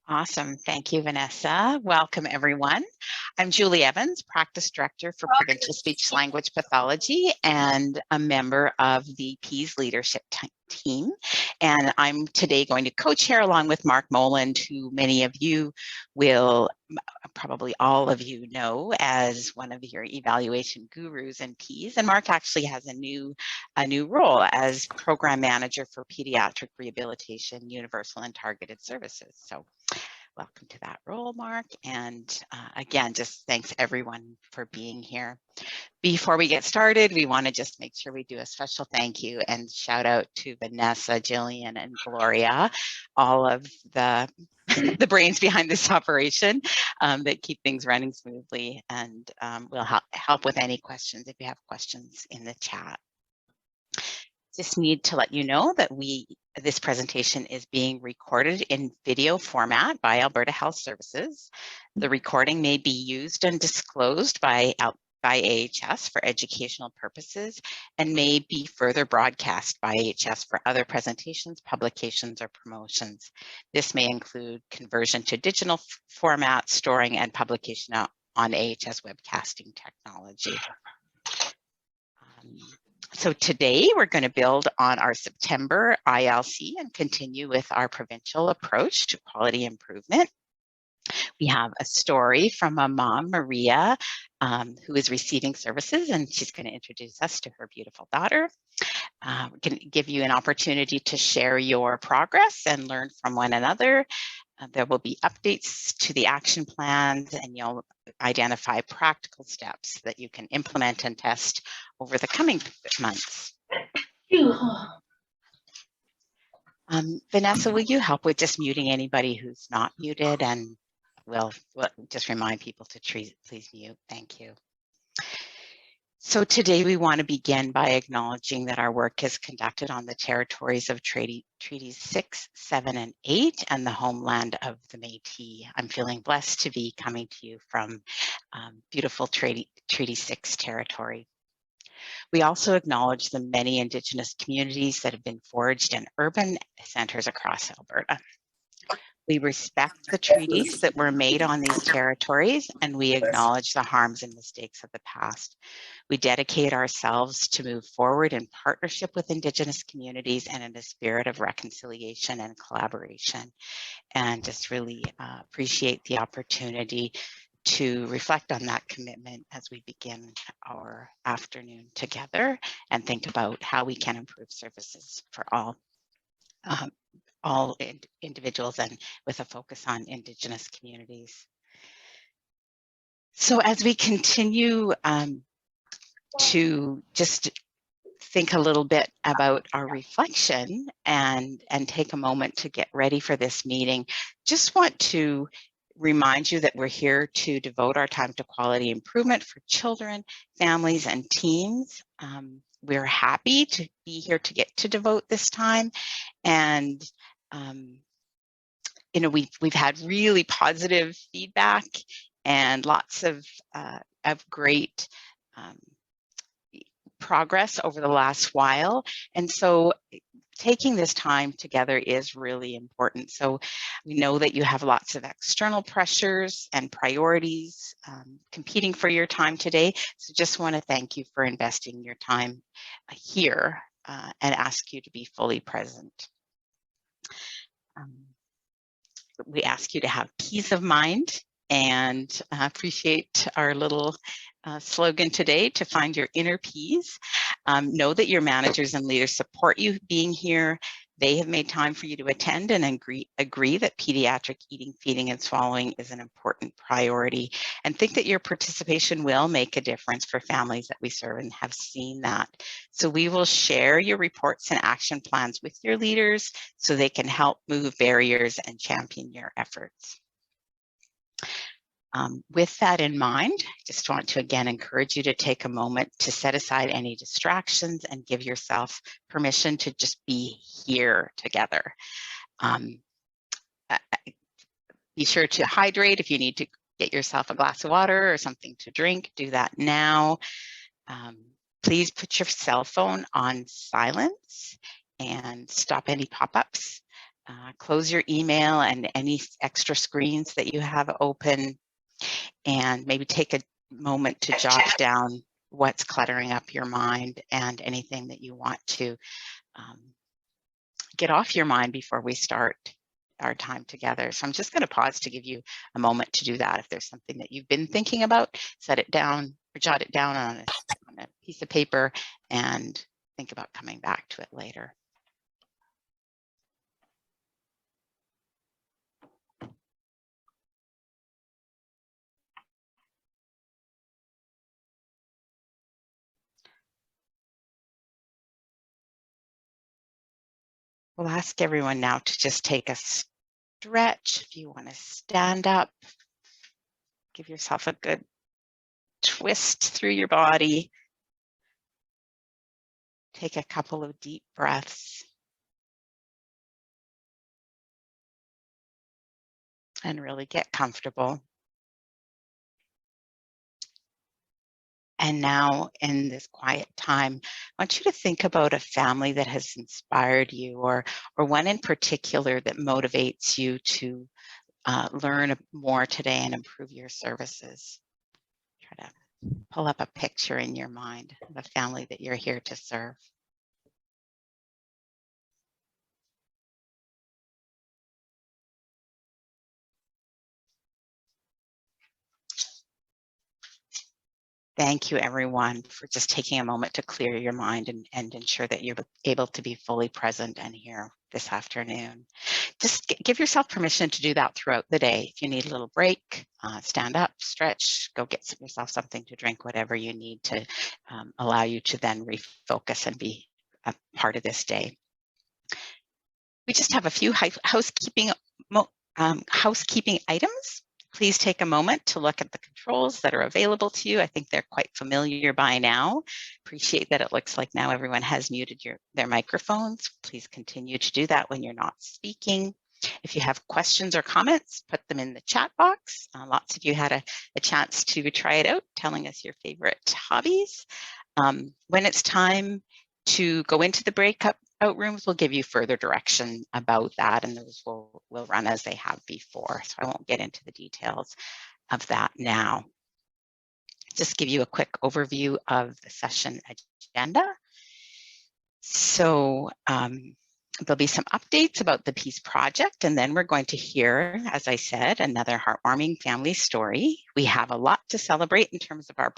Awesome. Thank you, Vanessa. Welcome, everyone. I'm Julie Evans, Practice Director for Provincial Speech Language Pathology and a member of the PEAS leadership team. And I'm today going to co-chair along with Mark Moland, who many of you will, probably all of you know as one of your evaluation gurus in PEAS. And Mark actually has a new role as Program Manager for Pediatric Rehabilitation, Universal and Targeted Services. So welcome to that role, Mark. And again, just thanks everyone for being here. Before we get started, we want to just make sure we do a special thank you and shout out to Vanessa, Jillian, and Gloria, all of the brains behind this operation that keep things running smoothly, and we'll help with any questions if you have questions in the chat. Just need to let you know that this presentation is being recorded in video format by Alberta Health Services. The recording may be used and disclosed by AHS for educational purposes and may be further broadcast by AHS for other presentations, publications, or promotions. This may include conversion to digital format, storing, and publication on AHS webcasting technology. So today we're going to build on our September ILC and continue with our provincial approach to quality improvement. We have a story from a mom, Maria, who is receiving services, and she's going to introduce us to her beautiful daughter. We're going to give you an opportunity to share your progress and learn from one another. There will be updates to the action plans, and you'll identify practical steps that you can implement and test over the coming months. Vanessa, will you help with just muting anybody who's not muted? And we'll just remind people to please mute. Thank you. So today we want to begin by acknowledging that our work is conducted on the territories of Treaties 6, 7, and 8 and the homeland of the Métis. I'm feeling blessed to be coming to you from beautiful Treaty 6 territory. We also acknowledge the many Indigenous communities that have been forged in urban centers across Alberta. We respect the treaties that were made on these territories, and we acknowledge the harms and mistakes of the past. We dedicate ourselves to move forward in partnership with Indigenous communities and in a spirit of reconciliation and collaboration. And just really appreciate the opportunity to reflect on that commitment as we begin our afternoon together and think about how we can improve services for all individuals and with a focus on Indigenous communities. So as we continue to just think a little bit about our reflection and take a moment to get ready for this meeting, just want to remind you that we're here to devote our time to quality improvement for children, families, and teens. We're happy to be here to get to devote this time, and you know, we've had really positive feedback and lots of great progress over the last while, and so taking this time together is really important. So we know that you have lots of external pressures and priorities competing for your time today. So just want to thank you for investing your time here and ask you to be fully present. We ask you to have peace of mind and appreciate our little slogan today, to find your inner peace. Know that your managers and leaders support you being here. They have made time for you to attend and agree that pediatric eating, feeding, and swallowing is an important priority, and think that your participation will make a difference for families that we serve and have seen that. So we will share your reports and action plans with your leaders so they can help move barriers and champion your efforts. With that in mind, I just want to again encourage you to take a moment to set aside any distractions and give yourself permission to just be here together. Be sure to hydrate. If you need to get yourself a glass of water or something to drink, do that now. Please put your cell phone on silence and stop any pop-ups. close your email and any extra screens that you have open, and maybe take a moment to jot down what's cluttering up your mind and anything that you want to get off your mind before we start our time together. So I'm just going to pause to give you a moment to do that. If there's something that you've been thinking about, set it down or jot it down on a piece of paper and think about coming back to it later. We'll ask everyone now to just take a stretch. If you want to stand up, give yourself a good twist through your body. Take a couple of deep breaths. And really get comfortable. And now in this quiet time, I want you to think about a family that has inspired you, or one in particular that motivates you to learn more today and improve your services. Try to pull up a picture in your mind of a family that you're here to serve. Thank you, everyone, for just taking a moment to clear your mind and ensure that you're able to be fully present and here this afternoon. Just give yourself permission to do that throughout the day. If you need a little break, stand up, stretch, go get yourself something to drink, whatever you need to allow you to then refocus and be a part of this day. We just have a few housekeeping items. Please take a moment to look at the controls that are available to you. I think they're quite familiar by now. Appreciate that it looks like now everyone has muted their microphones. Please continue to do that when you're not speaking. If you have questions or comments, put them in the chat box. Lots of you had a chance to try it out, telling us your favorite hobbies. When it's time to go into the breakout rooms, we'll give you further direction about that, and those will run as they have before. So I won't get into the details of that now. Just give you a quick overview of the session agenda. So there'll be some updates about the Peace Project, and then we're going to hear, as I said, another heartwarming family story. We have a lot to celebrate in terms of our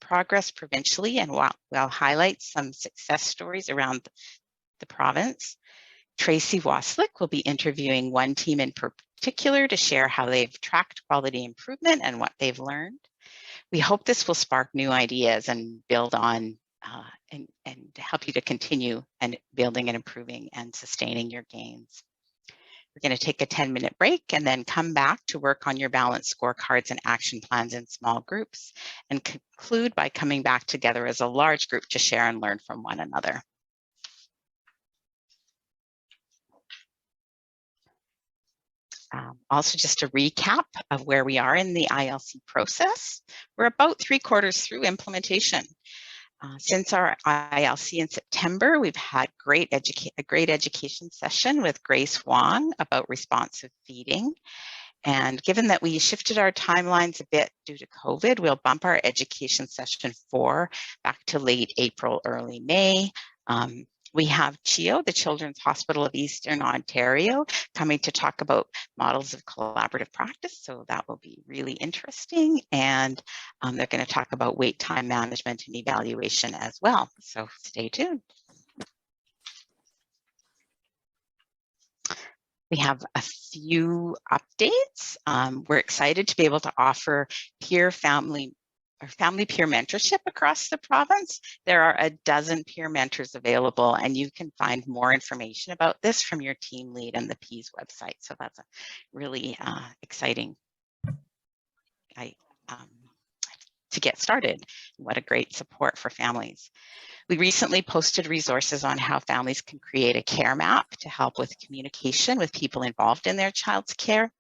progress provincially, and we'll highlight some success stories around the province. Tracy Waslick will be interviewing one team in particular to share how they've tracked quality improvement and what they've learned. We hope this will spark new ideas and build on and help you to continue and building and improving and sustaining your gains. We're going to take a 10-minute break and then come back to work on your balanced scorecards and action plans in small groups, and conclude by coming back together as a large group to share and learn from one another. Also, just a recap of where we are in the ILC process. We're about 3/4 through implementation. Since our ILC in September, we've had a great education session with Grace Wong about responsive feeding. And given that we shifted our timelines a bit due to COVID, we'll bump our education session 4 back to late April, early May. We have CHEO, the Children's Hospital of Eastern Ontario, coming to talk about models of collaborative practice. So that will be really interesting. And they're going to talk about wait time management and evaluation as well. So stay tuned. We have a few updates. We're excited to be able to offer family peer mentorship across the province. There are a dozen peer mentors available, and you can find more information about this from your team lead and the PEAS website. So that's a really exciting to get started. What a great support for families. We recently posted resources on how families can create a care map to help with communication with people involved in their child's care.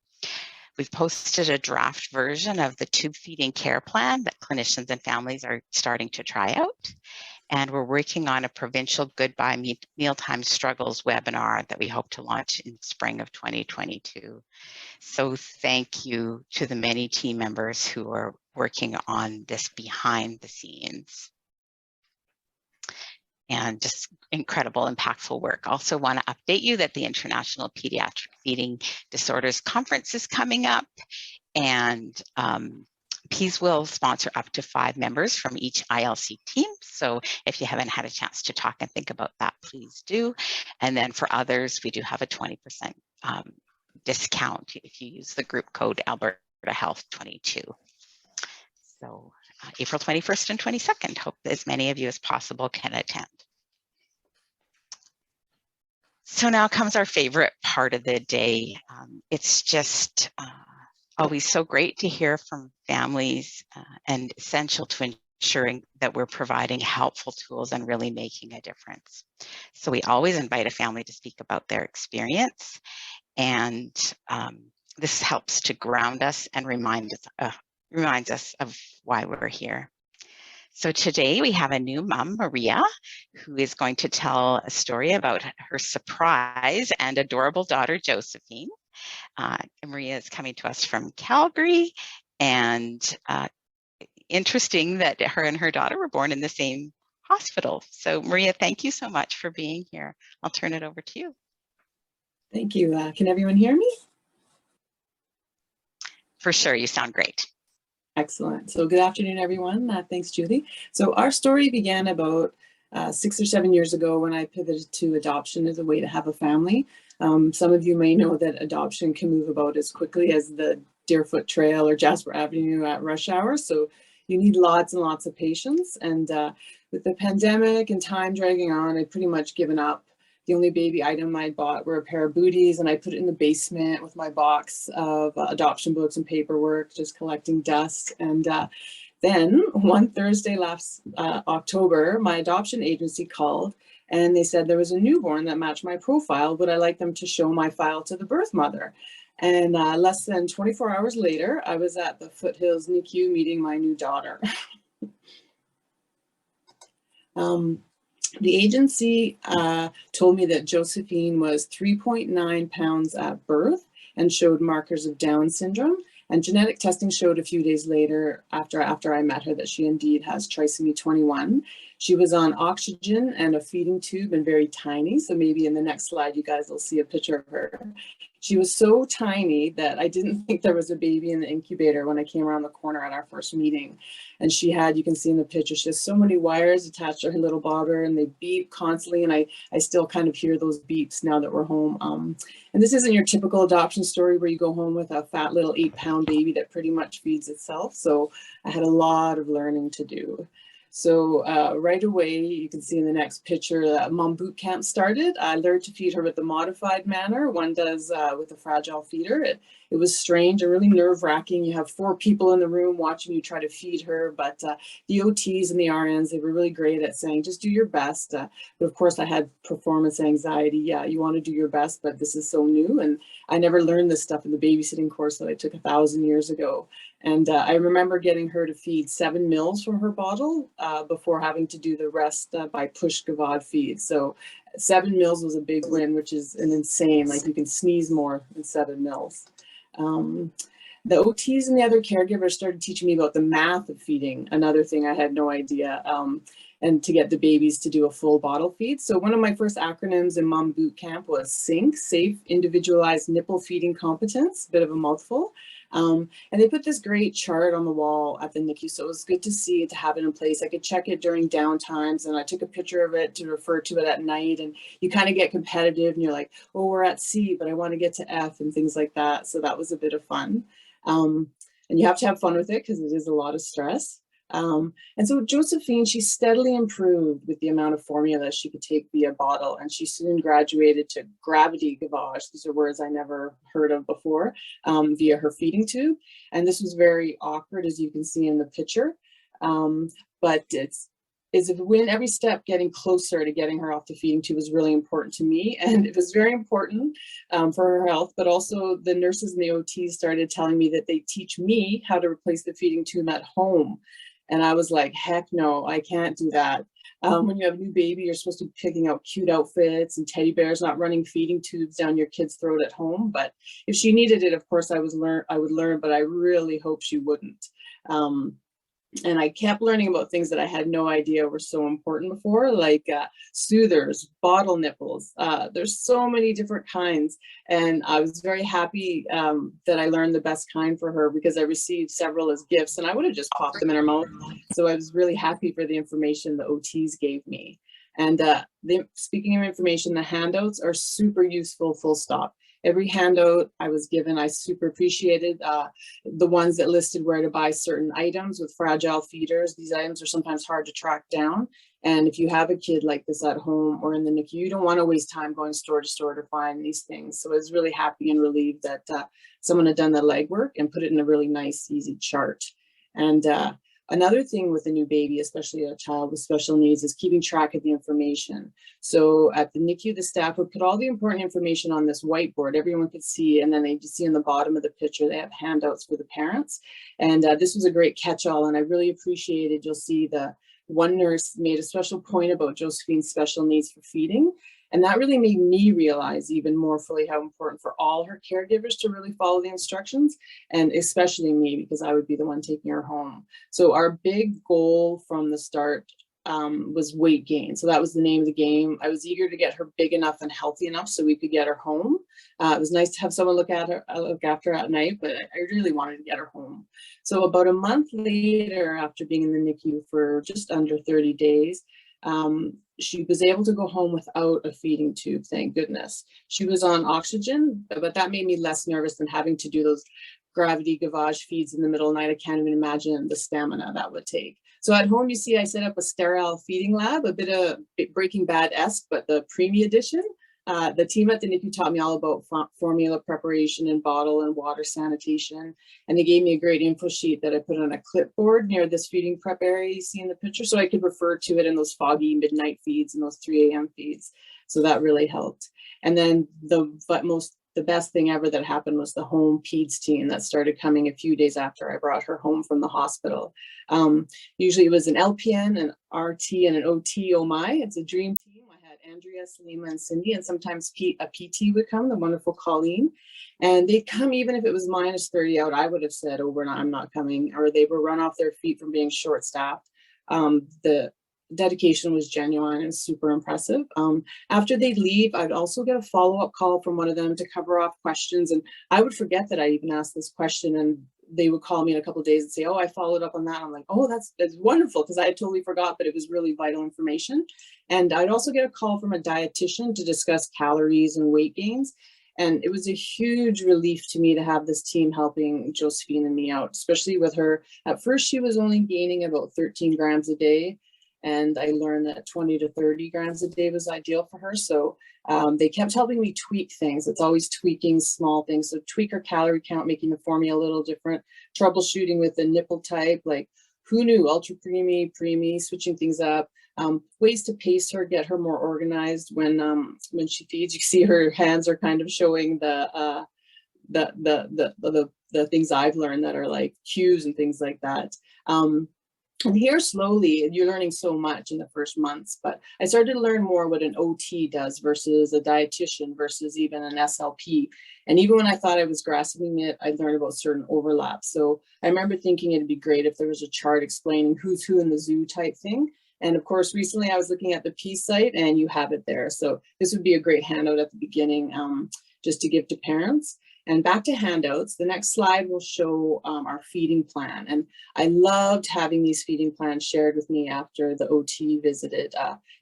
We've posted a draft version of the tube feeding care plan that clinicians and families are starting to try out. And we're working on a Provincial Goodbye Mealtime Struggles webinar that we hope to launch in spring of 2022. So thank you to the many team members who are working on this behind the scenes. And just incredible, impactful work. Also want to update you that the International Pediatric Feeding Disorders Conference is coming up, and PEAS will sponsor up to 5 members from each ILC team. So if you haven't had a chance to talk and think about that, please do. And then for others, we do have a 20% discount if you use the group code Alberta Health 22. So April 21st and 22nd, hope as many of you as possible can attend. So now comes our favorite part of the day. It's just always so great to hear from families and essential to ensuring that we're providing helpful tools and really making a difference. So we always invite a family to speak about their experience, and this helps to ground us and reminds us of why we're here. So today we have a new mom, Maria, who is going to tell a story about her surprise and adorable daughter, Josephine. Maria is coming to us from Calgary, and interesting that her and her daughter were born in the same hospital. So Maria, thank you so much for being here. I'll turn it over to you. Thank you. Can everyone hear me? For sure, you sound great. Excellent. So good afternoon, everyone. Thanks, Julie. So our story began about 6 or 7 years ago when I pivoted to adoption as a way to have a family. Some of you may know that adoption can move about as quickly as the Deerfoot Trail or Jasper Avenue at rush hour. So you need lots and lots of patience. And with the pandemic and time dragging on, I'd pretty much given up. The only baby item I bought were a pair of booties, and I put it in the basement with my box of adoption books and paperwork, just collecting dust. And then one Thursday last October, my adoption agency called, and they said there was a newborn that matched my profile. Would I like them to show my file to the birth mother? And less than 24 hours later, I was at the Foothills NICU meeting my new daughter. The agency told me that Josephine was 3.9 pounds at birth and showed markers of Down syndrome. And genetic testing showed a few days later, after I met her, that she indeed has trisomy 21. She was on oxygen and a feeding tube and very tiny. So maybe in the next slide, you guys will see a picture of her. She was so tiny that I didn't think there was a baby in the incubator when I came around the corner at our first meeting. And she had, you can see in the picture, she has so many wires attached to her little bobber, and they beep constantly. And I still kind of hear those beeps now that we're home. And this isn't your typical adoption story where you go home with a fat little 8-pound baby that pretty much feeds itself. So I had a lot of learning to do. So right away, you can see in the next picture, mom boot camp started. I learned to feed her with the modified manner one does with a fragile feeder. It was strange and really nerve-wracking. You have 4 people in the room watching you try to feed her, but the OTs and the RNs, they were really great at saying, just do your best. But of course, I had performance anxiety. Yeah, you want to do your best, but this is so new. And I never learned this stuff in the babysitting course that I took 1,000 years ago. And I remember getting her to feed 7 mils from her bottle before having to do the rest by push gavard feed. So 7 mils was a big win, which is an insane, like you can sneeze more than 7 mils. The OTs and the other caregivers started teaching me about the math of feeding, another thing I had no idea, and to get the babies to do a full bottle feed. So one of my first acronyms in Mom Boot Camp was SINC, Safe Individualized Nipple Feeding Competence, bit of a mouthful. And they put this great chart on the wall at the NICU, so it was good to see to have it in place. I could check it during down times, and I took a picture of it to refer to it at night, and you kind of get competitive, and you're like, oh, we're at C, but I want to get to F, and things like that. So that was a bit of fun. And you have to have fun with it because it is a lot of stress. And so Josephine, she steadily improved with the amount of formula she could take via bottle, and she soon graduated to gravity gavage. These are words I never heard of before, via her feeding tube. And this was very awkward, as you can see in the picture. But every step getting closer to getting her off the feeding tube was really important to me. And it was very important for her health, but also the nurses and the OTs started telling me that they teach me how to replace the feeding tube at home. And I was like, heck no, I can't do that. When you have a new baby, you're supposed to be picking out cute outfits and teddy bears, not running feeding tubes down your kid's throat at home. But if she needed it, of course, I would learn, but I really hope she wouldn't. And I kept learning about things that I had no idea were so important before, like soothers, bottle nipples. There's so many different kinds. And I was very happy that I learned the best kind for her, because I received several as gifts and I would have just popped them in her mouth. So I was really happy for the information the OTs gave me. And speaking of information, the handouts are super useful, full stop. Every handout I was given, I super appreciated. The ones that listed where to buy certain items with fragile feeders. These items are sometimes hard to track down. And if you have a kid like this at home or in the NICU, you don't want to waste time going store to store to find these things. So I was really happy and relieved that someone had done the legwork and put it in a really nice, easy chart. And another thing with a new baby, especially a child with special needs, is keeping track of the information. So at the NICU, the staff would put all the important information on this whiteboard everyone could see, and then they just see in the bottom of the picture, they have handouts for the parents. And this was a great catch-all, and I really appreciated, you'll see the one nurse made a special point about Josephine's special needs for feeding. And that really made me realize even more fully how important for all her caregivers to really follow the instructions, and especially me, because I would be the one taking her home. So our big goal from the start was weight gain. So that was the name of the game. I was eager to get her big enough and healthy enough so we could get her home. It was nice to have someone look after her at night, but I really wanted to get her home. So about a month later, after being in the NICU for just under 30 days, she was able to go home without a feeding tube, thank goodness. She was on oxygen, but that made me less nervous than having to do those gravity gavage feeds in the middle of the night. I can't even imagine the stamina that would take. So at home, you see, I set up a sterile feeding lab, a bit of Breaking Bad-esque, but the preemie edition. The team at the NICU taught me all about formula preparation and bottle and water sanitation. And they gave me a great info sheet that I put on a clipboard near this feeding prep area you see in the picture, so I could refer to it in those foggy midnight feeds and those 3 a.m. feeds. So that really helped. And then the best thing ever that happened was the home peds team that started coming a few days after I brought her home from the hospital. Usually it was an LPN, an RT, and an OT. Oh my, it's a dream team. I had Andrea, Salima, and Cindy, and sometimes a PT would come, the wonderful Colleen. And they'd come even if it was minus 30 out. I would have said, oh, I'm not coming. Or they were run off their feet from being short-staffed. The dedication was genuine and super impressive. After they'd leave, I'd also get a follow-up call from one of them to cover off questions. And I would forget that I even asked this question, and they would call me in a couple of days and say, oh, I followed up on that. I'm like, oh, that's wonderful, because I had totally forgot, but it was really vital information. And I'd also get a call from a dietitian to discuss calories and weight gains. And it was a huge relief to me to have this team helping Josephine and me out, especially with her. At first, she was only gaining about 13 grams a day. And I learned that 20 to 30 grams a day was ideal for her. So they kept helping me tweak things. It's always tweaking small things. So tweak her calorie count, making the formula a little different, troubleshooting with the nipple type, like who knew, ultra preemie, switching things up, ways to pace her, get her more organized when she feeds. You see her hands are kind of showing the things I've learned that are like cues and things like that. And here slowly, you're learning so much in the first months, but I started to learn more what an OT does versus a dietitian versus even an SLP. And even when I thought I was grasping it, I learned about certain overlaps. So I remember thinking it'd be great if there was a chart explaining who's who in the zoo type thing. And of course, recently I was looking at the Peace site and you have it there. So this would be a great handout at the beginning just to give to parents. And back to handouts, the next slide will show our feeding plan. And I loved having these feeding plans shared with me after the OT visited.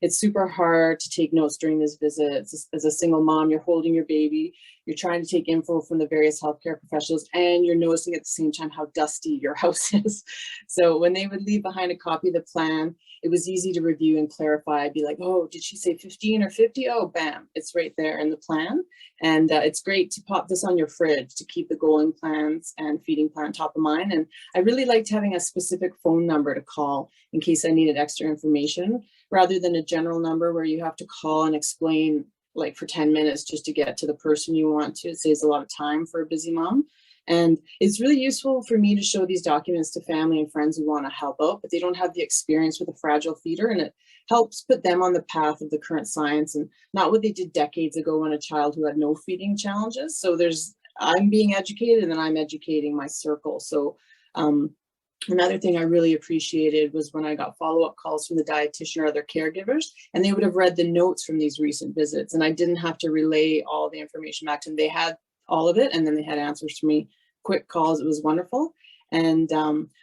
It's super hard to take notes during this visit. As a single mom, you're holding your baby, you're trying to take info from the various healthcare professionals, and you're noticing at the same time how dusty your house is. So when they would leave behind a copy of the plan, it was easy to review and clarify. I'd be like, oh, did she say 15 or 50? Oh, bam, it's right there in the plan. And it's great to pop this on your fridge to keep the going plans and feeding plan top of mind. And I really liked having a specific phone number to call in case I needed extra information, rather than a general number where you have to call and explain like for 10 minutes just to get to the person you want to. It saves a lot of time for a busy mom. And it's really useful for me to show these documents to family and friends who want to help out, but they don't have the experience with a fragile feeder, and it helps put them on the path of the current science and not what they did decades ago on a child who had no feeding challenges. So I'm being educated, and then I'm educating my circle. So another thing I really appreciated was when I got follow-up calls from the dietitian or other caregivers, and they would have read the notes from these recent visits, and I didn't have to relay all the information back to them. They had all of it, and then they had answers for me, quick calls. It was wonderful. And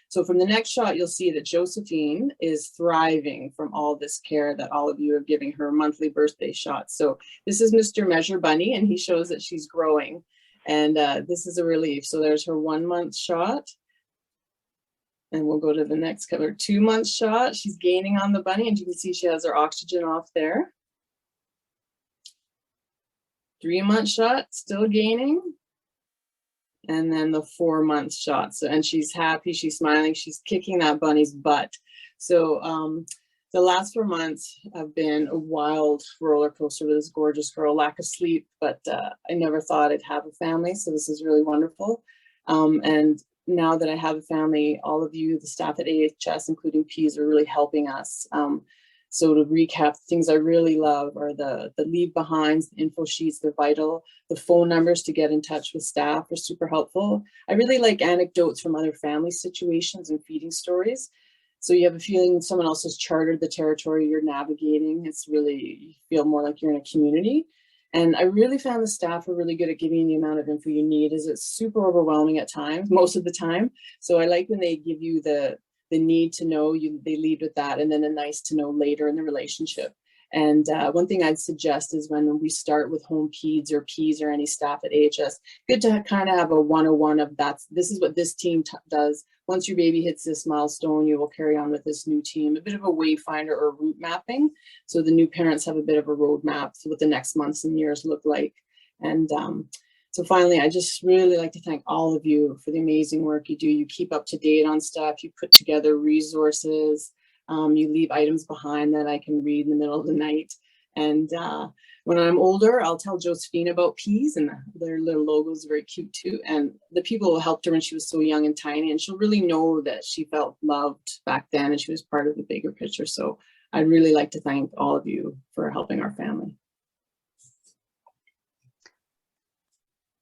so from the next shot, you'll see that Josephine is thriving from all this care that all of you are giving her monthly birthday shots. So this is Mr. Measure Bunny, and he shows that she's growing. And this is a relief. So there's her 1 month shot. And we'll go to the next color, 2 month shot. She's gaining on the bunny, and you can see she has her oxygen off there. 3 month shot, still gaining. And then the 4 month shot. So, and she's happy, she's smiling, she's kicking that bunny's butt. So the last 4 months have been a wild roller coaster with this gorgeous girl, lack of sleep, but I never thought I'd have a family. So this is really wonderful. And now that I have a family, all of you, the staff at AHS, including P's, are really helping us. So to recap, things I really love are the leave behinds, the info sheets, they're vital. The phone numbers to get in touch with staff are super helpful. I really like anecdotes from other family situations and feeding stories. So you have a feeling someone else has chartered the territory you're navigating. It's really, you feel more like you're in a community. And I really found the staff are really good at giving you the amount of info you need. It's super overwhelming at times, most of the time. So I like when they give you the need to know, they lead with that, and then a nice to know later in the relationship. And one thing I'd suggest is when we start with home peds or Ps or any staff at AHS, good to kind of have a 101 of this is what this team does. Once your baby hits this milestone, you will carry on with this new team, a bit of a wayfinder or route mapping. So the new parents have a bit of a roadmap for what the next months and years look like. And so finally, I just really like to thank all of you for the amazing work you do. You keep up to date on stuff, you put together resources, you leave items behind that I can read in the middle of the night. And when I'm older, I'll tell Josephine about Peas, and their little logo is very cute too. And the people who helped her when she was so young and tiny, and she'll really know that she felt loved back then and she was part of the bigger picture. So I'd really like to thank all of you for helping our family.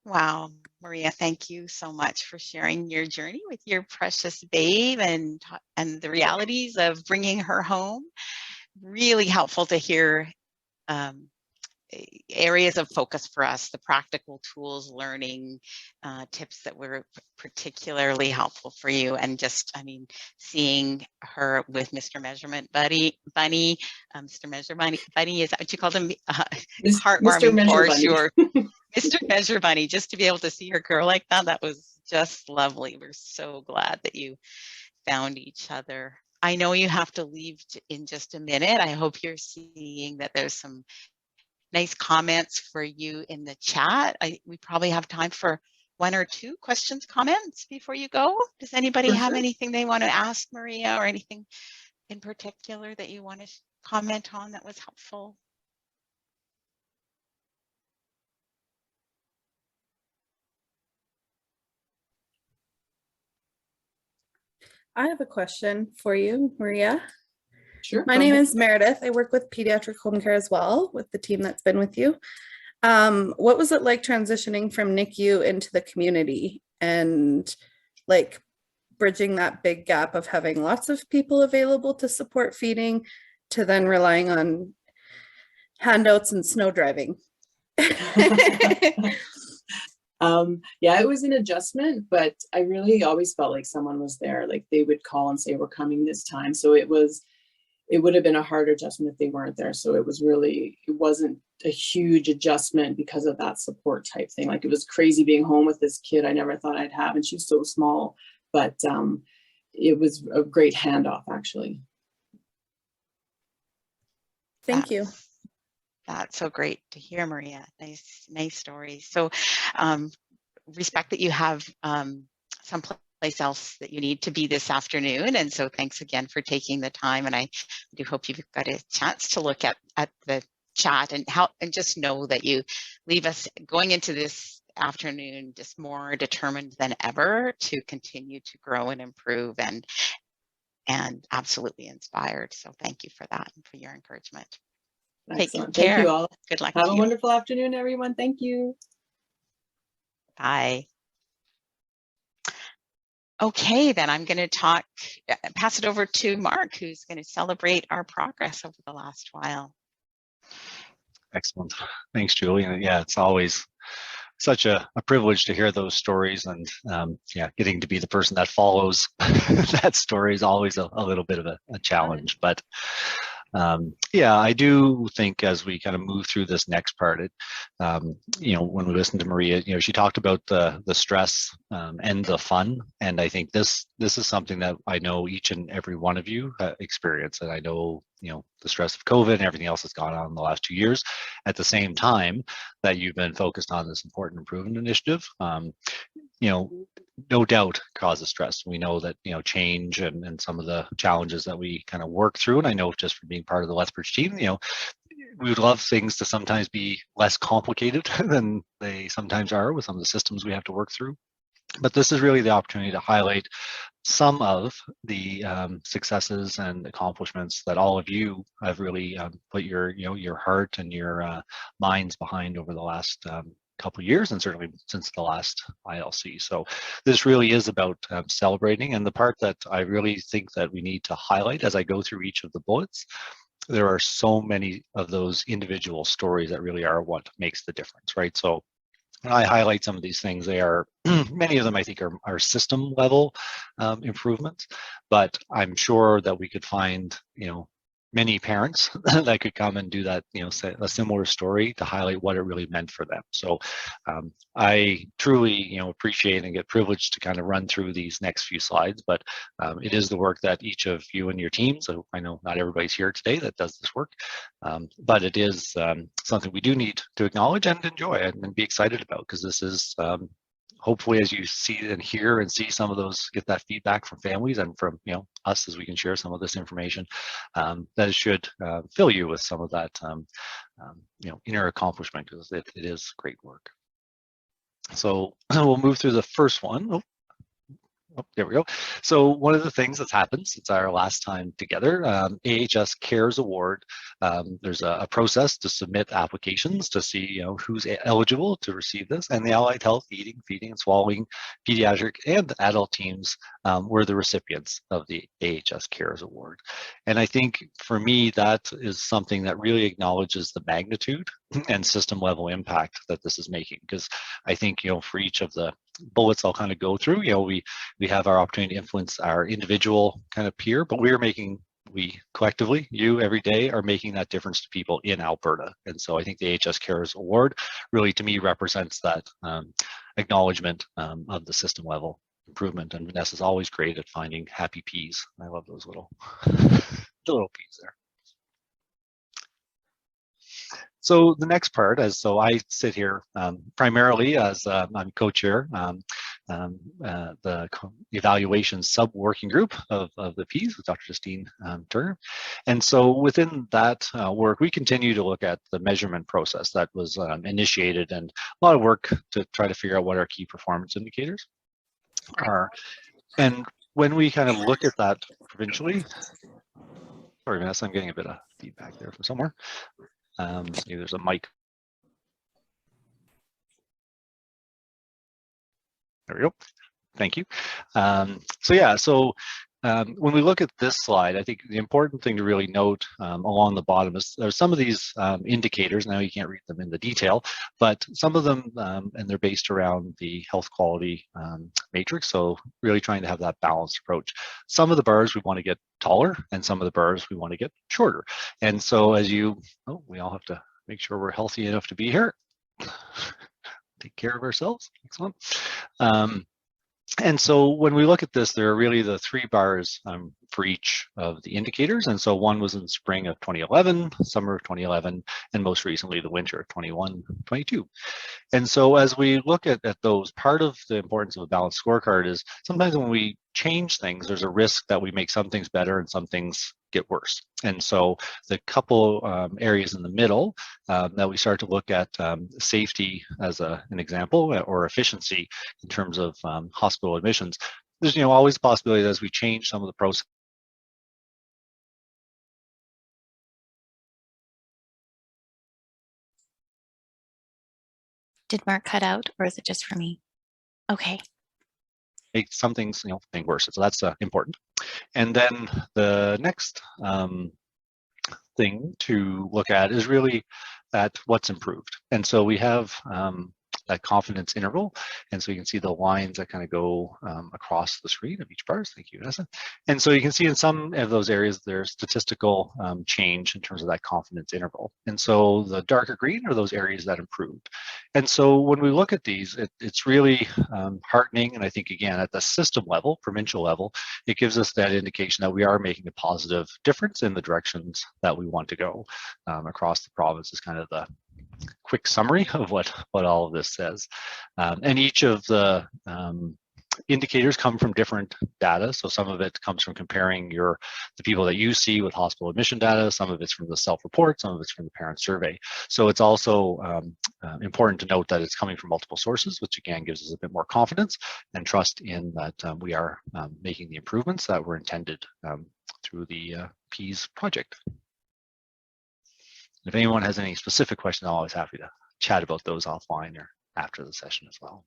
Wow, Maria, thank you so much for sharing your journey with your precious babe and the realities of bringing her home. Really helpful to hear areas of focus for us, the practical tools, learning tips that were particularly helpful for you. And just, I mean, seeing her with Mr. Measurement Bunny, Mr. Measure Bunny is that what you called him? Heartwarming for sure. Mr. Measure Bunny, just to be able to see her grow like that, that was just lovely. We're so glad that you found each other. I know you have to leave in just a minute. I hope you're seeing that there's some nice comments for you in the chat. We probably have time for 1 or 2 questions, comments before you go. Does anybody have anything they want to ask Maria, or anything in particular that you want to comment on that was helpful? I have a question for you, Maria. Sure. My name is Meredith. I work with Pediatric Home Care as well, with the team that's been with you. What was it like transitioning from NICU into the community and like bridging that big gap of having lots of people available to support feeding to then relying on handouts and snow driving? Yeah, it was an adjustment, but I really always felt like someone was there. Like they would call and say, we're coming this time. So it would have been a hard adjustment if they weren't there. So it wasn't a huge adjustment because of that support type thing. Like it was crazy being home with this kid I never thought I'd have, and she was so small, but it was a great handoff actually. Thank you. That's so great to hear, Maria. Nice stories. So respect that you have someplace else that you need to be this afternoon. And so thanks again for taking the time. And I do hope you've got a chance to look at the chat and just know that you leave us going into this afternoon just more determined than ever to continue to grow and improve, and absolutely inspired. So thank you for that and for your encouragement. Excellent. Take care. Thank you all. Good luck Have to a you. wonderful afternoon, everyone. Thank you. Bye. Okay, then I'm going to pass it over to Mark, who's going to celebrate our progress over the last while. Excellent. Thanks, Julie. And yeah, it's always such a privilege to hear those stories, and yeah, getting to be the person that follows that story is always a little bit of a challenge. But yeah, I do think as we kind of move through this next part, you know, when we listened to Maria, you know, she talked about the stress and the fun, and I think this is something that I know each and every one of you experience, and I know, you know, the stress of COVID and everything else that's gone on in the last 2 years. At the same time that you've been focused on this important improvement initiative, you know, no doubt causes stress. We know that, you know, change and some of the challenges that we kind of work through, and I know just from being part of the Lethbridge team, you know, we would love things to sometimes be less complicated than they sometimes are with some of the systems we have to work through. But this is really the opportunity to highlight some of the successes and accomplishments that all of you have really put your, you know, your heart and your minds behind over the last couple of years, and certainly since the last ILC. So this really is about celebrating, and the part that I really think that we need to highlight as I go through each of the bullets, there are so many of those individual stories that really are what makes the difference, right? So when I highlight some of these things, they are, many of them I think are system level improvements, but I'm sure that we could find, you know, many parents that could come and do that, you know, say a similar story to highlight what it really meant for them. So I truly, you know, appreciate and get privileged to kind of run through these next few slides, but it is the work that each of you and your teams, so I know not everybody's here today that does this work, but it is something we do need to acknowledge and enjoy and be excited about, because this is hopefully, as you see and hear and see some of those, get that feedback from families and from, you know, us as we can share some of this information, that it should fill you with some of that, you know, inner accomplishment, because it is great work. So we'll move through the first one. Oh, there we go. So one of the things that's happened since our last time together, AHS Cares Award, there's a process to submit applications to see, you know, who's eligible to receive this, and the Allied Health, Eating, Feeding, and Swallowing, Pediatric, and adult teams were the recipients of the AHS Cares Award. And I think for me, that is something that really acknowledges the magnitude and system level impact that this is making, because I think, you know, for each of the bullets I'll kind of go through, you know, we have our opportunity to influence our individual kind of peer, but we collectively, you every day, are making that difference to people in Alberta. And so I think the AHS Cares Award really, to me, represents that acknowledgement of the system level improvement. And Vanessa's always great at finding happy peas. I love those little little peas there. So the next part, so I sit here primarily as I'm co-chair the evaluation sub-working group of the Ps with Dr. Justine Turner. And so within that work, we continue to look at the measurement process that was initiated, and a lot of work to try to figure out what our key performance indicators are. And when we kind of look at that provincially, sorry, Vanessa, I'm getting a bit of feedback there from somewhere. Maybe there's a mic. There we go. Thank you. So yeah, so when we look at this slide, I think the important thing to really note along the bottom is there's some of these indicators. Now you can't read them in the detail, but some of them, and they're based around the health quality matrix. So really trying to have that balanced approach. Some of the bars we want to get taller, and some of the bars we want to get shorter. And so as you, we all have to make sure we're healthy enough to be here. Take care of ourselves. Excellent. And so when we look at this, there are really the three bars for each of the indicators. And so one was in spring of 2011, summer of 2011, and most recently the winter of 21, 22. And so as we look at those, part of the importance of a balanced scorecard is sometimes when we change things, there's a risk that we make some things better and some things get worse. And so the couple areas in the middle that we start to look at safety as an example, or efficiency in terms of hospital admissions, there's always a possibility that as we change some of the process. Did Mark cut out, or is it just for me? Okay. Make some things think worse. So that's important. And then the next thing to look at is really at what's improved. And so we have that confidence interval. And so you can see the lines that kind of go across the screen of each bar. Thank you, Vanessa. And so you can see in some of those areas, there's statistical change in terms of that confidence interval. And so the darker green are those areas that improved. And so when we look at these, it's really heartening. And I think, again, at the system level, provincial level, it gives us that indication that we are making a positive difference in the directions that we want to go across the province. Is kind of the quick summary of what all of this says. And each of the indicators come from different data. So some of it comes from comparing the people that you see with hospital admission data. Some of it's from the self-report, some of it's from the parent survey. So it's also important to note that it's coming from multiple sources, which again gives us a bit more confidence and trust in that we are making the improvements that were intended through the PEAS project. If anyone has any specific questions, I'm always happy to chat about those offline or after the session as well.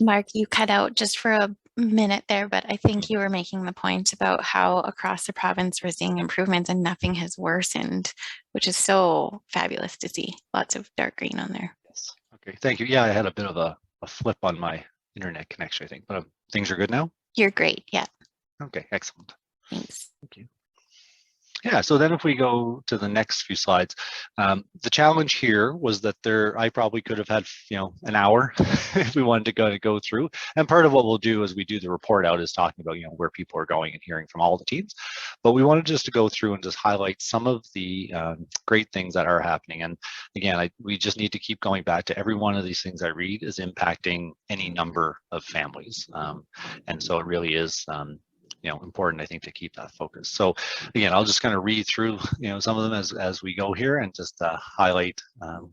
Mark, you cut out just for a minute there, but I think you were making the point about how across the province we're seeing improvements and nothing has worsened, which is so fabulous to see. Lots of dark green on there. Yes. Okay, thank you. Yeah, I had a bit of a flip on my internet connection, I think, but things are good now? You're great. Yeah. Okay, excellent. Thanks. Thank you. Yeah, so then if we go to the next few slides, the challenge here was that I probably could have had, an hour if we wanted to go through. And part of what we'll do as we do the report out is talking about, where people are going and hearing from all the teams. But we wanted just to go through and just highlight some of the great things that are happening. And again, we just need to keep going back to every one of these things I read is impacting any number of families. And so it really is important, I think, to keep that focus. So again, I'll just kind of read through, some of them as we go here and just highlight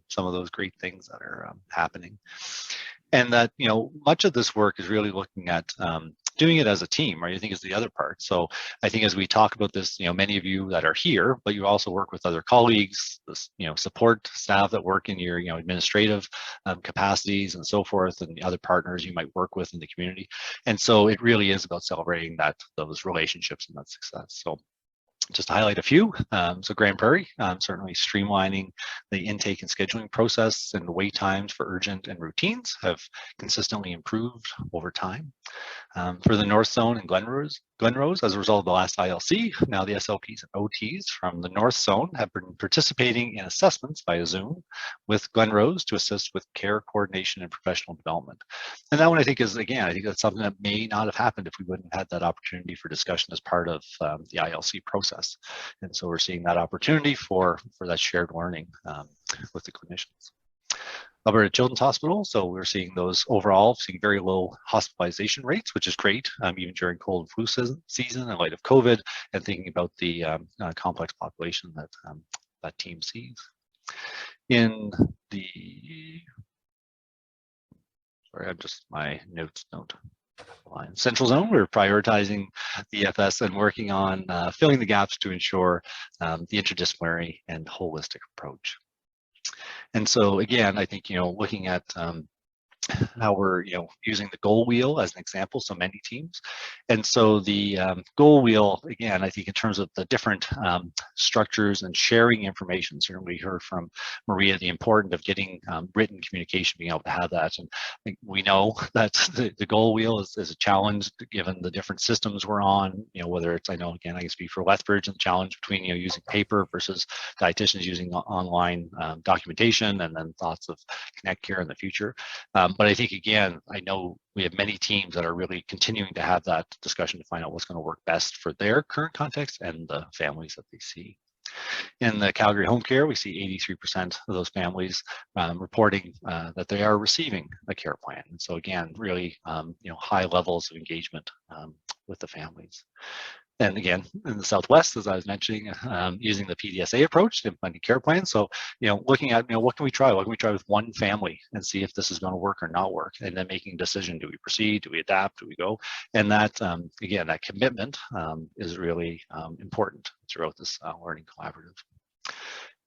some of those great things that are happening. And that, much of this work is really looking at doing it as a team, right? I think is the other part. So I think as we talk about this, many of you that are here, but you also work with other colleagues, support staff that work in your, administrative capacities and so forth, and the other partners you might work with in the community. And so it really is about celebrating those relationships and that success. So just to highlight a few, so Grand Prairie, certainly streamlining the intake and scheduling process, and the wait times for urgent and routines have consistently improved over time. For the North Zone and Glenrose, as a result of the last ILC, now the SLPs and OTs from the North Zone have been participating in assessments via Zoom with Glenrose to assist with care coordination and professional development. And that one I think is, again, I think that's something that may not have happened if we wouldn't have had that opportunity for discussion as part of the ILC process. And so we're seeing that opportunity for that shared learning with the clinicians. Alberta Children's Hospital, so we're seeing those overall, seeing very low hospitalization rates, which is great, even during cold and flu season in light of COVID, and thinking about the complex population that that team sees. In the, sorry, I'm just, my notes don't align. Central Zone, we're prioritizing the EFS and working on filling the gaps to ensure the interdisciplinary and holistic approach. And so again, I think, looking at how we're, using the goal wheel as an example, so many teams. And so the goal wheel, again, I think in terms of the different structures and sharing information, certainly we heard from Maria, the importance of getting written communication, being able to have that. And I think we know that the goal wheel is a challenge given the different systems we're on, whether it's, I know, again, I can speak for Lethbridge and the challenge between, using paper versus dietitians using online documentation, and then thoughts of Connect Care in the future. But I think, again, I know we have many teams that are really continuing to have that discussion to find out what's going to work best for their current context and the families that they see. In the Calgary home care, we see 83% of those families reporting that they are receiving a care plan. And so again, really, high levels of engagement with the families. And again, in the Southwest, as I was mentioning, using the PDSA approach to implementing care plans. So, looking at, what can we try? What can we try with one family and see if this is going to work or not work? And then making a decision, do we proceed? Do we adapt? Do we go? And that, again, that commitment is really important throughout this learning collaborative.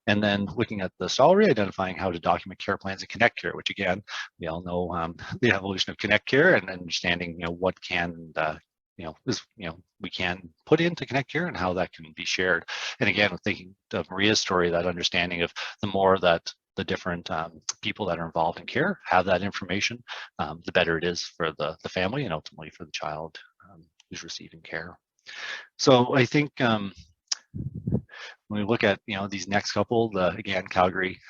And then looking at the salary, identifying how to document care plans and Connect Care, which again, we all know the evolution of Connect Care and understanding, what can we can put into Connect Care and how that can be shared. And again, thinking of Maria's story, that understanding of the more that the different people that are involved in care have that information, the better it is for the family and ultimately for the child who's receiving care. So I think when we look at these next couple, the again Calgary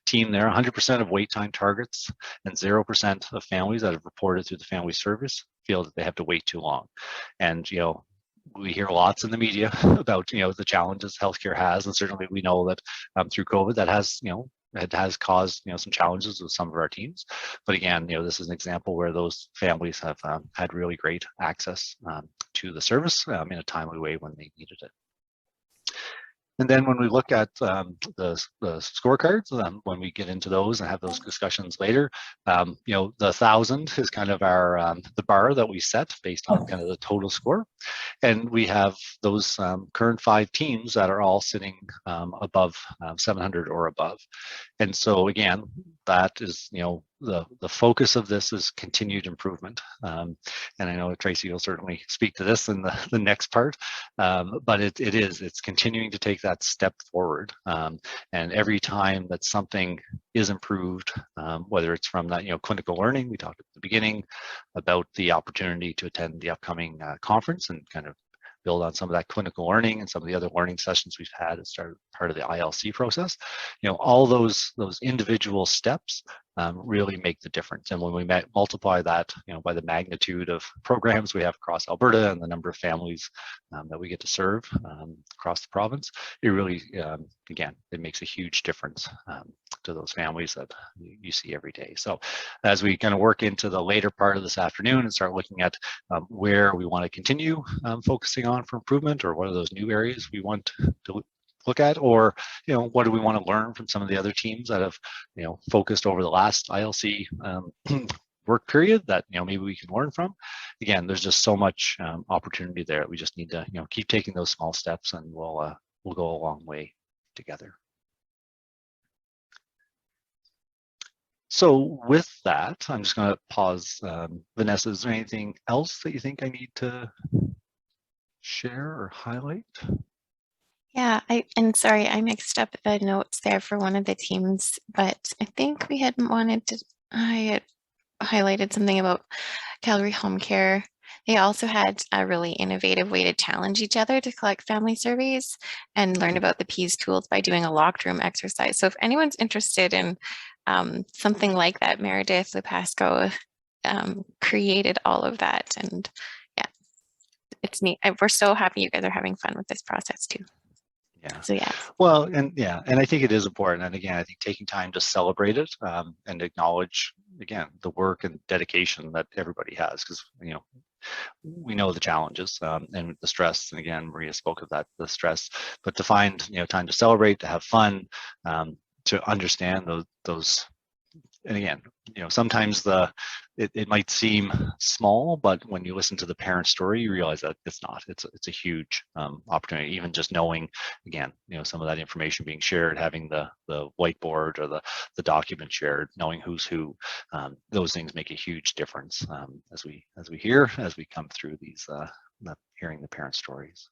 team there, 100% of wait time targets and 0% of families that have reported through the family service feel that they have to wait too long. And we hear lots in the media about the challenges healthcare has, and certainly we know that through COVID that has it has caused some challenges with some of our teams. But again, this is an example where those families have had really great access to the service in a timely way when they needed it. And then when we look at the scorecards, when we get into those and have those discussions later, the 1,000 is kind of our the bar that we set based on kind of the total score. And we have those current 5 teams that are all sitting above 700 or above. And so again, that is, the focus of this is continued improvement. And I know Tracy will certainly speak to this in the next part, but it's continuing to take that step forward. And every time that something is improved, whether it's from that, clinical learning, we talked at the beginning about the opportunity to attend the upcoming conference and kind of build on some of that clinical learning and some of the other learning sessions we've had as part of the ILC process. All those individual steps really make the difference. And when we multiply that, by the magnitude of programs we have across Alberta and the number of families that we get to serve across the province, it really, again, it makes a huge difference to those families that you see every day. So as we kind of work into the later part of this afternoon and start looking at where we want to continue focusing on for improvement, or what are those new areas we want to look at, or what do we want to learn from some of the other teams that have focused over the last ILC work period that maybe we can learn from. Again, there's just so much opportunity there. We just need to keep taking those small steps, and we'll go a long way together. So with that, I'm just going to pause. Vanessa, is there anything else that you think I need to share or highlight? Yeah, sorry, I mixed up the notes there for one of the teams, but I think I had highlighted something about Calgary Home Care. They also had a really innovative way to challenge each other to collect family surveys and learn about the PEAS tools by doing a locked room exercise. So if anyone's interested in something like that, Meredith Lepasco created all of that, and yeah, it's neat. We're so happy you guys are having fun with this process too. Yeah. So yeah. Well, and I think it is important. And again, I think taking time to celebrate it and acknowledge, again, the work and dedication that everybody has, because we know the challenges and the stress. And again, Maria spoke of that, the stress. But to find time to celebrate, to have fun, to understand those. And again, sometimes it might seem small, but when you listen to the parent story, you realize that it's not. It's a huge opportunity. Even just knowing, again, some of that information being shared, having the whiteboard or the document shared, knowing who's who, those things make a huge difference as we come through these hearing the parent stories.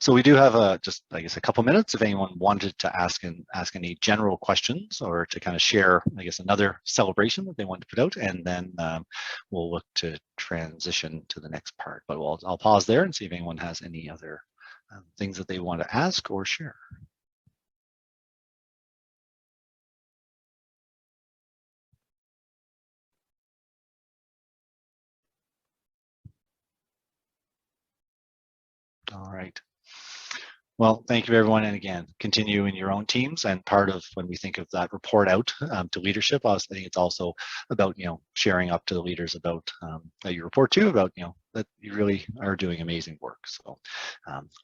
So we do have just, I guess, a couple minutes if anyone wanted to ask any general questions, or to kind of share, I guess, another celebration that they want to put out, and then we'll look to transition to the next part. But I'll pause there and see if anyone has any other things that they want to ask or share. right. Well, thank you, everyone. And again, continue in your own teams. And part of when we think of that report out to leadership, I think it's also about, sharing up to the leaders about that you report to, about, that you really are doing amazing work. So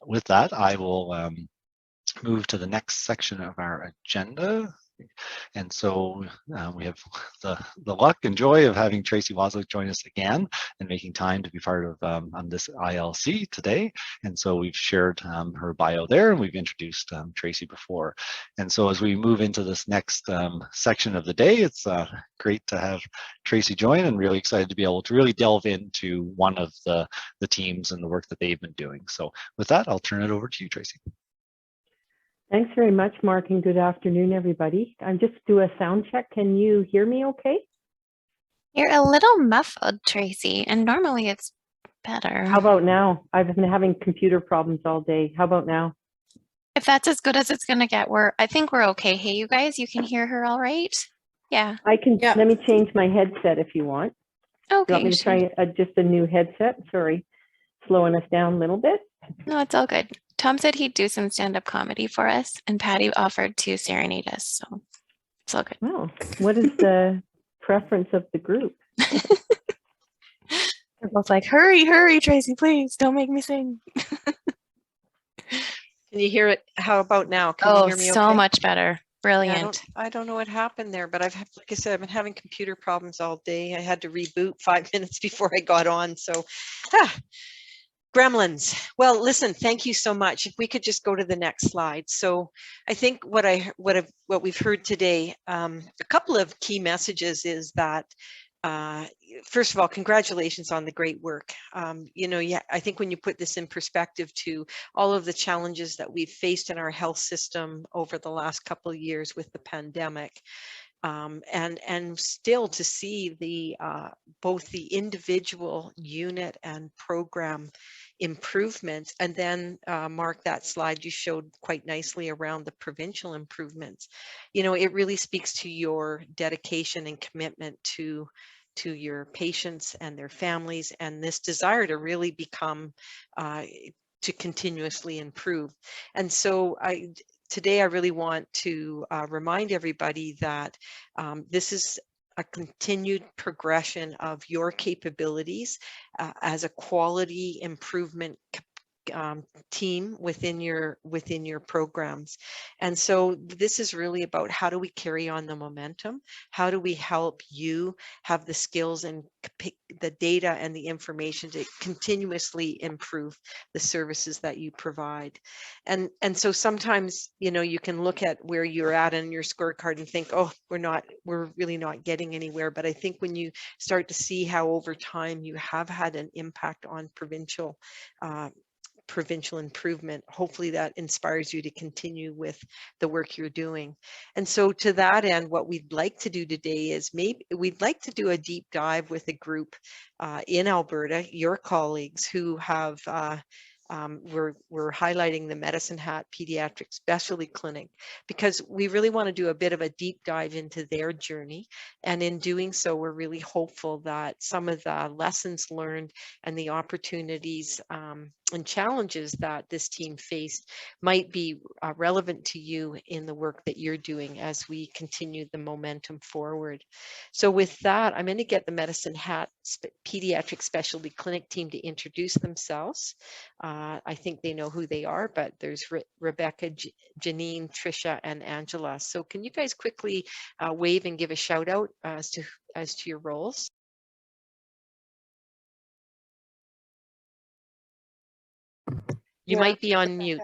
with that, I will move to the next section of our agenda. And so we have the luck and joy of having Tracy Waslick join us again and making time to be part of on this ILC today. And so we've shared her bio there, and we've introduced Tracy before. And so as we move into this next section of the day, it's great to have Tracy join, and really excited to be able to really delve into one of the teams and the work that they've been doing. So with that, I'll turn it over to you, Tracy. Thanks very much, Mark, and good afternoon, everybody. I'm just do a sound check. Can you hear me okay? You're a little muffled, Tracy, and normally it's better. How about now? I've been having computer problems all day. How about now? If that's as good as it's going to get, I think we're okay. Hey, you guys, you can hear her all right? Yeah. I can, Yeah. Let me change my headset if you want. Okay. You want me to try just a new headset? Sorry, slowing us down a little bit. No, it's all good. Tom said he'd do some stand-up comedy for us, and Patty offered to serenade us, so it's all good. Oh, what is the preference of the group? They're both like, hurry, hurry, Tracy, please, don't make me sing. Can you hear it? How about now? Can you hear me so okay? much better. Brilliant. I don't know what happened there, but like I said, I've been having computer problems all day. I had to reboot 5 minutes before I got on. So, gremlins. Well, listen, thank you so much. If we could just go to the next slide. So I think what we've heard today, a couple of key messages is that, first of all, congratulations on the great work. I think when you put this in perspective to all of the challenges that we've faced in our health system over the last couple of years with the pandemic, and still to see the both the individual unit and program improvements, and then Mark, that slide you showed quite nicely around the provincial improvements, it really speaks to your dedication and commitment to your patients and their families, and this desire to really become to continuously improve. And so today I really want to remind everybody that this is a continued progression of your capabilities as a quality improvement team within your programs. And so this is really about how do we carry on the momentum? How do we help you have the skills and the data and the information to continuously improve the services that you provide? And so sometimes, you can look at where you're at in your scorecard and think, oh, we're really not getting anywhere. But I think when you start to see how over time you have had an impact on provincial improvement, hopefully that inspires you to continue with the work you're doing. And so to that end, what we'd like to do today is maybe we'd like to do a deep dive with a group in Alberta, your colleagues who have we're highlighting the Medicine Hat Pediatric Specialty Clinic because we really want to do a bit of a deep dive into their journey. And in doing so, we're really hopeful that some of the lessons learned and the opportunities and challenges that this team faced might be relevant to you in the work that you're doing as we continue the momentum forward. So with that, I'm going to get the Medicine Hat Pediatric Specialty Clinic team to introduce themselves. I think they know who they are, but there's Rebecca, Janine, Trisha, and Angela. So can you guys quickly wave and give a shout out as to your roles? You might be on mute.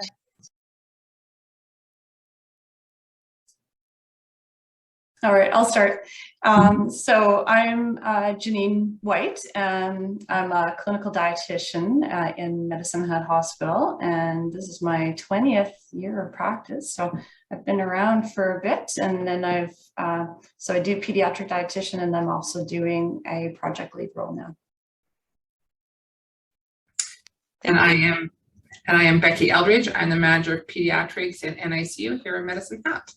All right, I'll start. So I'm Janine White, and I'm a clinical dietitian in Medicine Hat Hospital, and this is my 20th year of practice. So I've been around for a bit, and then so I do pediatric dietitian, and I'm also doing a project lead role now. And I am Becky Eldridge. I'm the manager of pediatrics at NICU here in Medicine Hat.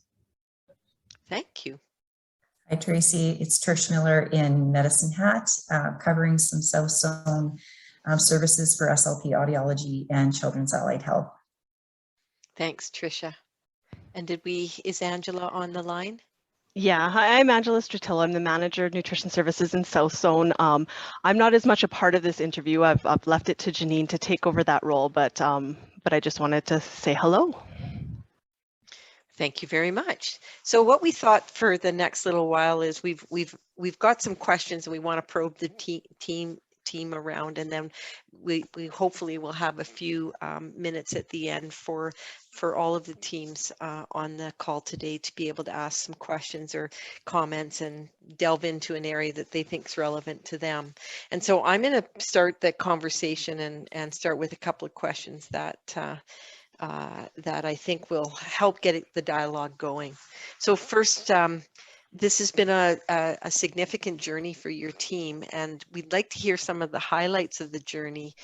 Thank you. Hi, Tracy. It's Trish Miller in Medicine Hat, covering some South Zone services for SLP audiology and children's allied health. Thanks, Tricia. And is Angela on the line? Yeah, hi, I'm Angela Stratillo. I'm the manager of nutrition services in South Zone. I'm not as much a part of this interview. I've left it to Janine to take over that role, but I just wanted to say hello. Thank you very much. So what we thought for the next little while is we've got some questions and we want to probe the team around, and then we hopefully will have a few minutes at the end for all of the teams on the call today to be able to ask some questions or comments and delve into an area that they think is relevant to them. And so I'm going to start the conversation and start with a couple of questions that I think will help get the dialogue going. So first, this has been a significant journey for your team, and we'd like to hear some of the highlights of the journey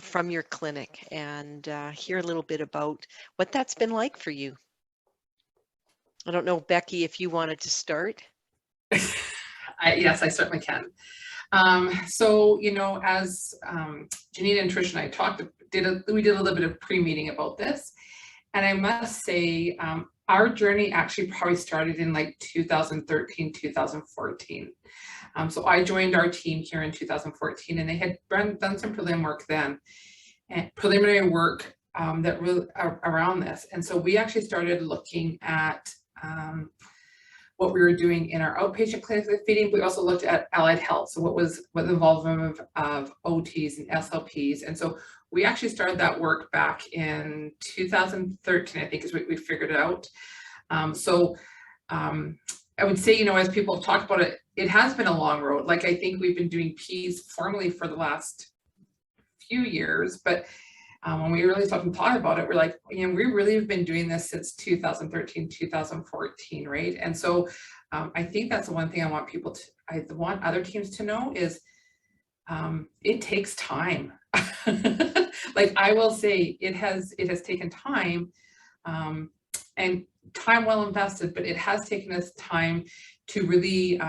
from your clinic and hear a little bit about what that's been like for you. I don't know, Becky, if you wanted to start. Yes, I certainly can. So, you know, as Janine and Trish and I we did a little bit of pre-meeting about this, and I must say our journey actually probably started in like 2013, 2014. So I joined our team here in 2014, and they had done some preliminary work that really around this. And so we actually started looking at what we were doing in our outpatient clinical feeding. We also looked at allied health. So what the involvement of OTs and SLPs. And so we actually started that work back in 2013, I think is what we figured out. I would say, you know, as people have talked about it, it has been a long road. Like, I think we've been doing Ps formally for the last few years, but when we really started talking about it, we're like, you know, we really have been doing this since 2013, 2014, right? And so I think that's the one thing I want other teams to know is it takes time. Like, I will say it has taken time and time well invested, but it has taken us time to really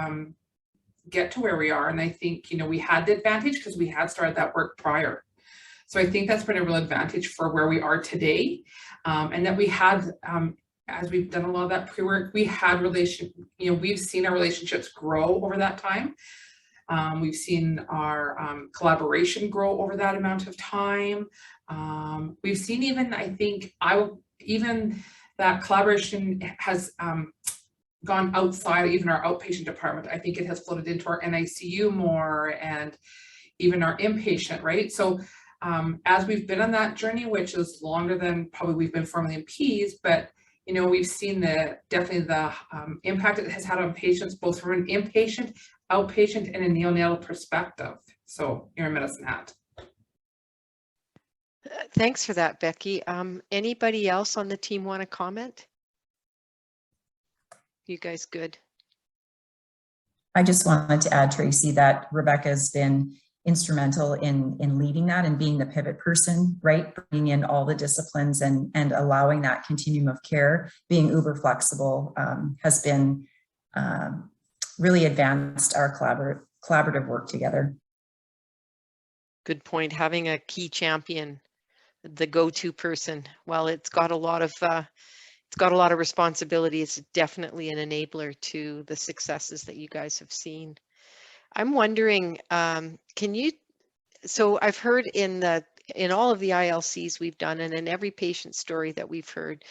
get to where we are. And I think, you know, we had the advantage because we had started that work prior. So I think that's been a real advantage for where we are today. And that we had, as we've done a lot of that pre-work, we've seen our relationships grow over that time. We've seen our collaboration grow over that amount of time. We've seen even that collaboration has gone outside even our outpatient department. I think it has floated into our NICU more and even our inpatient, right? So as we've been on that journey, which is longer than probably we've been formally in Ps, but you know, we've seen definitely the impact it has had on patients, both from an inpatient, outpatient, and a neonatal perspective. So you're a medicine hat. Thanks for that, Becky. Anybody else on the team want to comment? You guys good? I just wanted to add, Tracy, that Rebecca's been instrumental in leading that and being the pivot person, right? Bringing in all the disciplines and allowing that continuum of care, being uber flexible, has been really advanced our collaborative work together. Good point. Having a key champion, the go-to person, while it's got a lot of responsibility, it's definitely an enabler to the successes that you guys have seen. I'm wondering, so I've heard in all of the ILCs we've done, and in every patient story that we've heard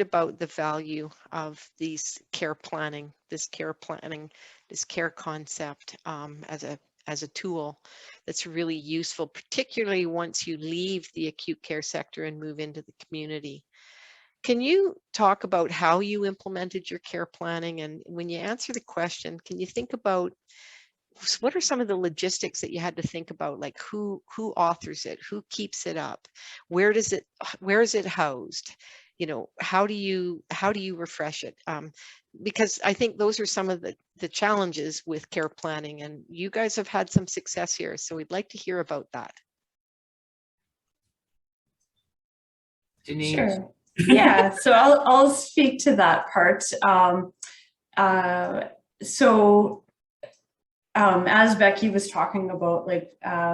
about the value of this care concept as a tool that's really useful, particularly once you leave the acute care sector and move into the community. Can you talk about how you implemented your care planning? And when you answer the question, can you think about what are some of the logistics that you had to think about, like who authors it, who keeps it up, where is it housed, you know, how do you refresh it? Because I think those are some of the challenges with care planning, and you guys have had some success here, so we'd like to hear about that. Janine. Sure. Yeah, so I'll speak to that part. as Becky was talking about, like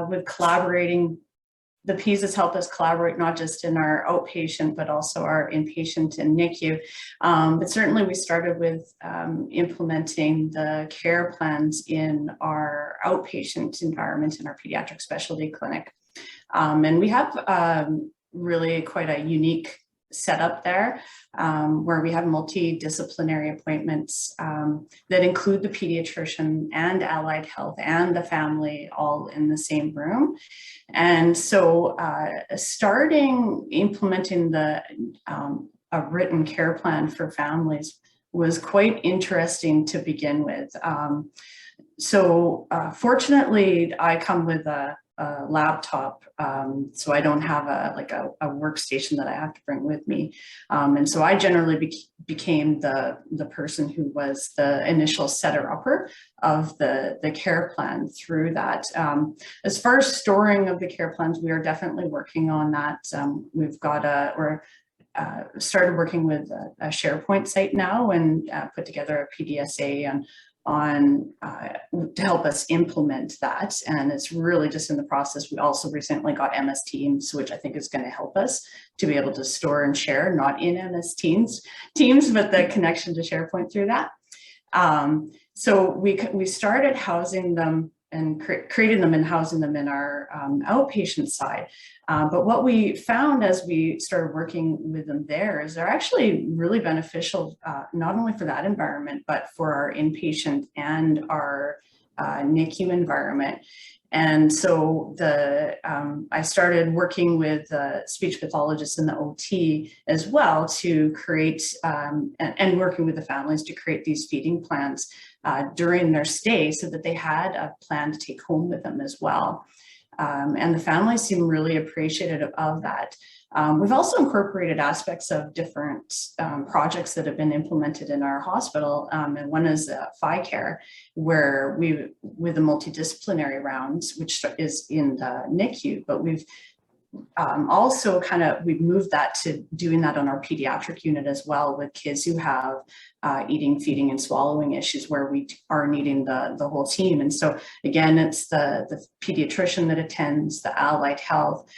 with collaborating, the PEAS has helped us collaborate not just in our outpatient, but also our inpatient and NICU. But certainly we started with implementing the care plans in our outpatient environment in our pediatric specialty clinic. And we have really quite a unique setup there where we have multidisciplinary appointments that include the pediatrician and allied health and the family all in the same room. And so starting implementing the a written care plan for families was quite interesting to begin with. Fortunately, I come with a laptop, so I don't have a workstation that I have to bring with me, and so I generally became the person who was the initial setter-upper of the care plan through that. As far as storing of the care plans, we are definitely working on that. We've got started working with a SharePoint site now and put together a PDSA to help us implement that, and it's really just in the process. We also recently got MS Teams, which I think is going to help us to be able to store and share, not in MS Teams, but the connection to SharePoint through that. So we started housing them and creating them and housing them in our outpatient side. But what we found as we started working with them there is they're actually really beneficial, not only for that environment, but for our inpatient and our NICU environment. And so I started working with speech pathologists and the OT as well to create and working with the families to create these feeding plans during their stay so that they had a plan to take home with them as well. And the families seem really appreciative of that. We've also incorporated aspects of different projects that have been implemented in our hospital. And one is FICARE, where with the multidisciplinary rounds, which is in the NICU, but we've also we've moved that to doing that on our pediatric unit as well with kids who have eating, feeding, and swallowing issues where we are needing the whole team. And so again, it's the pediatrician that attends, the allied health,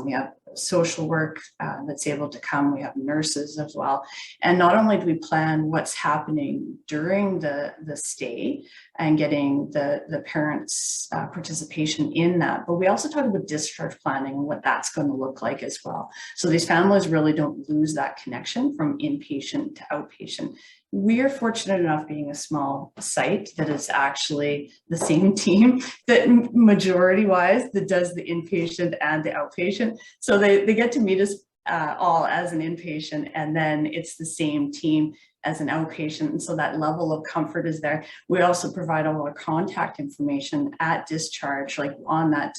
we have social work that's able to come, we have nurses as well. And not only do we plan what's happening during the stay and getting the parents' participation in that, but we also talk about discharge planning and what that's going to look like as well. So these families really don't lose that connection from inpatient to outpatient. We are fortunate enough being a small site that is actually the same team that majority wise that does the inpatient and the outpatient. So they get to meet us all as an inpatient, and then it's the same team as an outpatient. And so that level of comfort is there. We also provide all our contact information at discharge, like on that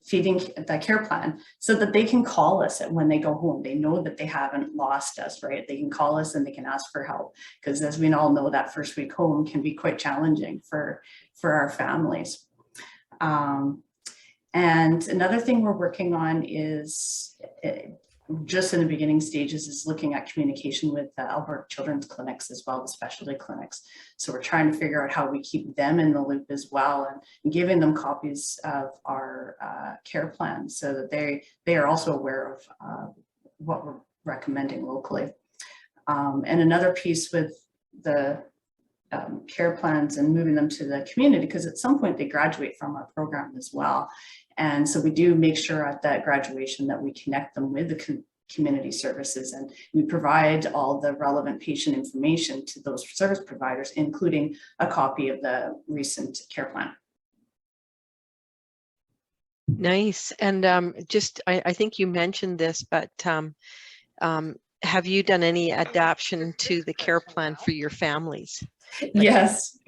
feeding the care plan, so that they can call us when they go home. They know that they haven't lost us, right? They can call us and they can ask for help, because as we all know, that first week home can be quite challenging for our families. And another thing we're working on is just in the beginning stages is looking at communication with the Alberta Children's Clinics as well, the specialty clinics. So we're trying to figure out how we keep them in the loop as well, and giving them copies of our care plans so that they are also aware of what we're recommending locally. And another piece with the care plans and moving them to the community, because at some point they graduate from our program as well. And so we do make sure at that graduation that we connect them with the community services, and we provide all the relevant patient information to those service providers, including a copy of the recent care plan. Nice. And I think you mentioned this, but have you done any adaptation to the care plan for your families? Yes.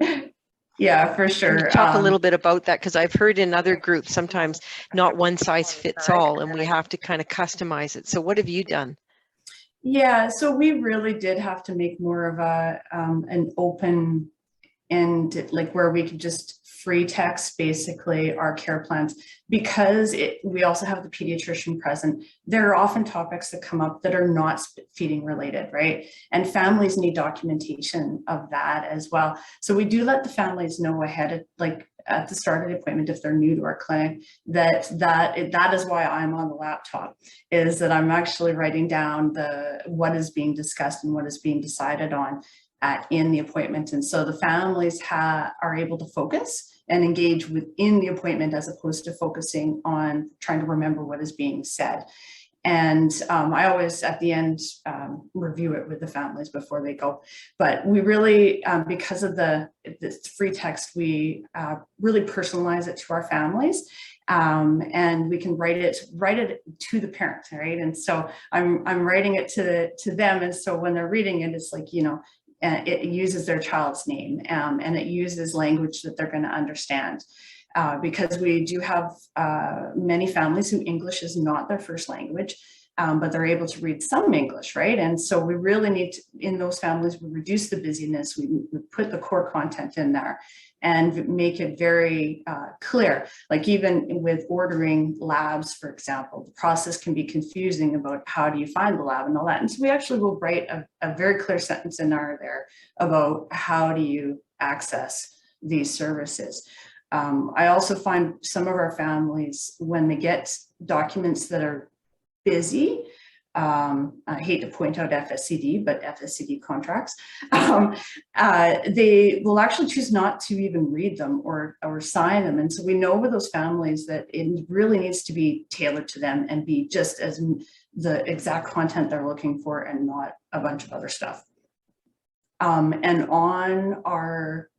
Yeah, for sure. Can you talk a little bit about that, because I've heard in other groups sometimes not one size fits all, and we have to kind of customize it. So what have you done? Yeah, so we really did have to make more of an open end, like where we could just free text basically our care plans, because we also have the pediatrician present. There are often topics that come up that are not feeding related, right? And families need documentation of that as well. So we do let the families know ahead at the start of the appointment, if they're new to our clinic, that is why I'm on the laptop, is that I'm actually writing down what is being discussed and what is being decided on in the appointment. And so the families are able to focus and engage within the appointment as opposed to focusing on trying to remember what is being said. And I always, at the end, review it with the families before they go. But we really, because of this free text, we really personalize it to our families, and we can write it to the parent, right? And so I'm writing it to them, and so when they're reading it, it's like, you know, it uses their child's name, and it uses language that they're going to understand. Because we do have many families who English is not their first language, but they're able to read some English, right? And so we really need to, in those families, we reduce the busyness, we put the core content in there and make it very clear. Like even with ordering labs, for example, the process can be confusing about how do you find the lab and all that. And so we actually will write a very clear sentence in there about how do you access these services. I also find some of our families, when they get documents that are busy, I hate to point out FSCD, but FSCD contracts, they will actually choose not to even read them or sign them. And so we know with those families that it really needs to be tailored to them and be just as the exact content they're looking for and not a bunch of other stuff. And on our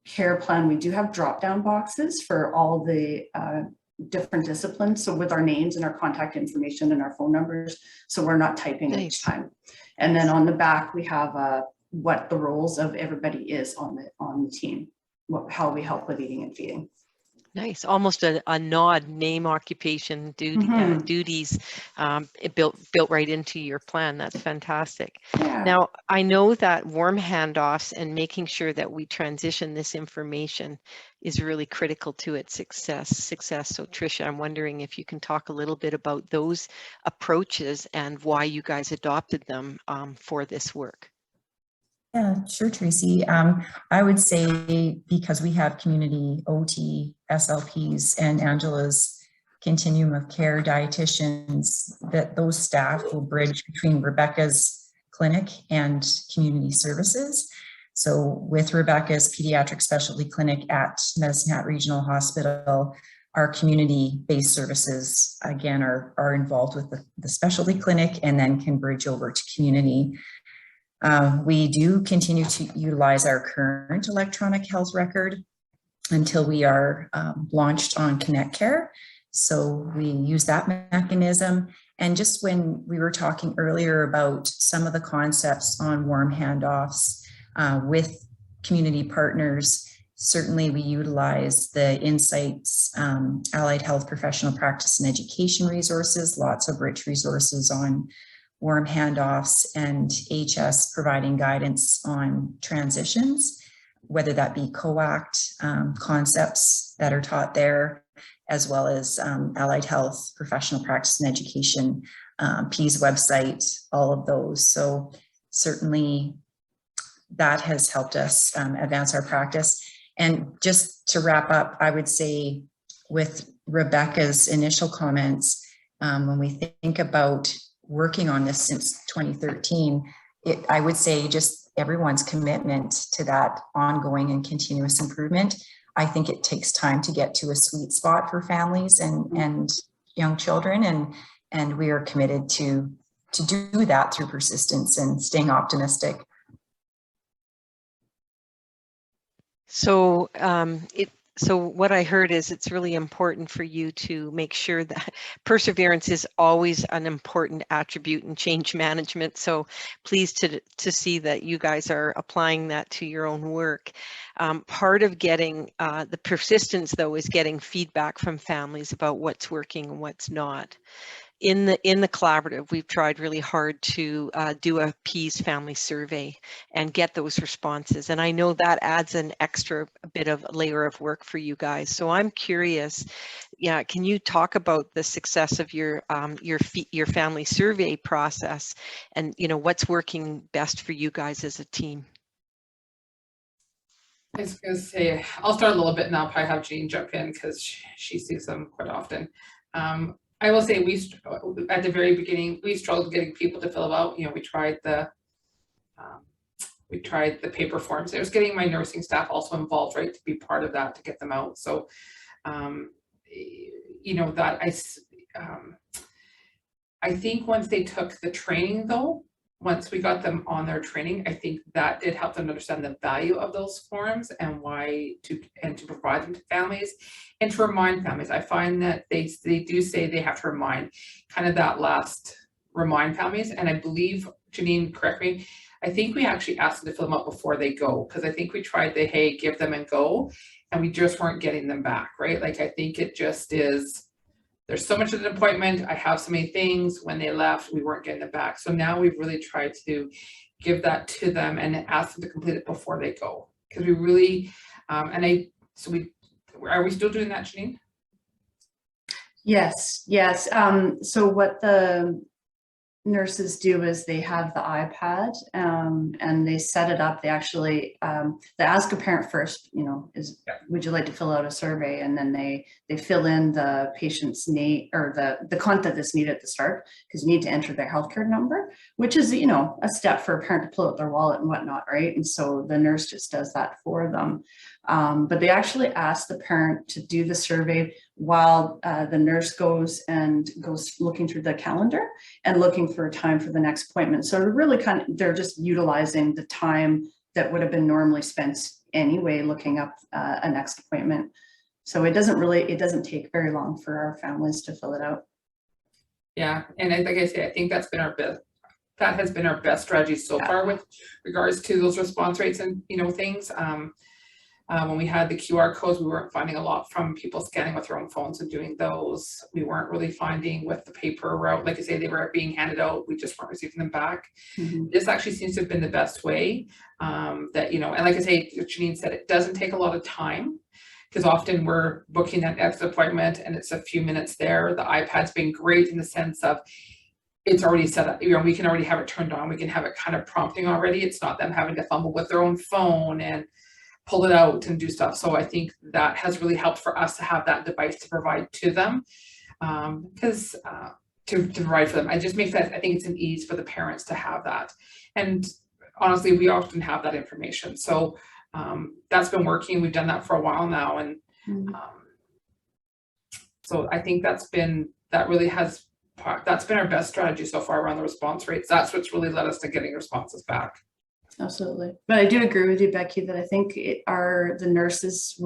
care plan, we do have drop-down boxes for all the different disciplines. So with our names and our contact information and our phone numbers, so we're not typing each time. And then on the back, we have what the roles of everybody is on the team, how we help with eating and feeding. Nice, almost a nod, name, occupation, duties built right into your plan. That's fantastic. Yeah. Now, I know that warm handoffs and making sure that we transition this information is really critical to its success. So Tricia, I'm wondering if you can talk a little bit about those approaches and why you guys adopted them for this work. Yeah, sure, Tracy. I would say because we have community OT, SLPs, and Angela's continuum of care dietitians, that those staff will bridge between Rebecca's clinic and community services. So with Rebecca's pediatric specialty clinic at Medicine Hat Regional Hospital, our community-based services, again, are involved with the specialty clinic and then can bridge over to community. We do continue to utilize our current electronic health record until we are launched on Connect Care. So we use that mechanism. And just when we were talking earlier about some of the concepts on warm handoffs with community partners, certainly we utilize the Insights Allied Health Professional Practice and Education resources, lots of rich resources on warm handoffs, and HS providing guidance on transitions, whether that be COACT concepts that are taught there, as well as Allied Health Professional Practice and Education, PEA's website, all of those. So certainly that has helped us advance our practice. And just to wrap up, I would say with Rebecca's initial comments, when we think about working on this since 2013, I would say just everyone's commitment to that ongoing and continuous improvement. I think it takes time to get to a sweet spot for families and young children, and we are committed to do that through persistence and staying optimistic. So so what I heard is it's really important for you to make sure that perseverance is always an important attribute in change management. So pleased to see that you guys are applying that to your own work. Part of getting the persistence, though, is getting feedback from families about what's working and what's not. In the collaborative, we've tried really hard to do a PEA's family survey and get those responses. And I know that adds an extra bit of layer of work for you guys. So I'm curious, can you talk about the success of your family survey process and what's working best for you guys as a team? I was going to say, I'll start a little bit and I'll probably have Jean jump in because she sees them quite often. I will say at the very beginning, we struggled getting people to fill out. You know, we tried the paper forms. It was getting my nursing staff also involved, right, to be part of that, to get them out. So, you know, that I think once they took the training though, once we got them on their training, I think that did help them understand the value of those forms and why to provide them to families and to remind families. I find that they do say they have to remind, kind of that last remind families. And I believe, Janine, correct me, I think we actually asked them to fill them out before they go, because I think we tried the, hey, give them and go, and we just weren't getting them back, right? Like, I think it just is, there's so much of an appointment, I have so many things. When they left, we weren't getting them back. So now we've really tried to give that to them and ask them to complete it before they go. Because we really, are we still doing that, Janine? Yes, yes. So what the nurses do is they have the iPad and they set it up. They actually, they ask a parent first, you know, would you like to fill out a survey? And then they fill in the patient's name or the content that's needed at the start, because you need to enter their healthcare number, which is, you know, a step for a parent to pull out their wallet and whatnot, right? And so the nurse just does that for them. But they actually ask the parent to do the survey while the nurse goes looking through the calendar and looking for a time for the next appointment. So really they're just utilizing the time that would have been normally spent anyway, looking up a next appointment. So it doesn't take very long for our families to fill it out. Yeah, and like I say, I think that has been our best strategy so far with regards to those response rates and, you know, things. When we had the QR codes, we weren't finding a lot from people scanning with their own phones and doing those. We weren't really finding with the paper route, like I say, they were being handed out, we just weren't receiving them back. Mm-hmm. This actually seems to have been the best way that, you know, and like I say, Janine said, it doesn't take a lot of time, because often we're booking that next appointment and it's a few minutes there. The iPad's been great in the sense of it's already set up, you know, we can already have it turned on. We can have it kind of prompting already. It's not them having to fumble with their own phone and pull it out and do stuff. So I think that has really helped for us to have that device to provide to them, because to provide for them. It just makes that, I think it's an ease for the parents to have that. And honestly, we often have that information. So that's been working. We've done that for a while now. And so I think that's been our best strategy so far around the response rates. That's what's really led us to getting responses back. Absolutely. But I do agree with you, Becky, that I think the nurses'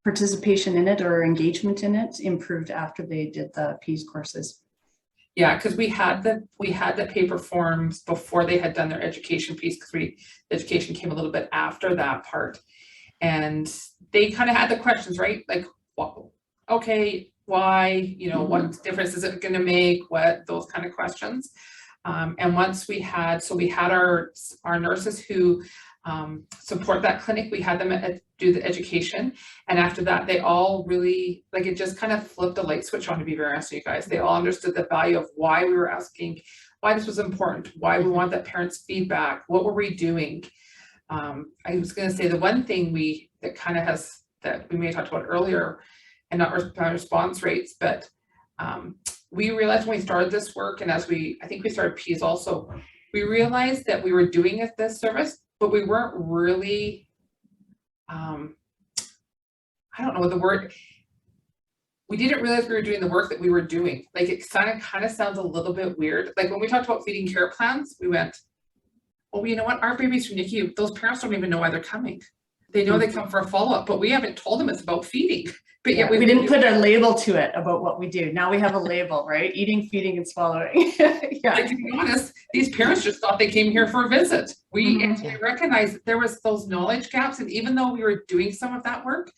participation in it or engagement in it improved after they did the PEAS courses. Yeah, because we had the paper forms before they had done their education piece, because education came a little bit after that part. And they kind of had the questions, right? Like, well, okay, why, you know, what difference is it going to make? What, those kind of questions. And once we had our nurses who support that clinic, we had them do the education. And after that, they all really, like, it just kind of flipped a light switch on, to be very honest with you guys. They all understood the value of why we were asking, why this was important, why we want that parents' feedback, what were we doing. I was going to say the one thing that we may have talked about earlier, and not response rates, but we realized when we started this work, and I think we started PEAS also, we realized that we were doing this service, but we weren't really, I don't know the word, we didn't realize we were doing the work that we were doing. Like, it kind of sounds a little bit weird. Like, when we talked about feeding care plans, we went, well, you know what, our babies from NICU, those parents don't even know why they're coming. They know they come for a follow-up, but we haven't told them it's about feeding. But yet we didn't put a label to it about what we do. Now we have a label, right? Eating, feeding, and swallowing. Yeah. Like, to be honest, these parents just thought they came here for a visit. We recognized that there was those knowledge gaps, and even though we were doing some of that work,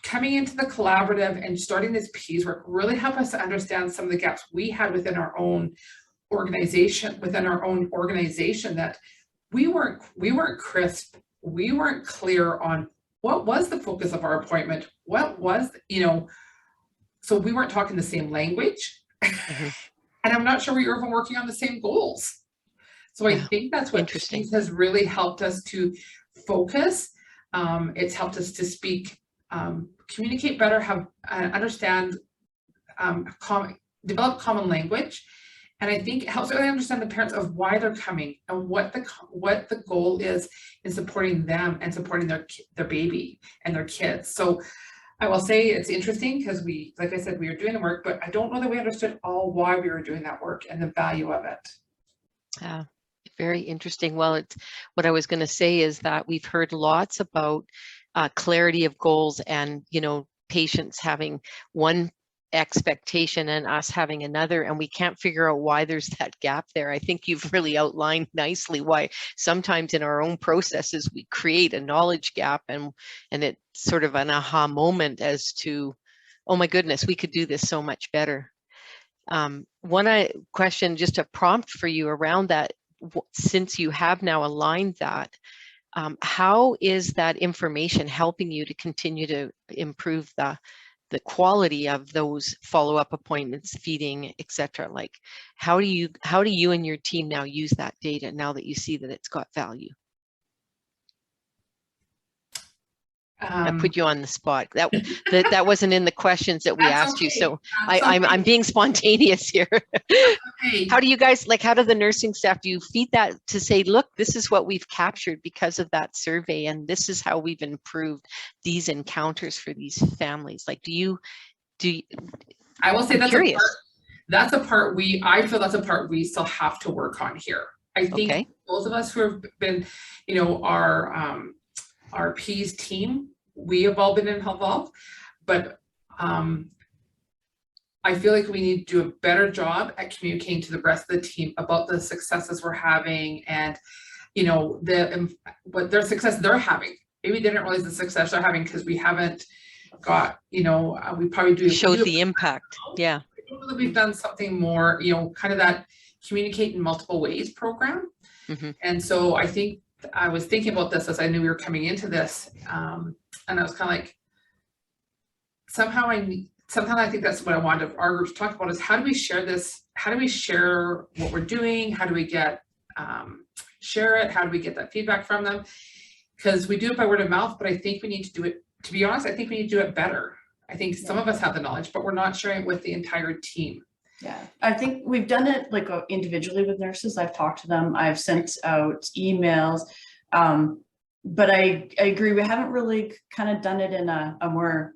coming into the collaborative and starting this PEAS work really helped us to understand some of the gaps we had within our own organization, that we weren't crisp. We weren't clear on what was the focus of our appointment, what was, you know, so we weren't talking the same language. And I'm not sure we were even working on the same goals. So I think that's what PEAS has really helped us to focus. It's helped us to speak, communicate better, have understand, develop common language. And I think it helps really understand the parents of why they're coming and what the goal is in supporting them and supporting their baby and their kids. So I will say it's interesting because we, like I said, we were doing the work, but I don't know that we understood all why we were doing that work and the value of it. Very interesting. Well, it's what I was going to say is that we've heard lots about clarity of goals and, you know, patients having one expectation and us having another, and we can't figure out why there's that gap there. I think you've really outlined nicely why sometimes in our own processes we create a knowledge gap, and it's sort of an aha moment as to, oh my goodness, we could do this so much better. One question, just a prompt for you around that, since you have now aligned that, how is that information helping you to continue to improve the quality of those follow-up appointments, feeding, etc.? Like, how do you and your team now use that data now that you see that it's got value? I put you on the spot. That wasn't in the questions that we asked you, so I'm being spontaneous here. Okay. How do you guys, like, how do the nursing staff, do you feed that to say, look, this is what we've captured because of that survey, and this is how we've improved these encounters for these families? Like, do you I will say I'm curious. I feel that's a part we still have to work on here. I think those of us who have been, you know, our P's team, we have all been involved, but I feel like we need to do a better job at communicating to the rest of the team about the successes we're having, and, you know, what their success they're having. Maybe they didn't realize the success they're having because we haven't got, you know, we probably do show the impact. Yeah. I don't know that we've done something more, you know, kind of that communicate in multiple ways program. Mm-hmm. And so I think I was thinking about this as I knew we were coming into this, and I was kind of like, sometimes I think that's what I wanted our group to talk about, is how do we share this? How do we share what we're doing? How do we get share it? How do we get that feedback from them? Because we do it by word of mouth, but I think we need to do it, to be honest, I think we need to do it better. I think some of us have the knowledge, but we're not sharing it with the entire team. Yeah, I think we've done it like individually with nurses. I've talked to them, I've sent out emails, but I agree, we haven't really kind of done it in a more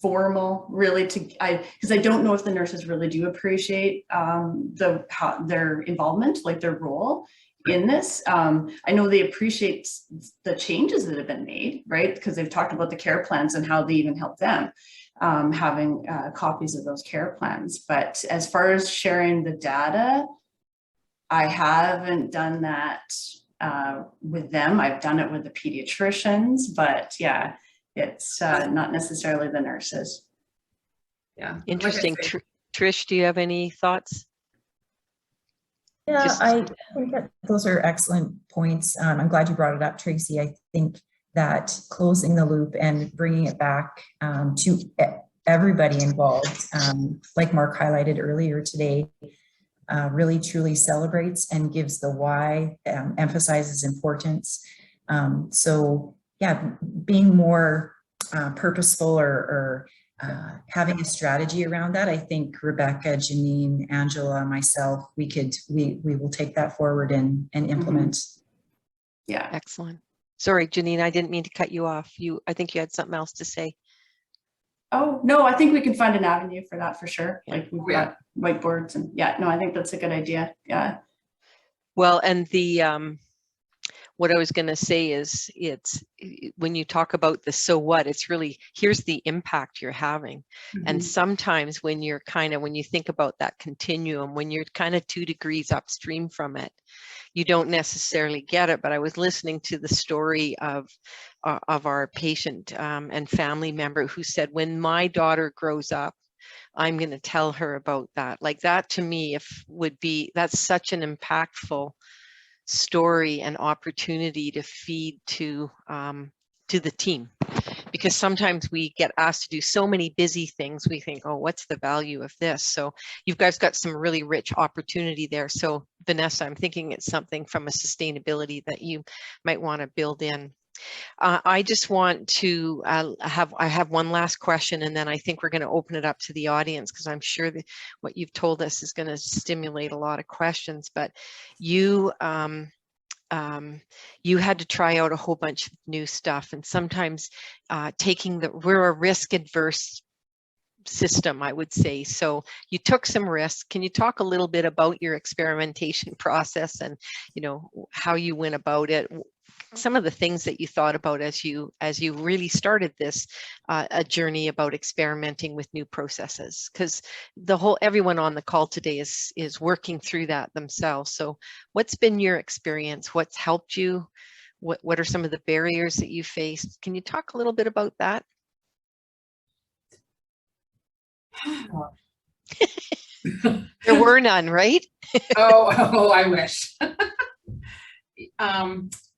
formal, really, because I don't know if the nurses really do appreciate their involvement, like their role in this. I know they appreciate the changes that have been made, right? Because they've talked about the care plans and how they even help them. Having copies of those care plans. But as far as sharing the data, I haven't done that with them. I've done it with the pediatricians, but yeah, it's not necessarily the nurses. Yeah. Interesting. Trish, do you have any thoughts? Yeah, I think that those are excellent points. I'm glad you brought it up, Tracy. I think that closing the loop and bringing it back to everybody involved, like Mark highlighted earlier today, really truly celebrates and gives the why, emphasizes importance. So yeah, being more purposeful or having a strategy around that, I think Rebecca, Janine, Angela, myself, we will take that forward and implement. Yeah. Excellent. Sorry, Janine, I didn't mean to cut you off. I think you had something else to say. Oh, no, I think we can find an avenue for that for sure. Yeah. Like we've got whiteboards and I think that's a good idea. Yeah. Well, and what I was going to say is, when you talk about the so what, it's really, here's the impact you're having. Mm-hmm. And sometimes when you think about that continuum, when you're kind of 2 degrees upstream from it, you don't necessarily get it. But I was listening to the story of our patient and family member who said, when my daughter grows up, I'm going to tell her about that. Like that to me, that's such an impactful story and opportunity to feed to the team, because sometimes we get asked to do so many busy things. We think, oh, what's the value of this? So you guys got some really rich opportunity there. So Vanessa, I'm thinking it's something from a sustainability that you might want to build in. I just want to I have one last question, and then I think we're going to open it up to the audience, because I'm sure that what you've told us is going to stimulate a lot of questions. But you you had to try out a whole bunch of new stuff, and sometimes we're a risk adverse system, I would say. So you took some risks. Can you talk a little bit about your experimentation process and, you know, how you went about it? Some of the things that you thought about as you really started this a journey about experimenting with new processes, because everyone on the call today is working through that themselves. So what's been your experience? What's helped you? What are some of the barriers that you faced? Can you talk a little bit about that? There were none, right? oh, I wish.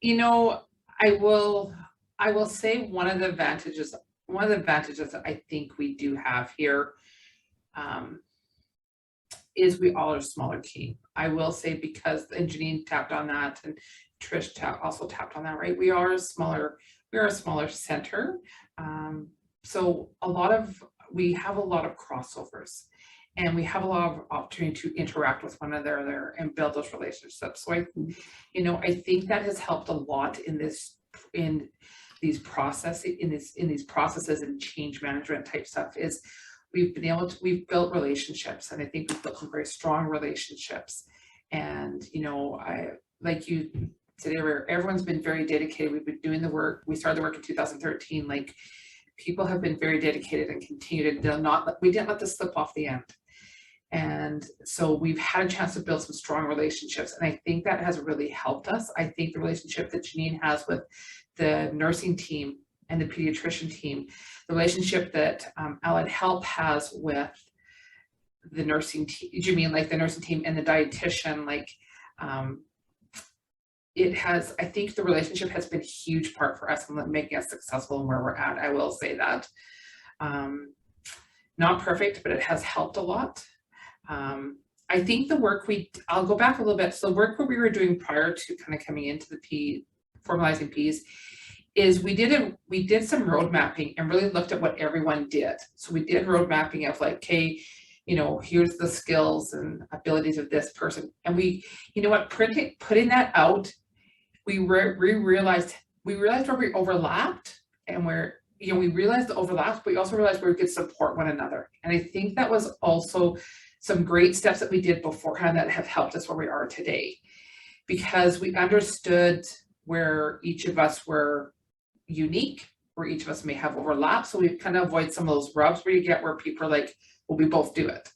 You know, I will say one of the advantages that I think we do have here is we all are a smaller team. I will say, because, and Janine tapped on that, and Trish also tapped on that, right? We are a smaller center. So we have a lot of crossovers, and we have a lot of opportunity to interact with one another there and build those relationships. So I think that has helped a lot in these processes and change management type stuff. Is we've built relationships, and I think we've built some very strong relationships. And like you said, everyone's been very dedicated. We've been doing the work. We started the work in 2013. Like, people have been very dedicated and continued. We didn't let this slip off the end. And so we've had a chance to build some strong relationships. And I think that has really helped us. I think the relationship that Janine has with the nursing team and the pediatrician team, the relationship that Allied Health has with the nursing team, you mean like the nursing team and the dietitian, I think the relationship has been a huge part for us in making us successful and where we're at. I will say that. Not perfect, but it has helped a lot. I think the work I'll go back a little bit. So the work that we were doing prior to kind of coming into the formalizing P's is we did some road mapping and really looked at what everyone did. So we did road mapping of like, okay, here's the skills and abilities of this person. And putting that out, we realized where we overlapped, and where, we realized the overlaps, but we also realized where we could support one another. And I think that was also some great steps that we did beforehand that have helped us where we are today, because we understood where each of us were unique, where each of us may have overlap. So we kind of avoid some of those rubs where you get where people are like, well, we both do it.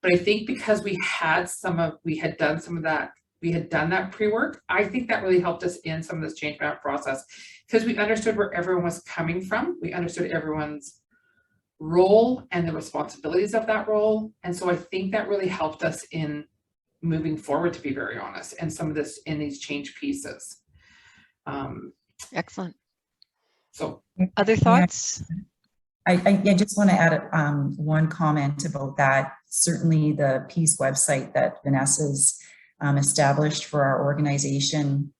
But I think because we had done that pre-work, I think that really helped us in some of this change management process, because we understood where everyone was coming from. We understood everyone's role and the responsibilities of that role. And so I think that really helped us in moving forward, to be very honest, and some of this in these change pieces. Excellent. So other thoughts? I just want to add one comment about that. Certainly the Peace website that Vanessa's established for our organization,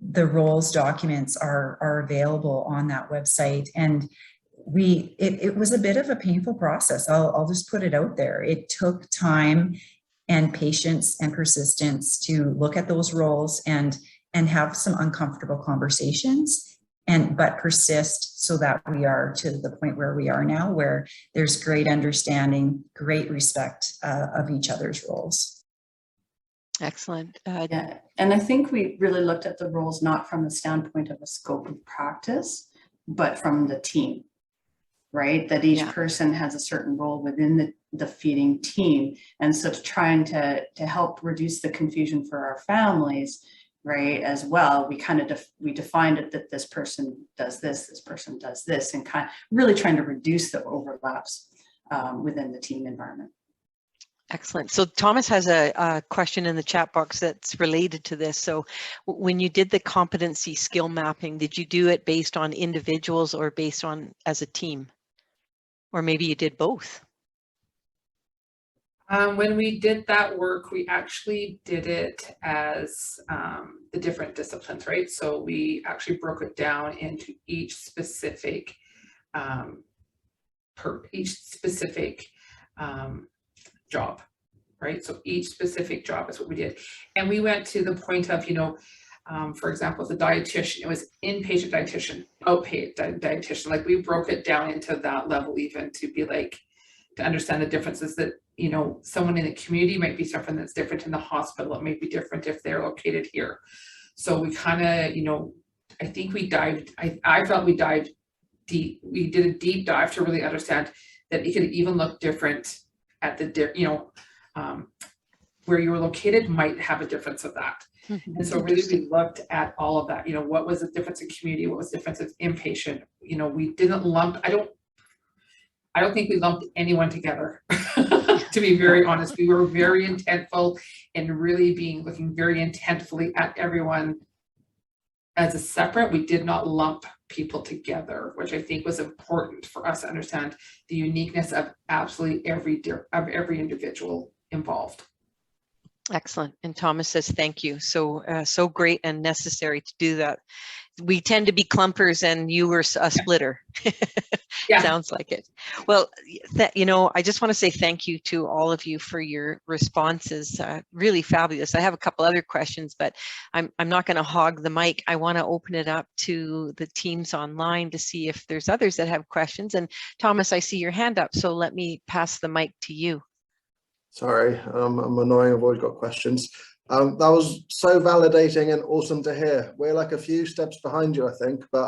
the roles documents are available on that website. And it was a bit of a painful process. I'll just put it out there. It took time and patience and persistence to look at those roles and have some uncomfortable conversations, but persist so that we are to the point where we are now, where there's great understanding, great respect of each other's roles. Excellent. Yeah, and I think we really looked at the roles not from the standpoint of a scope of practice, but from the team, right? That each person has a certain role within the feeding team. And so trying to help reduce the confusion for our families, right, as well, we kind of we defined it that this person does this person does this, and kind of really trying to reduce the overlaps within the team environment. Excellent. So Thomas has a question in the chat box that's related to this. So when you did the competency skill mapping, did you do it based on individuals or based on as a team? Or maybe you did both? When we did that work, we actually did it as the different disciplines, right? So we actually broke it down into each specific job, right? So each specific job is what we did. And we went to the point of, you know, for example, the dietitian, it was inpatient dietitian, outpatient dietitian. Like we broke it down into that level even to be like, to understand the differences that, you know, someone in the community might be something that's different in the hospital. It may be different if they're located here. So we kind of, you know, I think we dived, I felt we dived deep. We did a deep dive to really understand that it could even look different at the, you know, where you were located might have a difference of that. And so really we looked at all of that, you know, what was the difference in community, what was the difference in inpatient, you know, we didn't lump, I don't think we lumped anyone together, to be very honest. We were very intentful in really looking very intentfully at everyone as a separate. We did not lump people together, which I think was important for us to understand the uniqueness of absolutely every individual involved. Excellent. And Thomas says, thank you. So, so great and necessary to do that. We tend to be clumpers and you were a splitter. Yeah. Sounds like it. Well, you know, I just want to say thank you to all of you for your responses. Really fabulous. I have a couple other questions, but I'm not going to hog the mic. I want to open it up to the teams online to see if there's others that have questions. And Thomas, I see your hand up, so let me pass the mic to you. Sorry, I'm annoying. I've always got questions. That was so validating and awesome to hear. We're like a few steps behind you, I think, but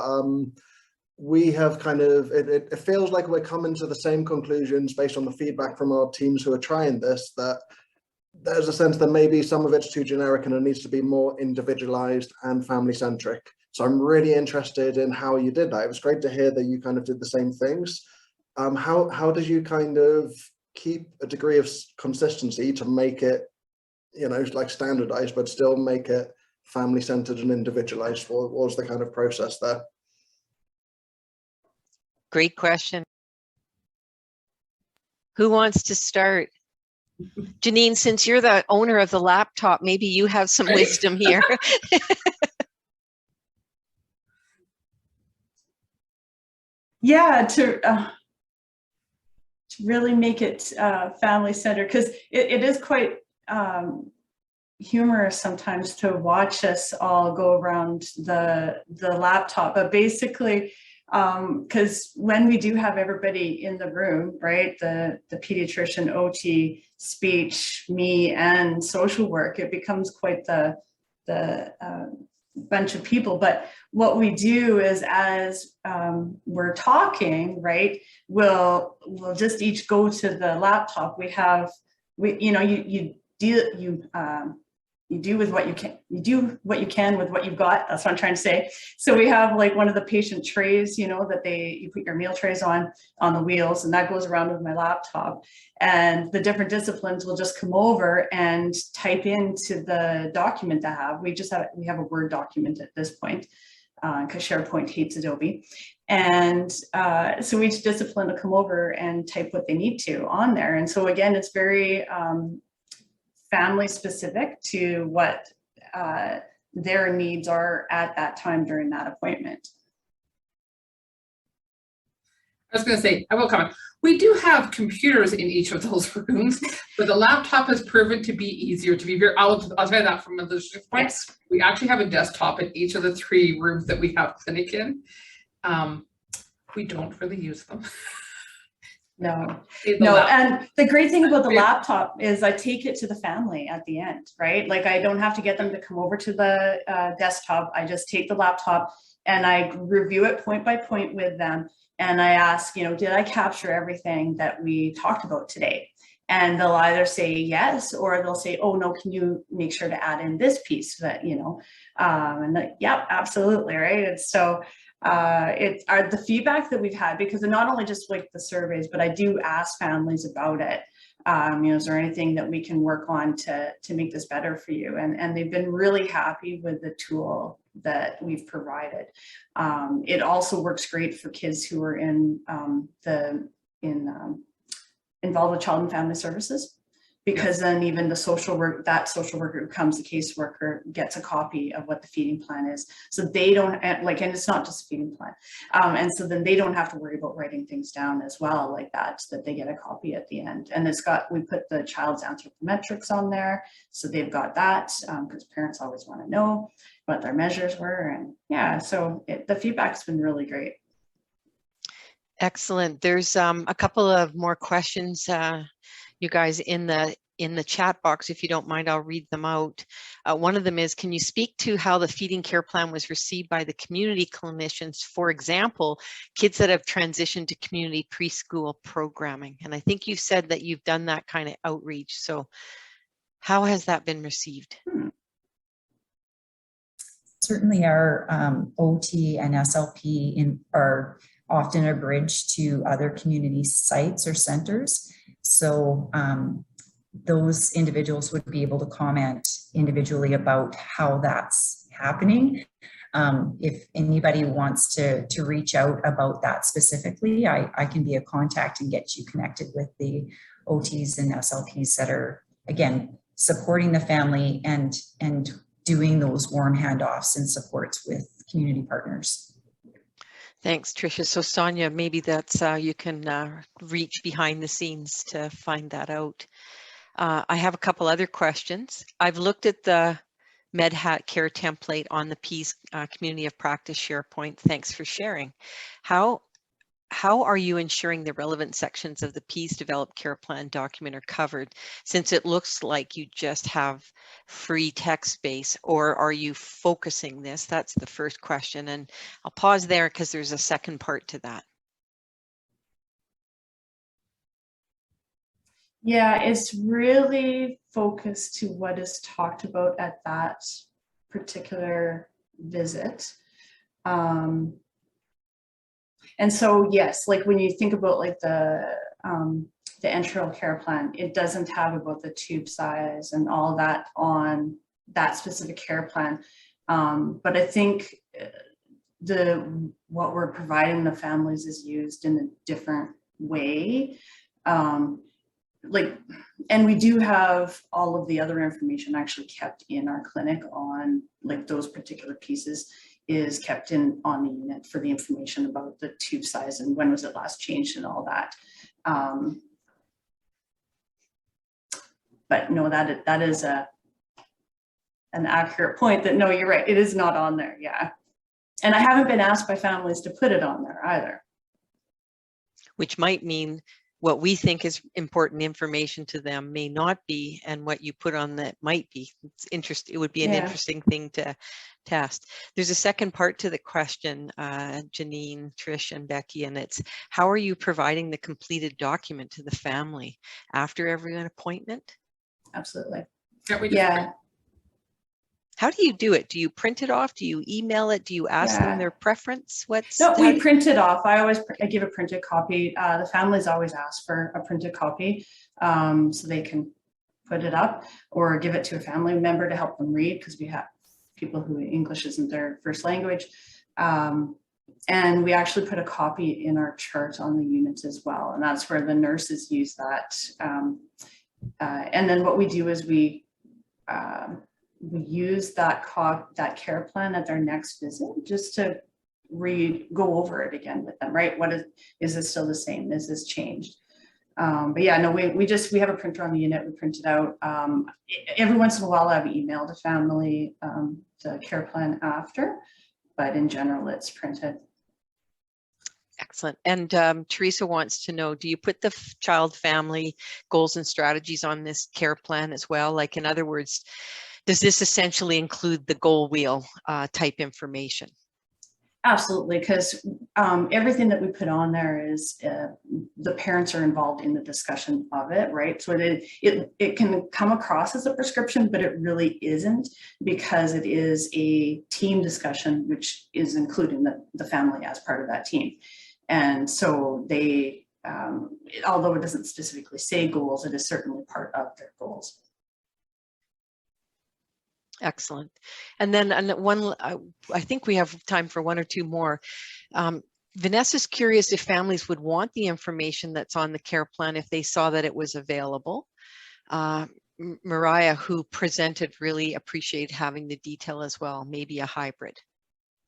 we have kind of, it feels like we're coming to the same conclusions based on the feedback from our teams who are trying this, that there's a sense that maybe some of it's too generic and it needs to be more individualized and family centric. So I'm really interested in how you did that. It was great to hear that you kind of did the same things. How did you kind of keep a degree of consistency to make it, you know, like standardized, but still make it family centered and individualized? What was the kind of process there? Great question. Who wants to start? Janine, since you're the owner of the laptop, maybe you have some wisdom here. Yeah, to really make it family centered, because it is quite humorous sometimes to watch us all go around the laptop, but basically because when we do have everybody in the room, right, the pediatrician, OT, speech, me, and social work, it becomes quite the bunch of people. But what we do is, as we're talking, right, we'll just each go to the laptop. You know, you do with what you can. You do what you can with what you've got. That's what I'm trying to say. So we have like one of the patient trays, you know, that you put your meal trays on the wheels, and that goes around with my laptop. And the different disciplines will just come over and type into the document to have. We have a Word document at this point because SharePoint hates Adobe. And so each discipline will come over and type what they need to on there. And so again, it's very family specific to what their needs are at that time during that appointment. I was going to say, I will comment. We do have computers in each of those rooms, but the laptop has proven to be easier to be very, I'll tell you that from a logistics point. Yes. We actually have a desktop in each of the 3 rooms that we have clinic in. We don't really use them. No, and the great thing about the laptop is I take it to the family at the end, right? Like I don't have to get them to come over to the desktop. I just take the laptop and I review it point by point with them. And I ask, you know, did I capture everything that we talked about today? And they'll either say yes, or they'll say, oh no, can you make sure to add in this piece that, you know, and like, yeah, absolutely, right? And so the feedback that we've had, because not only just like the surveys, but I do ask families about it. Is there anything that we can work on to make this better for you? And they've been really happy with the tool that we've provided. It also works great for kids who are involved with child and family services, because then even the social worker who becomes the caseworker gets a copy of what the feeding plan is. So they don't and it's not just a feeding plan. And so then they don't have to worry about writing things down as well like that, so that they get a copy at the end. And we put the child's anthropometrics on there. So they've got that, because parents always want to know what their measures were. And yeah, so the feedback's been really great. Excellent. There's a couple of more questions, you guys, in the chat box. If you don't mind, I'll read them out. One of them is, can you speak to how the feeding care plan was received by the community clinicians? For example, kids that have transitioned to community preschool programming. And I think you said that you've done that kind of outreach. So how has that been received? Certainly our OT and SLP are often a bridge to other community sites or centers. So those individuals would be able to comment individually about how that's happening. If anybody wants to reach out about that specifically, I can be a contact and get you connected with the OTs and SLPs that are, again, supporting the family and doing those warm handoffs and supports with community partners. Thanks, Tricia. So Sonia, maybe that's you can reach behind the scenes to find that out. I have a couple other questions. I've looked at the MedHat Care template on the PEAS Community of Practice SharePoint. Thanks for sharing. How are you ensuring the relevant sections of the PEAS Developed Care Plan document are covered, since it looks like you just have free text space, or are you focusing this? That's the first question. And I'll pause there because there's a second part to that. Yeah, it's really focused to what is talked about at that particular visit. And so, yes, like when you think about like the enteral care plan, it doesn't have about the tube size and all that on that specific care plan. But I think what we're providing the families is used in a different way. And we do have all of the other information actually kept in our clinic on like those particular pieces is kept on the unit for the information about the tube size and when was it last changed and all that. But no, that is an accurate point that no, you're right, it is not on there, yeah. And I haven't been asked by families to put it on there either. Which might mean what we think is important information to them may not be, and what you put on that might be. It's interesting. It would be an interesting thing to test. There's a second part to the question, Janine, Trish, and Becky, and it's how are you providing the completed document to the family after every appointment? Absolutely. Yeah. How do you do it? Do you print it off? Do you email it? Do you ask them their preference? No, we print it off. I give a printed copy. The families always ask for a printed copy so they can put it up or give it to a family member to help them read, because we have people who English isn't their first language. And we actually put a copy in our chart on the units as well. And that's where the nurses use that. And then what we do is we use that care plan at their next visit just to go over it again with them, right? Is this still the same? Is this changed? But yeah, no, we have a printer on the unit, we print it out. Every once in a while I've emailed a family the care plan after, but in general it's printed. Excellent. And Teresa wants to know, do you put the child family goals and strategies on this care plan as well? Like, in other words, does this essentially include the goal wheel type information? Absolutely, because everything that we put on there is the parents are involved in the discussion of it, right? So it can come across as a prescription, but it really isn't, because it is a team discussion, which is including the family as part of that team. And so they although it doesn't specifically say goals, it is certainly part of their goals. Excellent. And then I think we have time for one or two more. Vanessa's curious if families would want the information that's on the care plan if they saw that it was available. Mariah, who presented, really appreciated having the detail as well, maybe a hybrid.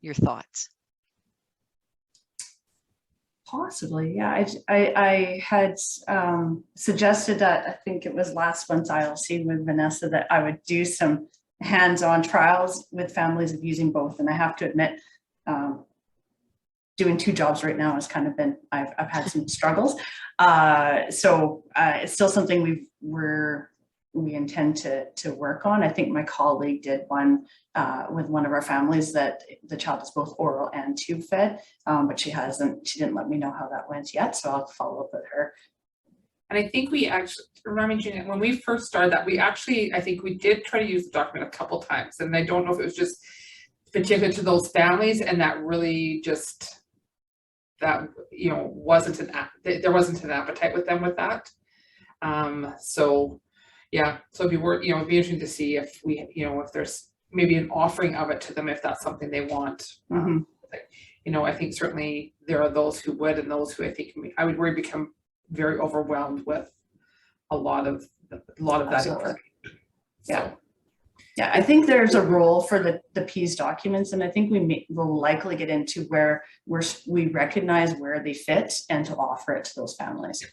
Your thoughts? Possibly, yeah. I had suggested that, I think it was last month's ILC with Vanessa, that I would do some hands-on trials with families of using both. And I have to admit, doing two jobs right now has kind of been, I've had some struggles. So it's still something we intend to work on. I think my colleague did one with one of our families that the child is both oral and tube fed, but she didn't let me know how that went yet. So I'll follow up with her. And I think we actually, remember, Jeanette, when we first started that, I think we did try to use the document a couple times. And I don't know if it was just particular to those families and that really just, that, you know, there wasn't an appetite with them with that. So yeah, so it'd be interesting to see if we, you know, if there's maybe an offering of it to them, if that's something they want. You know, I think certainly there are those who would, and those who I think I would worry become very overwhelmed with a lot of that information. Yeah. So. Yeah, I think there's a role for the PEAS documents, and I think will likely get into where we recognize where they fit and to offer it to those families.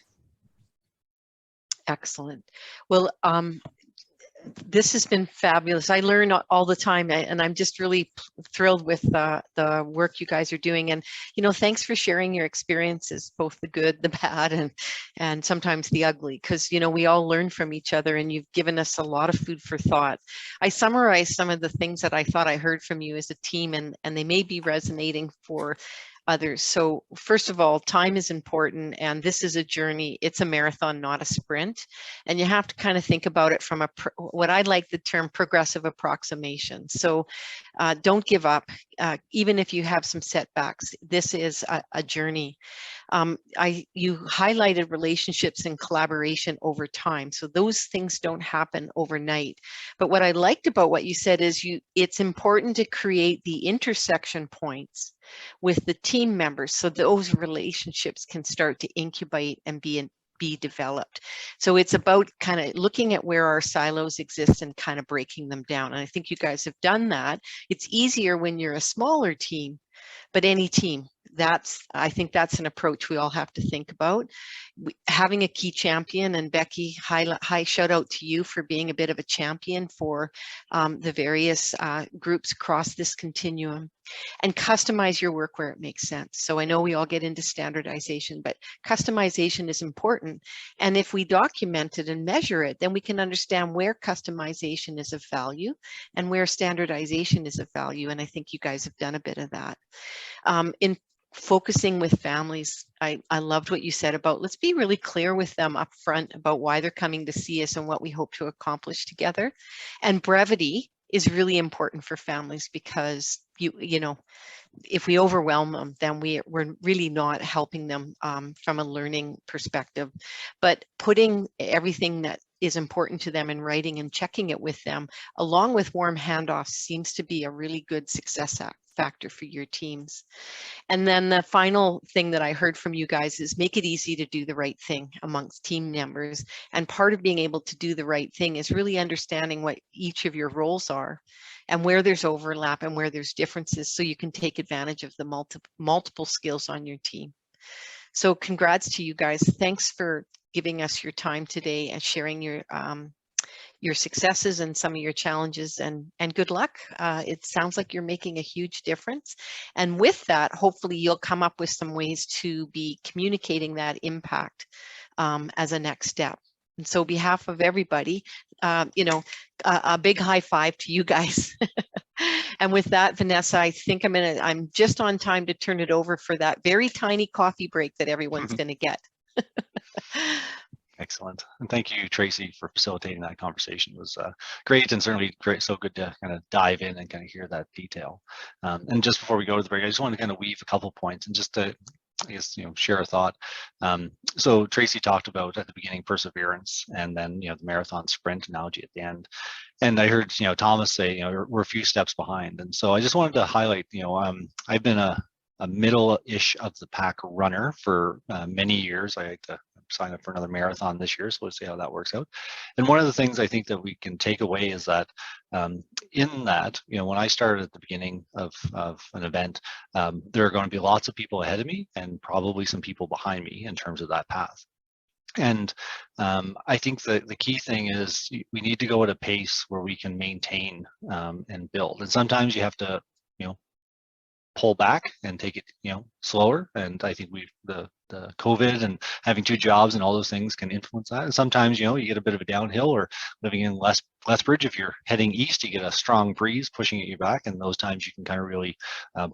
Excellent. Well, this has been fabulous. I learn all the time, and I'm just really thrilled with the work you guys are doing. And, you know, thanks for sharing your experiences, both the good, the bad, and sometimes the ugly, because, you know, we all learn from each other, and you've given us a lot of food for thought. I summarized some of the things that I thought I heard from you as a team, and they may be resonating for others. So first of all, time is important, and this is a journey. It's a marathon, not a sprint. And you have to kind of think about it from what I like the term progressive approximation. So don't give up, even if you have some setbacks. This is a journey. You highlighted relationships and collaboration over time. So those things don't happen overnight. But what I liked about what you said is it's important to create the intersection points with the team members so those relationships can start to incubate and be developed. So it's about kind of looking at where our silos exist and kind of breaking them down. And I think you guys have done that. It's easier when you're a smaller team, but any team, I think that's an approach we all have to think about. Having a key champion, and Becky, high shout out to you for being a bit of a champion for the various groups across this continuum, and customize your work where it makes sense. So I know we all get into standardization, but customization is important. And if we document it and measure it, then we can understand where customization is of value and where standardization is of value. And I think you guys have done a bit of that. In focusing with families, I loved what you said about let's be really clear with them up front about why they're coming to see us and what we hope to accomplish together. And brevity is really important for families, because you know, if we overwhelm them, then we're really not helping them from a learning perspective. But putting everything that is important to them in writing and checking it with them, along with warm handoffs, seems to be a really good success factor for your teams. And then the final thing that I heard from you guys is make it easy to do the right thing amongst team members. And part of being able to do the right thing is really understanding what each of your roles are and where there's overlap and where there's differences, so you can take advantage of the multiple skills on your team. So congrats to you guys. Thanks for giving us your time today and sharing your successes and some of your challenges, and good luck. It sounds like you're making a huge difference. And with that, hopefully you'll come up with some ways to be communicating that impact as a next step. And so on behalf of everybody, you know, a big high five to you guys. And with that, Vanessa, I think I'm just on time to turn it over for that very tiny coffee break that everyone's going to get. Excellent. And thank you, Tracy, for facilitating that conversation. It was great, and certainly great. So good to kind of dive in and kind of hear that detail. And just before we go to the break, I just want to kind of weave a couple points, and just to I guess, share a thought. So Tracy talked about at the beginning perseverance, and then the marathon sprint analogy at the end. And I heard Thomas say we're a few steps behind, and so I just wanted to highlight I've been a middle-ish of the pack runner for many years. I like to sign up for another marathon this year, so we'll see how that works out. And one of the things I think that we can take away is that in that, when I started at the beginning of an event, there are going to be lots of people ahead of me and probably some people behind me in terms of that path. And I think that the key thing is we need to go at a pace where we can maintain and build. And sometimes you have to, pull back and take it, slower. And I think the COVID and having 2 jobs and all those things can influence that. And sometimes, you get a bit of a downhill, or living in Lethbridge, if you're heading east, you get a strong breeze pushing at you back. And those times you can kind of really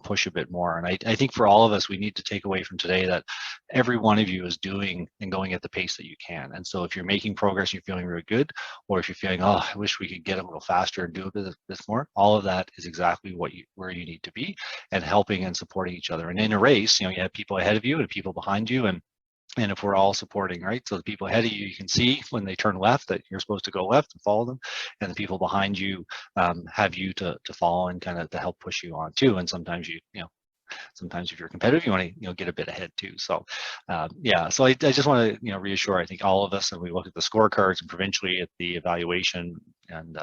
push a bit more. And I think for all of us, we need to take away from today that every one of you is doing and going at the pace that you can. And so if you're making progress, you're feeling really good, or if you're feeling, oh, I wish we could get a little faster and do a bit more, all of that is exactly where you need to be, and helping and supporting each other. And in a race, you have people ahead of you and people behind you, and if we're all supporting, right? So the people ahead of you, you can see when they turn left that you're supposed to go left and follow them, and the people behind you have you to follow and kind of to help push you on too. And sometimes sometimes if you're competitive, you want to get a bit ahead too. So yeah, so I just want to reassure, I think all of us, and we look at the scorecards and provincially at the evaluation and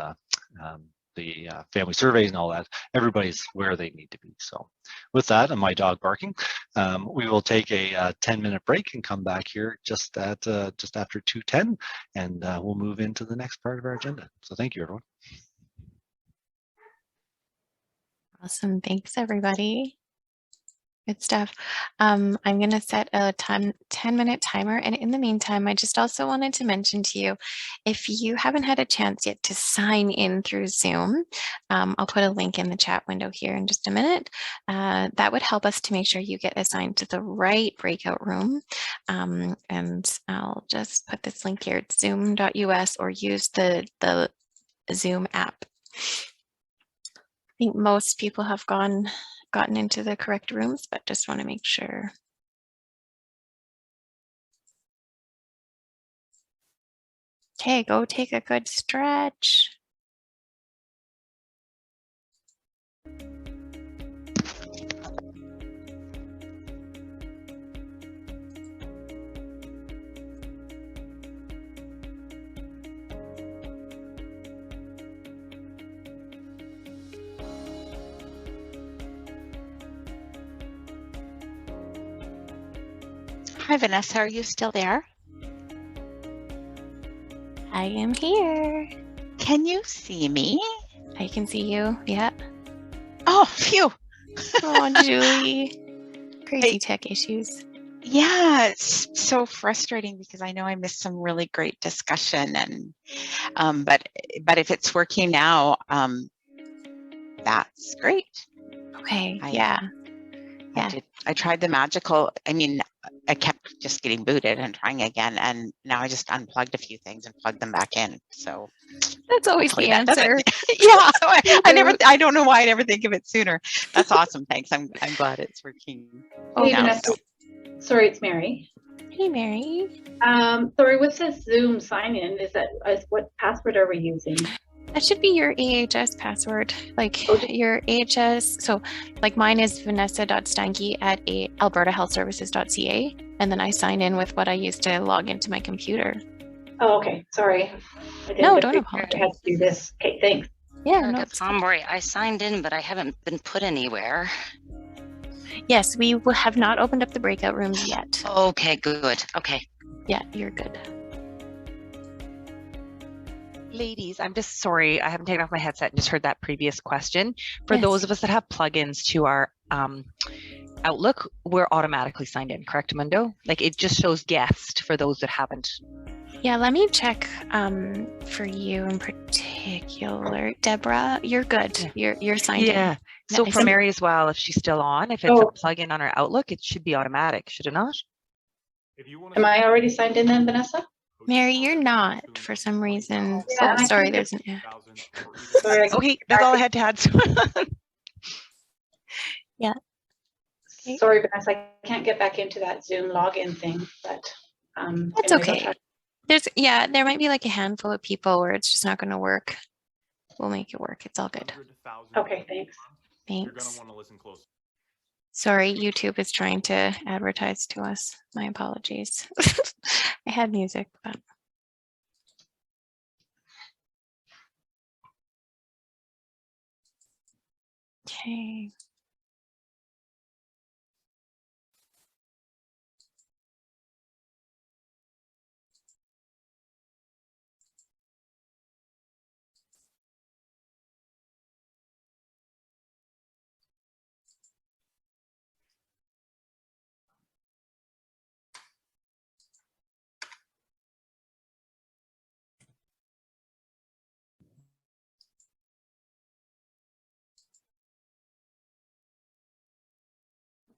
the family surveys and all that, everybody's where they need to be. So with that, and my dog barking, we will take a 10-minute break and come back here just after 2:10, and we'll move into the next part of our agenda. So thank you, everyone. Awesome. Thanks, everybody. Good stuff. I'm going to set a 10-minute timer. And in the meantime, I just also wanted to mention to you, if you haven't had a chance yet to sign in through Zoom, I'll put a link in the chat window here in just a minute. That would help us to make sure you get assigned to the right breakout room. And I'll just put this link here. It's zoom.us, or use the Zoom app. I think most people have gotten into the correct rooms, but just want to make sure. Okay, go take a good stretch. Hi, Vanessa, are you still there? I am here. Can you see me? I can see you. Yeah. Oh, phew. Oh, Julie. Crazy tech issues. Yeah, it's so frustrating because I know I missed some really great discussion, and but if it's working now, that's great. Okay. I tried the magical. I mean, I kept just getting booted and trying again, and now I just unplugged a few things and plugged them back in. So that's always the answer. Yeah, I don't know why I never think of it sooner. That's awesome. Thanks. I'm glad it's working. Hey, Vanessa. Sorry, it's Mary. Hey, Mary. Sorry, with this Zoom sign in, what password are we using? That should be your AHS password, like your AHS. So like mine is vanessa.stanke@albertahealthservices.ca. And then I sign in with what I use to log into my computer. Oh, okay. Sorry. No, don't apologize. I had to do this. Okay, thanks. Yeah, no, Tomboy, I signed in, but I haven't been put anywhere. Yes, we have not opened up the breakout rooms yet. Okay, good. Okay. Yeah, you're good. Ladies, I'm just sorry, I haven't taken off my headset and just heard that previous question. For those of us that have plugins to our Outlook, we're automatically signed in, correct, Mundo? Like it just shows guest for those that haven't. Yeah, let me check for you in particular. Deborah, you're good. You're signed in. Yeah. So for Mary as well, if she's still on, if it's a plugin on our Outlook, it should be automatic, should it not? Am I already signed in then, Vanessa? Mary, you're not for some reason. Yeah, so sorry, there's an Okay, that's all I had to add. Yeah. Sorry, Vanessa, I can't get back into that Zoom login thing, but That's okay. There might be like a handful of people where it's just not going to work. We'll make it work. It's all good. Okay, thanks. Thanks. You're gonna want to listen close. Sorry, YouTube is trying to advertise to us. My apologies. I had music, but. Okay.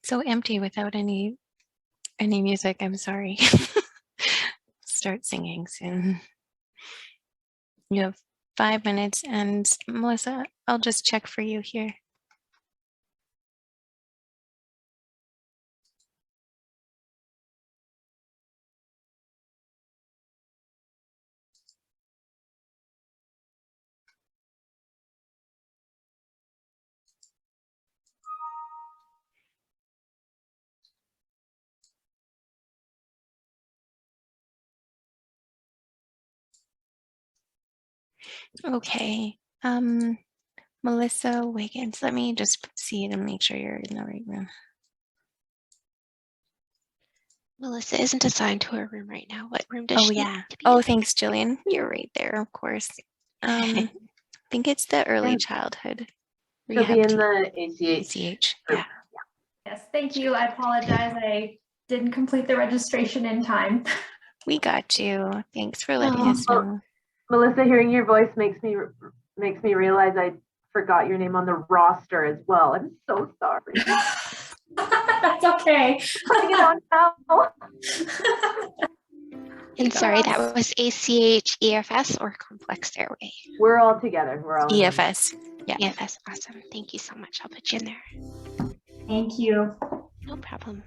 So empty without any music. I'm sorry. Start singing soon. You have 5 minutes, and Melissa, I'll just check for you here. Okay. Melissa Wiggins, let me just see to make sure you're in the right room. Melissa isn't assigned to her room right now. What room does Oh, she yeah. need to be Oh, in? thanks, Jillian. You're right there, of course. I think it's the early childhood She'll be rehab in team. the ACH, yeah. Yes, thank you. I apologize. I didn't complete the registration in time. We got you. Thanks for letting us know. Melissa, hearing your voice makes me realize I forgot your name on the roster as well. I'm so sorry. That's okay. Putting it on now. And sorry, that was ACH, EFS, or complex airway? We're all together. We're all EFS. Yeah. EFS. Awesome. Thank you so much. I'll put you in there. Thank you. No problem.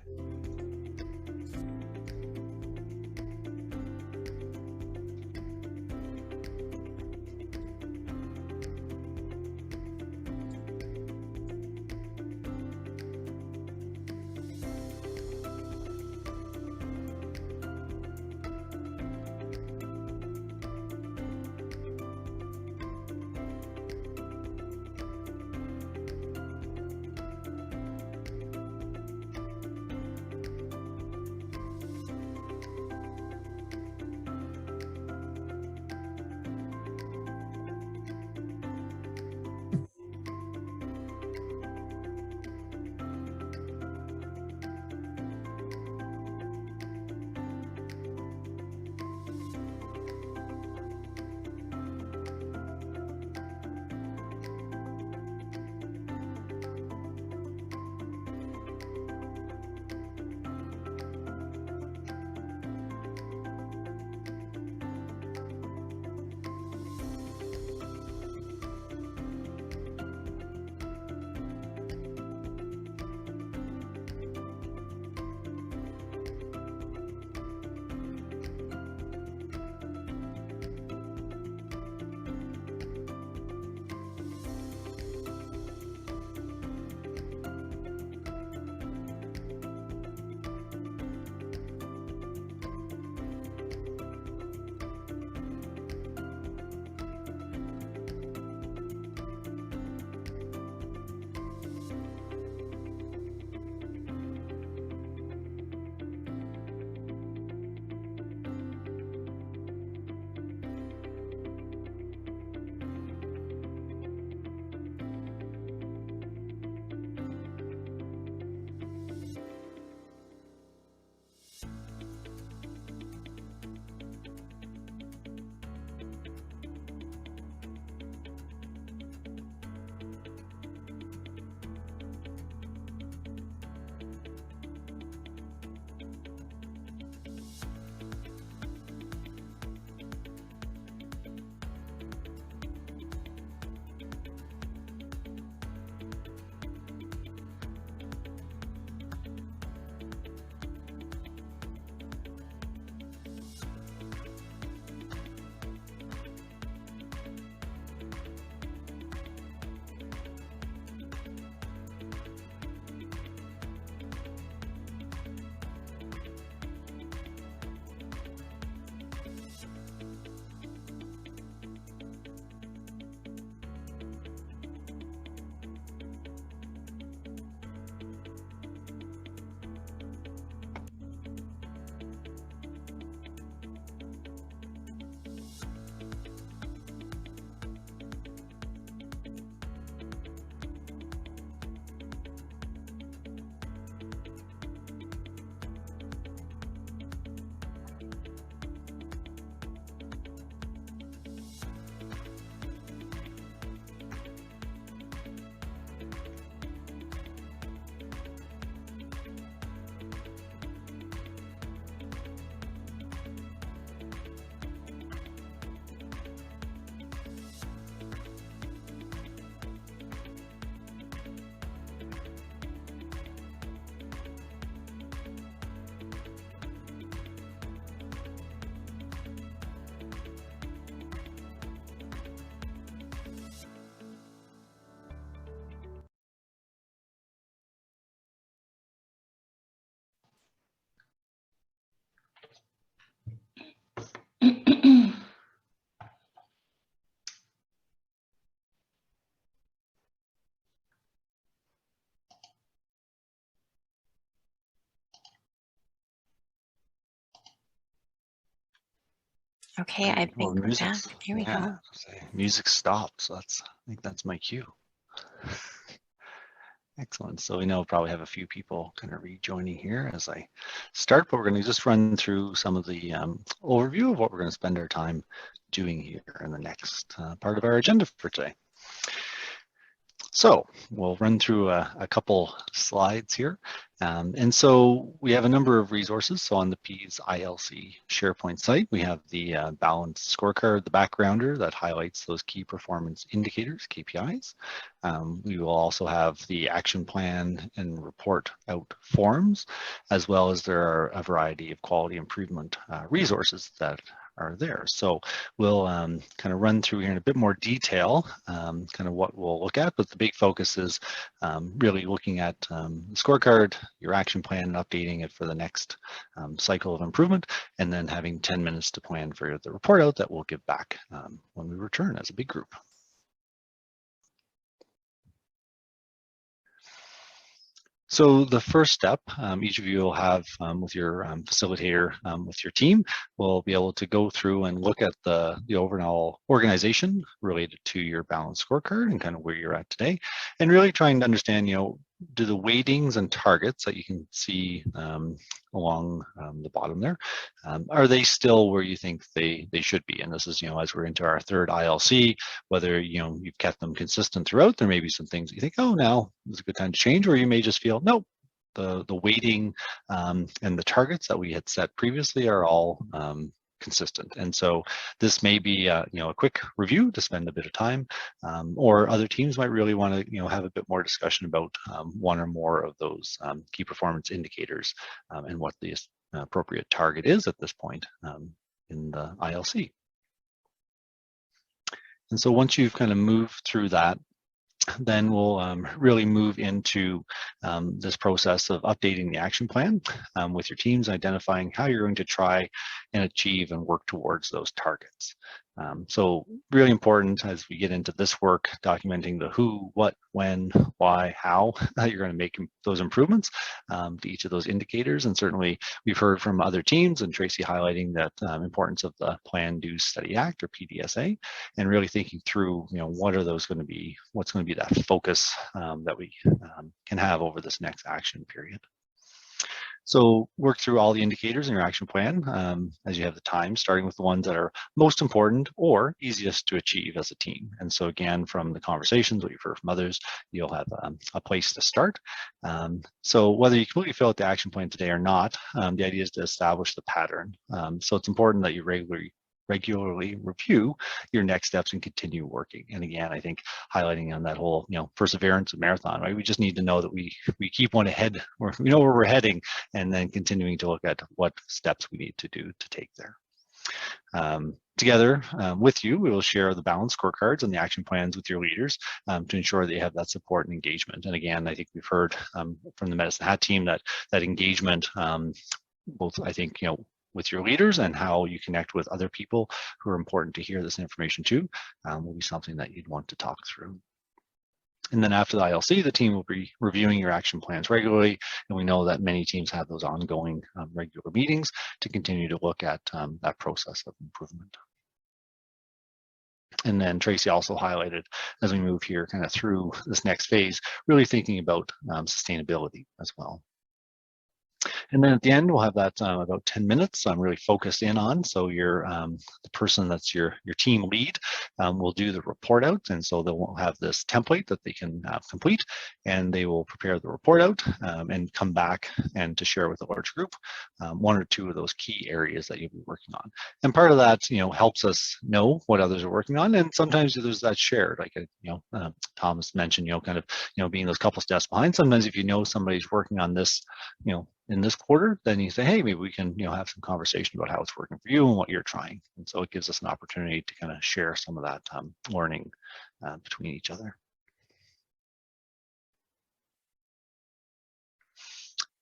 Okay, I Well, think with that, music's, here we yeah, go. music stopped. So I think that's my cue. Excellent. So we know we'll probably have a few people kind of rejoining here as I start, but we're going to just run through some of the overview of what we're going to spend our time doing here in the next part of our agenda for today. So we'll run through a couple slides here. And so we have a number of resources. So on the PEAS ILC SharePoint site, we have the Balanced Scorecard, the backgrounder that highlights those key performance indicators, KPIs. We will also have the action plan and report out forms, as well as there are a variety of quality improvement resources that are there. So we'll kind of run through here in a bit more detail, kind of what we'll look at, but the big focus is really looking at the scorecard, your action plan, and updating it for the next cycle of improvement, and then having 10 minutes to plan for the report out that we'll give back when we return as a big group. So the first step, each of you will have with your facilitator, with your team, will be able to go through and look at the overall organization related to your balanced scorecard and kind of where you're at today, and really trying to understand, do the weightings and targets that you can see along the bottom there, are they still where you think they should be? And this is, as we're into our third ILC, whether, you've kept them consistent throughout, there may be some things that you think, oh, now is a good time to change, or you may just feel, nope, the weighting and the targets that we had set previously are all consistent. And so this may be a quick review to spend a bit of time, or other teams might really want to have a bit more discussion about one or more of those key performance indicators and what the appropriate target is at this point in the ILC. And so once you've kind of moved through that, then we'll really move into this process of updating the action plan with your teams, identifying how you're going to try and achieve and work towards those targets. So really important as we get into this work, documenting the who, what, when, why, how you're going to make those improvements to each of those indicators. And certainly we've heard from other teams, and Tracy highlighting that importance of the Plan, Do, Study, Act, or PDSA, and really thinking through, what are those going to be, what's going to be that focus that we can have over this next action period. So work through all the indicators in your action plan as you have the time, starting with the ones that are most important or easiest to achieve as a team. And so again, from the conversations, what you've heard from others, you'll have a place to start. So whether you completely fill out the action plan today or not, the idea is to establish the pattern. So it's important that you regularly review your next steps and continue working. And again, I think highlighting on that whole, perseverance of marathon, right? We just need to know that we keep one ahead, or we know where we're heading, and then continuing to look at what steps we need to do to take there. Together with you, we will share the balanced scorecards and the action plans with your leaders to ensure that you have that support and engagement. And again, I think we've heard from the Medicine Hat team that engagement, both, I think, with your leaders and how you connect with other people who are important to hear this information to, will be something that you'd want to talk through. And then after the ILC, the team will be reviewing your action plans regularly. And we know that many teams have those ongoing regular meetings to continue to look at that process of improvement. And then Tracy also highlighted, as we move here kind of through this next phase, really thinking about sustainability as well. And then at the end, we'll have that about 10 minutes really focused in on. So your the person that's your team lead will do the report out. And so they will have this template that they can complete, and they will prepare the report out and come back and to share with a large group one or two of those key areas that you'll be working on. And part of that, helps us know what others are working on. And sometimes there's that shared, like, Thomas mentioned, kind of, being those couple steps behind. Sometimes if you know somebody's working on this, in this quarter, then you say, hey, maybe we can, have some conversation about how it's working for you and what you're trying. And so it gives us an opportunity to kind of share some of that learning between each other.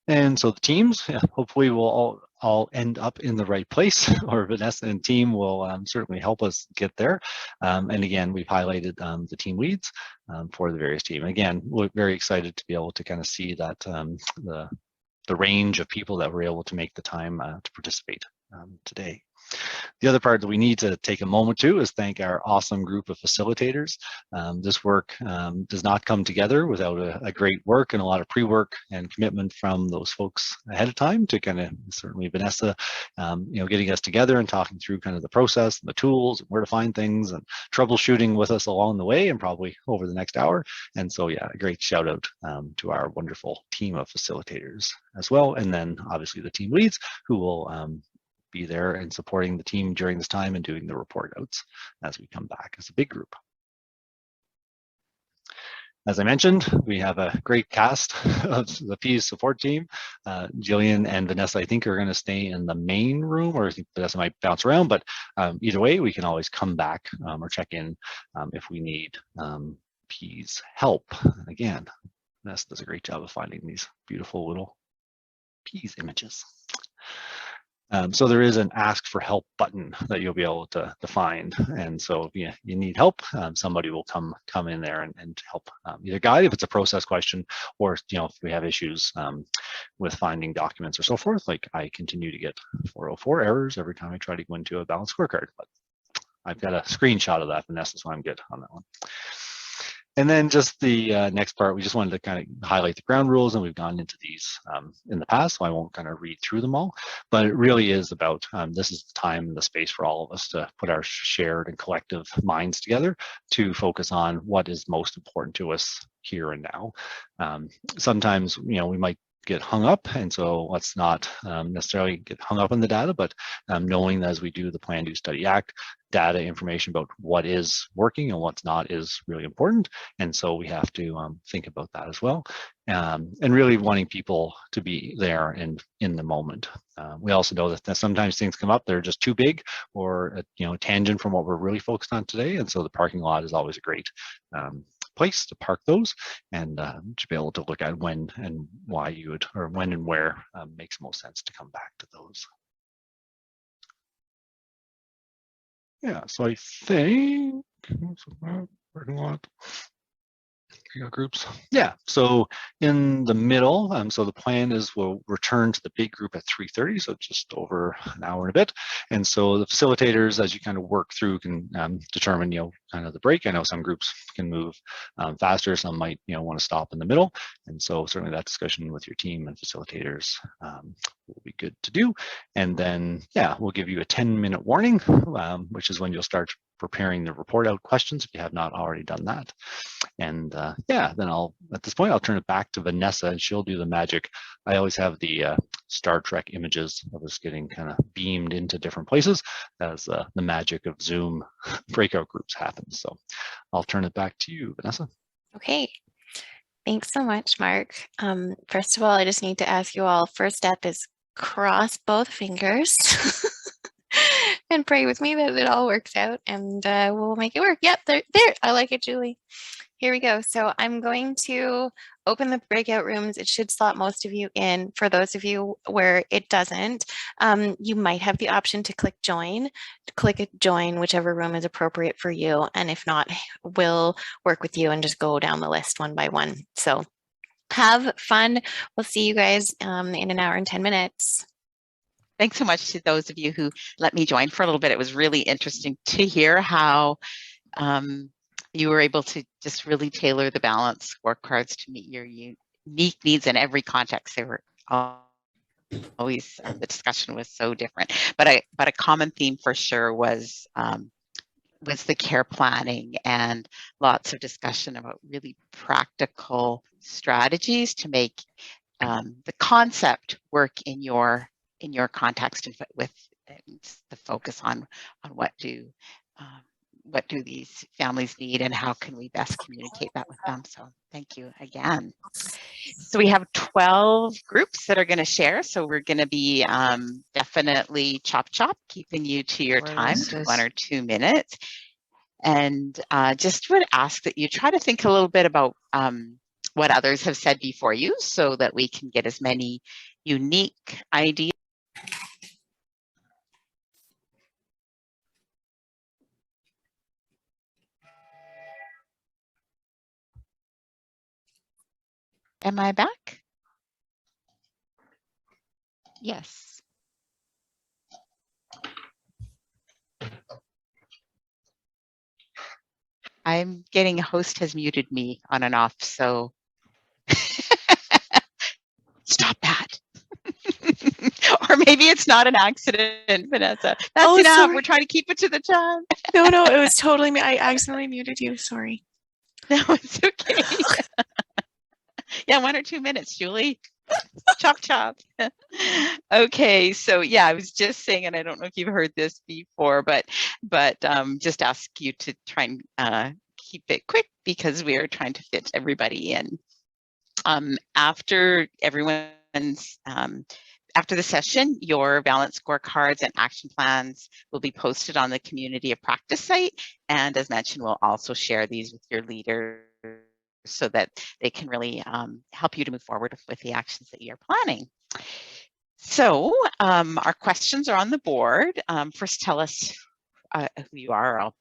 And so the teams, hopefully will all end up in the right place, or Vanessa and team will certainly help us get there. And again, we've highlighted the team leads for the various teams. Again, we're very excited to be able to kind of see that the range of people that were able to make the time to participate today. The other part that we need to take a moment to is thank our awesome group of facilitators. This work does not come together without a great work and a lot of pre-work and commitment from those folks ahead of time to kind of, certainly Vanessa, getting us together and talking through kind of the process and the tools and where to find things and troubleshooting with us along the way and probably over the next hour. And so, yeah, a great shout out to our wonderful team of facilitators as well. And then obviously the team leads who will be there and supporting the team during this time and doing the report outs as we come back as a big group. As I mentioned, we have a great cast of the PEAS support team. Jillian and Vanessa, I think, are going to stay in the main room, or I think Vanessa might bounce around, but either way, we can always come back or check in if we need PEAS help. Again, Vanessa does a great job of finding these beautiful little PEAS images. So there is an ask for help button that you'll be able to find. And so if you need help, somebody will come in there and help either guide if it's a process question, or if we have issues with finding documents or so forth. Like I continue to get 404 errors every time I try to go into a balanced scorecard, but I've got a screenshot of that, Vanessa, so I'm good on that one. And then just the next part, we just wanted to kind of highlight the ground rules, and we've gone into these in the past, so I won't kind of read through them all, but it really is about, this is the time and the space for all of us to put our shared and collective minds together to focus on what is most important to us here and now. Sometimes, we might get hung up, and so let's not necessarily get hung up on the data, but knowing that as we do the Plan, Do, Study, Act, data information about what is working and what's not is really important, and so we have to think about that as well, and really wanting people to be there and in the moment. We also know that sometimes things come up that are just too big or tangent from what we're really focused on today, and so the parking lot is always a great place to park those, and to be able to look at when and why you would, or when and where makes most sense to come back to those. Yeah, so I think parking lot. Groups. Yeah, so in the middle, so the plan is we'll return to the big group at 3:30, so just over an hour and a bit. And so the facilitators, as you kind of work through, can determine, kind of the break. I know some groups can move faster, some might, want to stop in the middle. And so certainly that discussion with your team and facilitators will be good to do. And then, yeah, we'll give you a 10-minute warning, which is when you'll start preparing the report out questions if you have not already done that. And yeah, then at this point, I'll turn it back to Vanessa and she'll do the magic. I always have the Star Trek images of us getting kind of beamed into different places as the magic of Zoom breakout groups happens. So I'll turn it back to you, Vanessa. Okay. Thanks so much, Mark. First of all, I just need to ask you all, first step is cross both fingers and pray with me that it all works out, and we'll make it work. Yep, there. I like it, Julie. Here we go. So I'm going to open the breakout rooms. It should slot most of you in. For those of you where it doesn't, you might have the option to click join. Click join whichever room is appropriate for you. And if not, we'll work with you and just go down the list one by one. So have fun. We'll see you guys in an hour and 10 minutes. Thanks so much to those of you who let me join for a little bit. It was really interesting to hear how you were able to just really tailor the balanced scorecards to meet your unique needs in every context. They were always, the discussion was so different, but a common theme for sure was the care planning, and lots of discussion about really practical strategies to make the concept work in your context, and with the focus on what do these families need and how can we best communicate that with them. So thank you again. So we have 12 groups that are going to share. So we're going to be definitely chop, keeping you to your time, to 1 or 2 minutes. And just would ask that you try to think a little bit about what others have said before you, so that we can get as many unique ideas. Am I back? Yes. I'm getting host has muted me on and off, so stop that. Or maybe it's not an accident, Vanessa. That's enough. Sorry. We're trying to keep it to the time. No, it was totally me. I accidentally muted you. Sorry. No, it's okay. Yeah, 1 or 2 minutes, Julie. Chop, chop. Okay, so yeah, I was just saying, and I don't know if you've heard this before, but just ask you to try and keep it quick because we are trying to fit everybody in. After everyone's after the session, your Balanced Scorecards and action plans will be posted on the Community of Practice site. And as mentioned, we'll also share these with your leaders so that they can really help you to move forward with the actions that you're planning. So our questions are on the board. First, tell us who you are. I'll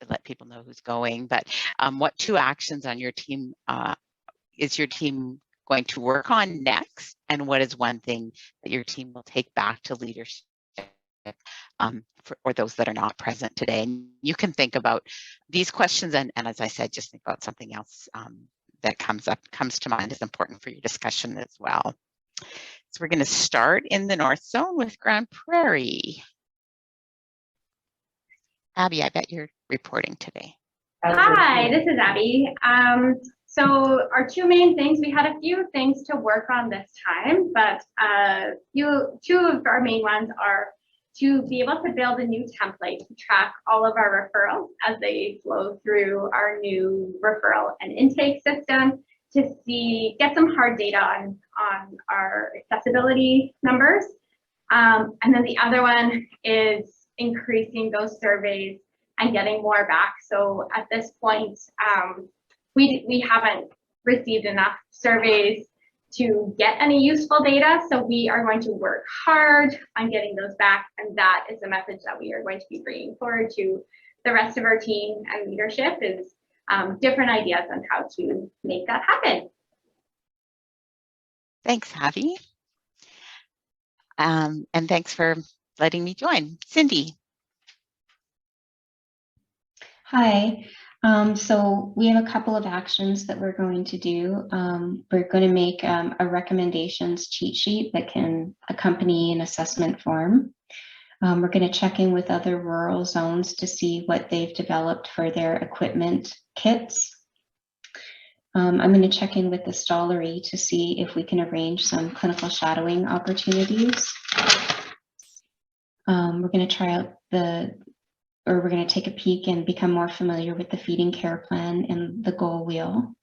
let people know who's going. But what 2 actions on your team is your team going to work on next, and what is one thing that your team will take back to leadership for those that are not present today? And you can think about these questions, and as I said, just think about something else that comes to mind is important for your discussion as well. So we're going to start in the North Zone with Grand Prairie. Abby, I bet you're reporting today. Hi, this is Abby. So our 2 main things, we had a few things to work on this time, but 2 of our main ones are to be able to build a new template to track all of our referrals as they flow through our new referral and intake system to get some hard data on our accessibility numbers. And then the other one is increasing those surveys and getting more back. So at this point, we haven't received enough surveys to get any useful data. So we are going to work hard on getting those back. And that is a message that we are going to be bringing forward to the rest of our team and leadership is different ideas on how to make that happen. Thanks, Abby. And thanks for letting me join. Cindy. Hi. So we have a couple of actions that we're going to do. We're going to make a recommendations cheat sheet that can accompany an assessment form. We're going to check in with other rural zones to see what they've developed for their equipment kits. I'm going to check in with the Stollery to see if we can arrange some clinical shadowing opportunities. We're going to try out we're going to take a peek and become more familiar with the feeding care plan and the goal wheel.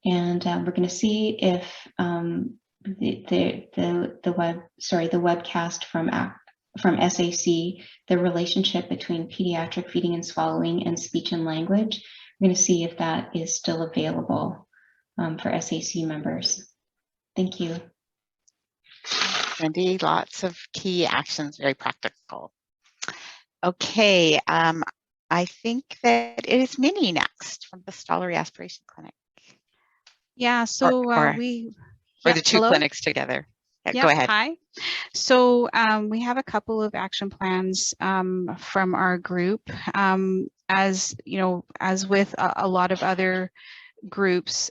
And we're going to see if the webcast from SAC, the relationship between pediatric feeding and swallowing and speech and language, we're going to see if that is still available for SAC members. Thank you. Cindy, lots of key actions, very practical. Okay, I think that it is Minnie next from the Stollery Aspiration Clinic. Yeah, so the 2 clinics together. Yeah, go ahead. Hi. So we have a couple of action plans from our group. As you know, as with a lot of other groups,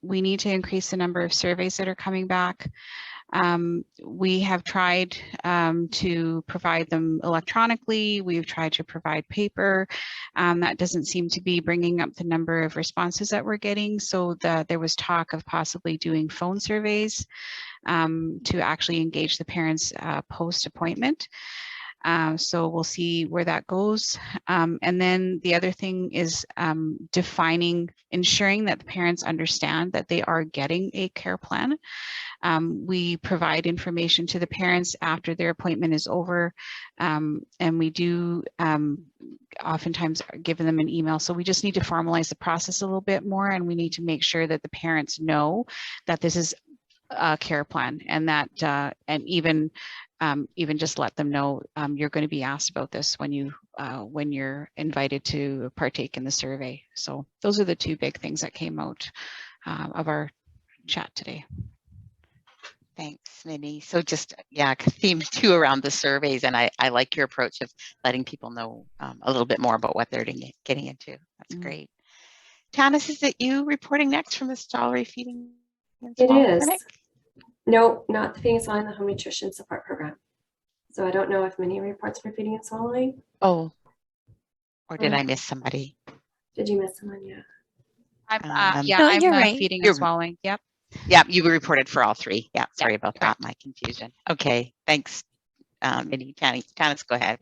we need to increase the number of surveys that are coming back. We have tried to provide them electronically. We've tried to provide paper. That doesn't seem to be bringing up the number of responses that we're getting. So there was talk of possibly doing phone surveys to actually engage the parents post-appointment. So we'll see where that goes. And then the other thing is ensuring that the parents understand that they are getting a care plan. We provide information to the parents after their appointment is over, and we do oftentimes give them an email. So we just need to formalize the process a little bit more, and we need to make sure that the parents know that this is a care plan, and that and even just let them know you're going to be asked about this when you're invited to partake in the survey. So those are the 2 big things that came out of our chat today. Thanks, Minnie. So just, theme 2 around the surveys, and I like your approach of letting people know a little bit more about what they're getting into. That's great. Tanis, is it you reporting next from the Stollery Feeding and It Swallowing is. Clinic? No, not the Feeding and Swallowing, the Home Nutrition Support Program. So I don't know if Minnie reports for Feeding and Swallowing. Oh, or did I miss somebody? Did you miss someone? Yeah. Yeah, No, I'm you're right. feeding and You're- swallowing. Yep. Yeah, you reported for all three. Yeah, sorry about that, my confusion. Okay, thanks, Minnie. Tanis, go ahead.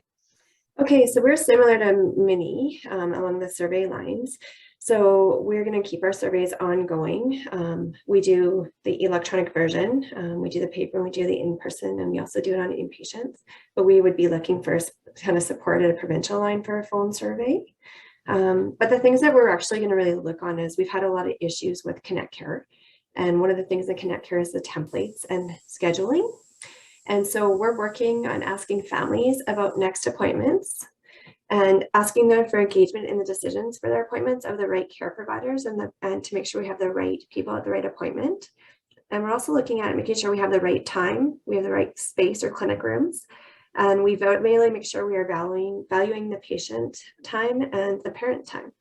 Okay, so we're similar to Minnie along the survey lines. So we're going to keep our surveys ongoing. We do the electronic version, we do the paper, we do the in-person, and we also do it on inpatients. But we would be looking for kind of support at a provincial line for a phone survey. But the things that we're actually going to really look on is we've had a lot of issues with Connect Care. And one of the things that Connect Care is the templates and scheduling. And so we're working on asking families about next appointments and asking them for engagement in the decisions for their appointments of the right care providers and to make sure we have the right people at the right appointment. And we're also looking at making sure we have the right time, we have the right space or clinic rooms, and we really make sure we are valuing the patient time and the parent time.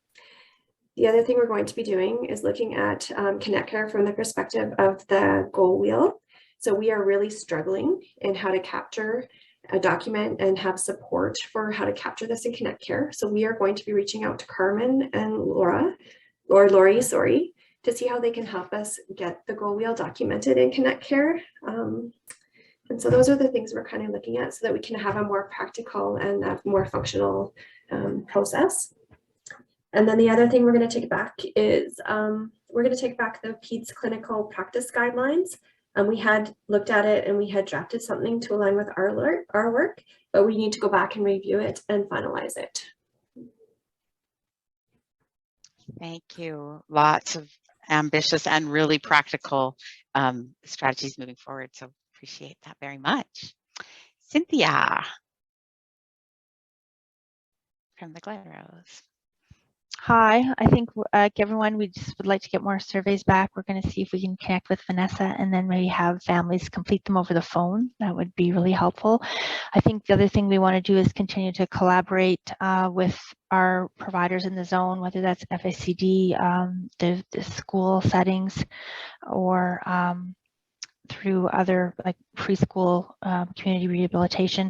The other thing we're going to be doing is looking at Connect Care from the perspective of the goal wheel. So we are really struggling in how to capture a document and have support for how to capture this in Connect Care. So we are going to be reaching out to Carmen and Lori, sorry, to see how they can help us get the goal wheel documented in Connect Care. And so those are the things we're kind of looking at so that we can have a more practical and a more functional process. And then the other thing we're going to take back is we're going to take back the PEDS clinical practice guidelines. We had looked at it and we had drafted something to align with our work, but we need to go back and review it and finalize it. Thank you. Lots of ambitious and really practical strategies moving forward. So appreciate that very much. Cynthia from the Glenrose. Hi, I think like everyone, we just would like to get more surveys back. We're going to see if we can connect with Vanessa and then maybe have families complete them over the phone. That would be really helpful. I think the other thing we want to do is continue to collaborate with our providers in the zone, whether that's FACD, the school settings, or through other like preschool community rehabilitation,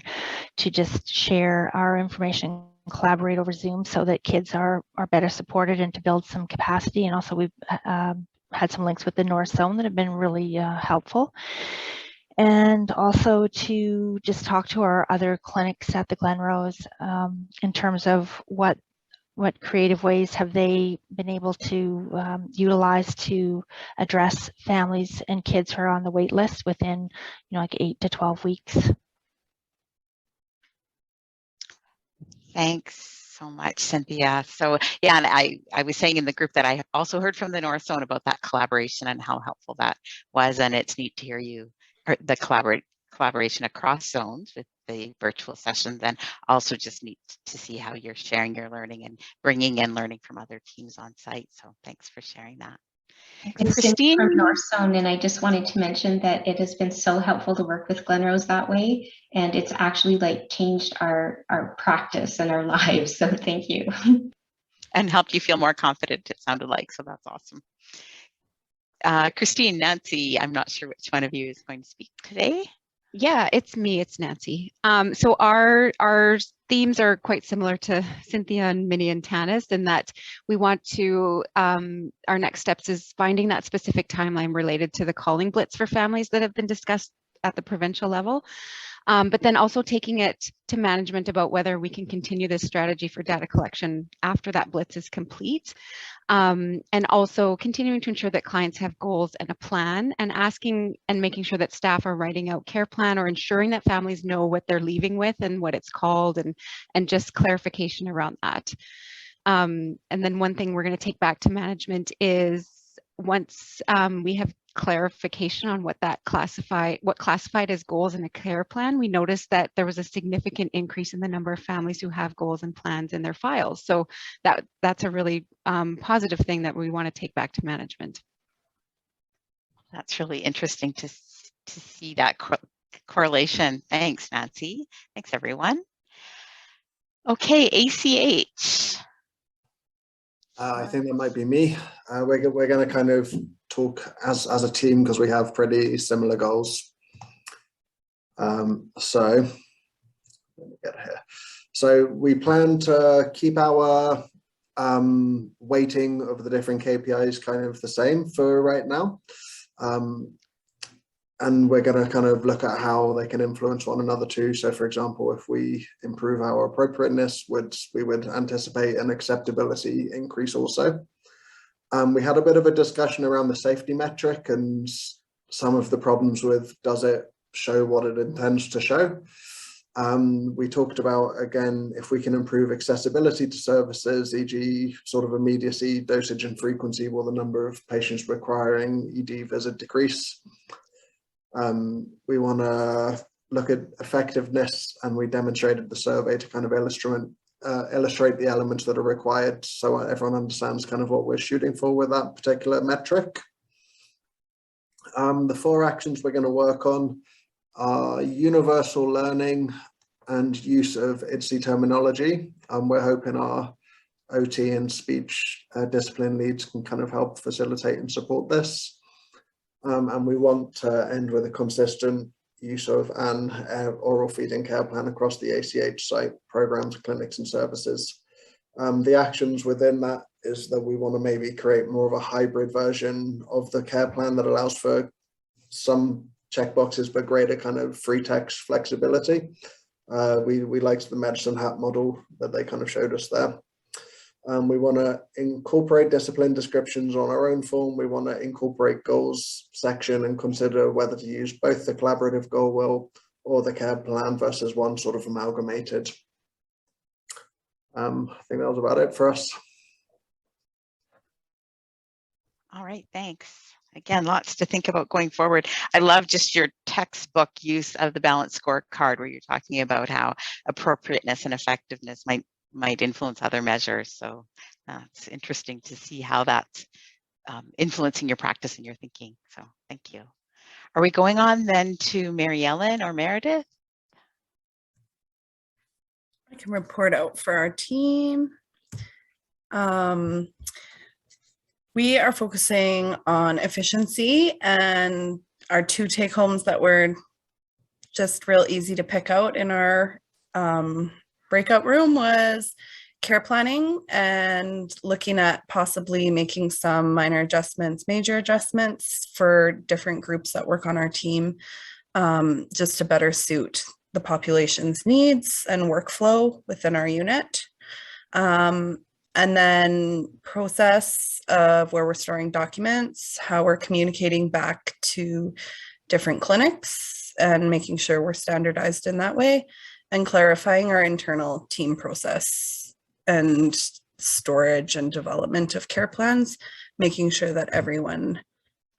to just share our information, collaborate over Zoom so that kids are better supported and to build some capacity. And also we've had some links with the North Zone that have been really helpful. And also to just talk to our other clinics at the Glenrose in terms of what creative ways have they been able to utilize to address families and kids who are on the wait list within, like 8 to 12 weeks. Thanks so much, Cynthia. So yeah, and I was saying in the group that I also heard from the North Zone about that collaboration and how helpful that was. And it's neat to hear you, or the collaboration across zones with the virtual sessions, and also just neat to see how you're sharing your learning and bringing in learning from other teams on site. So thanks for sharing that. And Christine from North Zone, and I just wanted to mention that it has been so helpful to work with Glenrose that way, and it's actually like changed our practice and our lives. So thank you. And helped you feel more confident, it sounded like. So that's awesome. Christine, Nancy, I'm not sure which one of you is going to speak today. Yeah, it's me, it's Nancy. So our themes are quite similar to Cynthia and Minnie and Tanis in that we want to, our next steps is finding that specific timeline related to the calling blitz for families that have been discussed at the provincial level. But then also taking it to management about whether we can continue this strategy for data collection after that blitz is complete. And also continuing to ensure that clients have goals and a plan, and asking and making sure that staff are writing out care plan or ensuring that families know what they're leaving with and what it's called, and just clarification around that. And then one thing we're going to take back to management is once we have clarification on what classified as goals in a care plan, we noticed that there was a significant increase in the number of families who have goals and plans in their files. So that's a really positive thing that we want to take back to management. That's really interesting to see that correlation. Thanks, Nancy. Thanks, everyone. Okay, ACH. I think that might be me. We're going to kind of talk as a team because we have pretty similar goals. So let me get here. So we plan to keep our weighting of the different KPIs kind of the same for right now. And we're going to kind of look at how they can influence one another too. So for example, if we improve our appropriateness, we would anticipate an acceptability increase also. We had a bit of a discussion around the safety metric and some of the problems with, does it show what it intends to show? We talked about, again, if we can improve accessibility to services, e.g. sort of immediacy, dosage and frequency, will the number of patients requiring ED visit decrease? We want to look at effectiveness, and we demonstrated the survey to kind of illustrate the elements that are required so everyone understands kind of what we're shooting for with that particular metric. The 4 actions we're going to work on are universal learning and use of IDSI terminology. We're hoping our OT and speech discipline leads can kind of help facilitate and support this. And we want to end with a consistent use of an oral feeding care plan across the ACH site, programs, clinics and services. The actions within that is that we want to maybe create more of a hybrid version of the care plan that allows for some checkboxes but greater kind of free text flexibility. We liked the medicine hat model that they kind of showed us there. We want to incorporate discipline descriptions on our own form. We want to incorporate goals section and consider whether to use both the collaborative goal wheel or the care plan versus one sort of amalgamated. I think that was about it for us. All right, thanks. Again, lots to think about going forward. I love just your textbook use of the Balanced Scorecard, where you're talking about how appropriateness and effectiveness might influence other measures. So it's interesting to see how that's influencing your practice and your thinking. So thank you. Are we going on then to Mary Ellen or Meredith? I can report out for our team. We are focusing on efficiency, and our 2 take-homes that were just real easy to pick out in our breakout room was care planning and looking at possibly making some minor adjustments, major adjustments for different groups that work on our team, just to better suit the population's needs and workflow within our unit. And then process of where we're storing documents, how we're communicating back to different clinics and making sure we're standardized in that way, and clarifying our internal team process and storage and development of care plans, making sure that everyone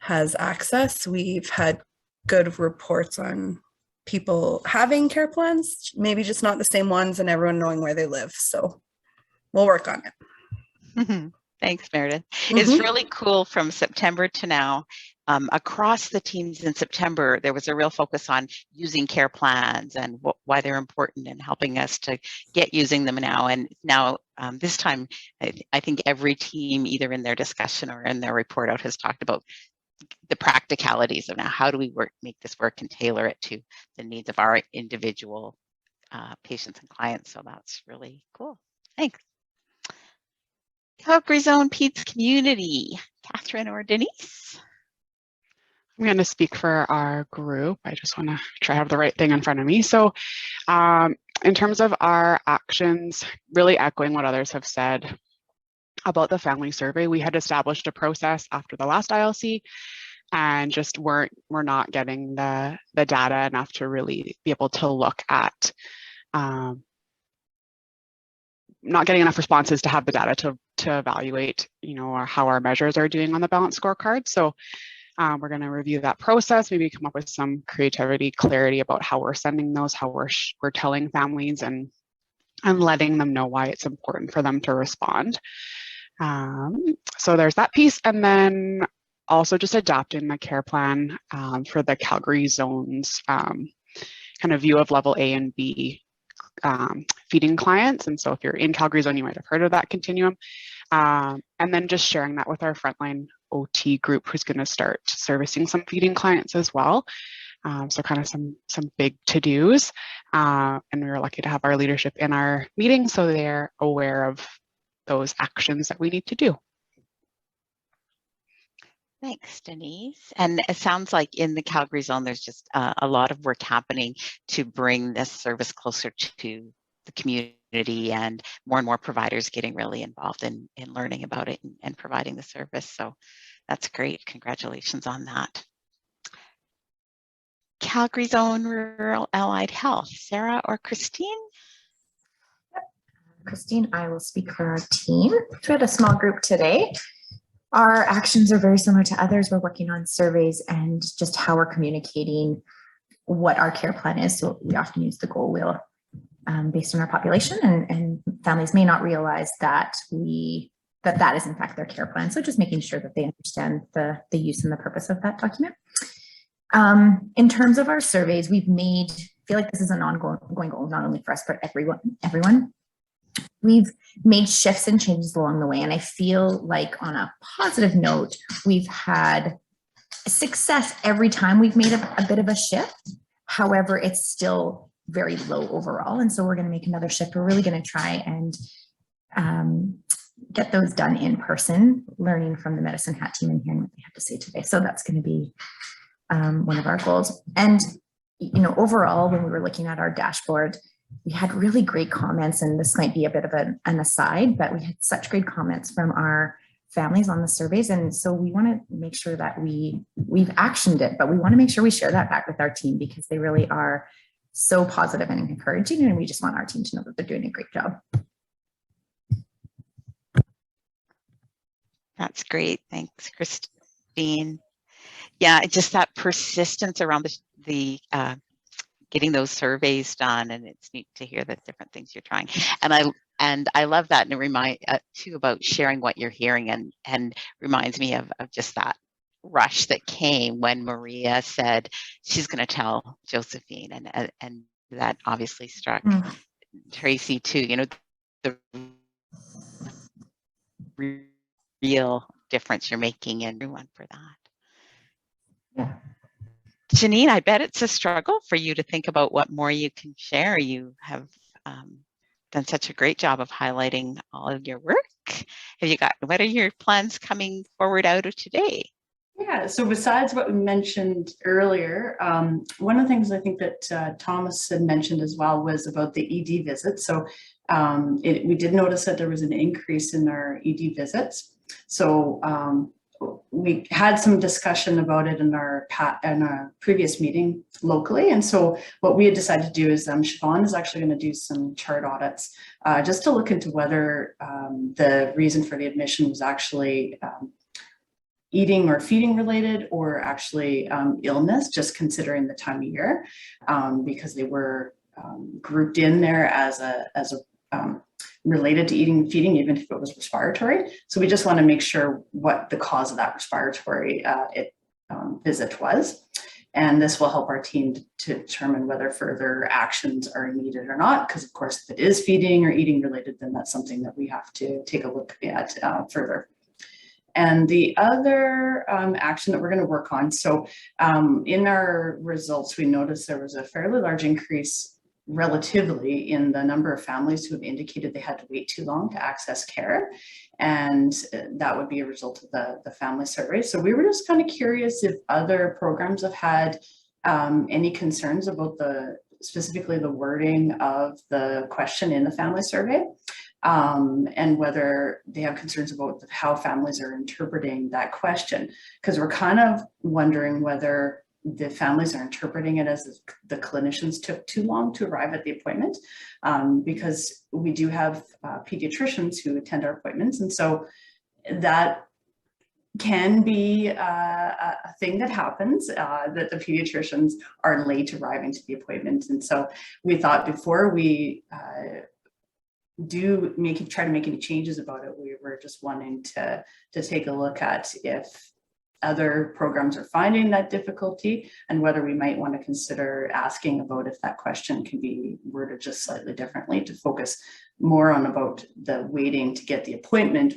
has access. We've had good reports on people having care plans, maybe just not the same ones, and everyone knowing where they live. So we'll work on it. Thanks, Meredith. It's really cool from September to now. Across the teams in September, there was a real focus on using care plans and why they're important and helping us to get using them now. And now this time, I think every team, either in their discussion or in their report out, has talked about the practicalities of now, how do we make this work and tailor it to the needs of our individual patients and clients. So that's really cool. Thanks. Calgary Zone Peds Community, Catherine or Denise? I'm going to speak for our group. I just want to try to have the right thing in front of me. So in terms of our actions, really echoing what others have said about the family survey, we had established a process after the last ILC and just we're not getting the data enough to really be able to look at, not getting enough responses to have the data to evaluate, how our measures are doing on the Balanced Scorecard. So we're going to review that process, maybe come up with some creativity, clarity about how we're sending those, how we're telling families and letting them know why it's important for them to respond. So there's that piece. And then also just adapting the care plan for the Calgary zones, kind of view of level A and B feeding clients. And so if you're in Calgary zone, you might have heard of that continuum. And then just sharing that with our frontline OT group who's going to start servicing some feeding clients as well. So kind of some big to-dos. And we were lucky to have our leadership in our meeting, so they're aware of those actions that we need to do. Thanks, Denise. And it sounds like in the Calgary zone, there's just a lot of work happening to bring this service closer to the community, and more providers getting really involved in learning about it and providing the service. So that's great. Congratulations on that. Calgary Zone Rural Allied Health, Sarah or Christine? Christine, I will speak for our team. We had a small group today. Our actions are very similar to others. We're working on surveys and just how we're communicating what our care plan is. So we often use the goal wheel based on our population, and families may not realize that that is in fact their care plan. So just making sure that they understand the use and the purpose of that document. In terms of our surveys, we've made, I feel like this is an ongoing goal, not only for us, but everyone. We've made shifts and changes along the way. And I feel like on a positive note, we've had success every time we've made a bit of a shift. However, it's still very low overall. And so we're going to make another shift. We're really going to try and get those done in person, learning from the Medicine Hat team and hearing what they have to say today. So that's going to be one of our goals. And, you know, overall, when we were looking at our dashboard, we had really great comments, and this might be a bit of an aside, but we had such great comments from our families on the surveys. And so we want to make sure that we've actioned it, but we want to make sure we share that back with our team, because they really are so positive and encouraging. And we just want our team to know that they're doing a great job. That's great. Thanks, Christine. Yeah, just that persistence around the getting those surveys done, and it's neat to hear the different things you're trying. And I love that, and it reminds too about sharing what you're hearing, and reminds me of just that rush that came when Maria said she's going to tell Josephine, and that obviously struck Tracy too. You know, the real difference you're making in everyone for that. Yeah. Janine, I bet it's a struggle for you to think about what more you can share. You have done such a great job of highlighting all of your work. What are your plans coming forward out of today? Yeah, so besides what we mentioned earlier, one of the things I think that Thomas had mentioned as well was about the ED visits. So we did notice that there was an increase in our ED visits. So we had some discussion about it in our previous meeting locally. And so what we had decided to do is Siobhan is actually going to do some chart audits just to look into whether the reason for the admission was actually eating or feeding related, or actually illness, just considering the time of year, because they were grouped in there as a related to eating and feeding, even if it was respiratory. So we just want to make sure what the cause of that respiratory visit was. And this will help our team to determine whether further actions are needed or not, because of course, if it is feeding or eating related, then that's something that we have to take a look at further. And the other action that we're going to work on, so in our results, we noticed there was a fairly large increase relatively in the number of families who have indicated they had to wait too long to access care. And that would be a result of the family survey. So we were just kind of curious if other programs have had any concerns about specifically the wording of the question in the family survey. And whether they have concerns about how families are interpreting that question, because we're kind of wondering whether the families are interpreting it as the clinicians took too long to arrive at the appointment, because we do have pediatricians who attend our appointments. And so that can be a thing that happens, that the pediatricians are late arriving to the appointment. And so we thought before we try to make any changes about it, we were just wanting to take a look at if other programs are finding that difficulty, and whether we might want to consider asking about if that question can be worded just slightly differently to focus more on about the waiting to get the appointment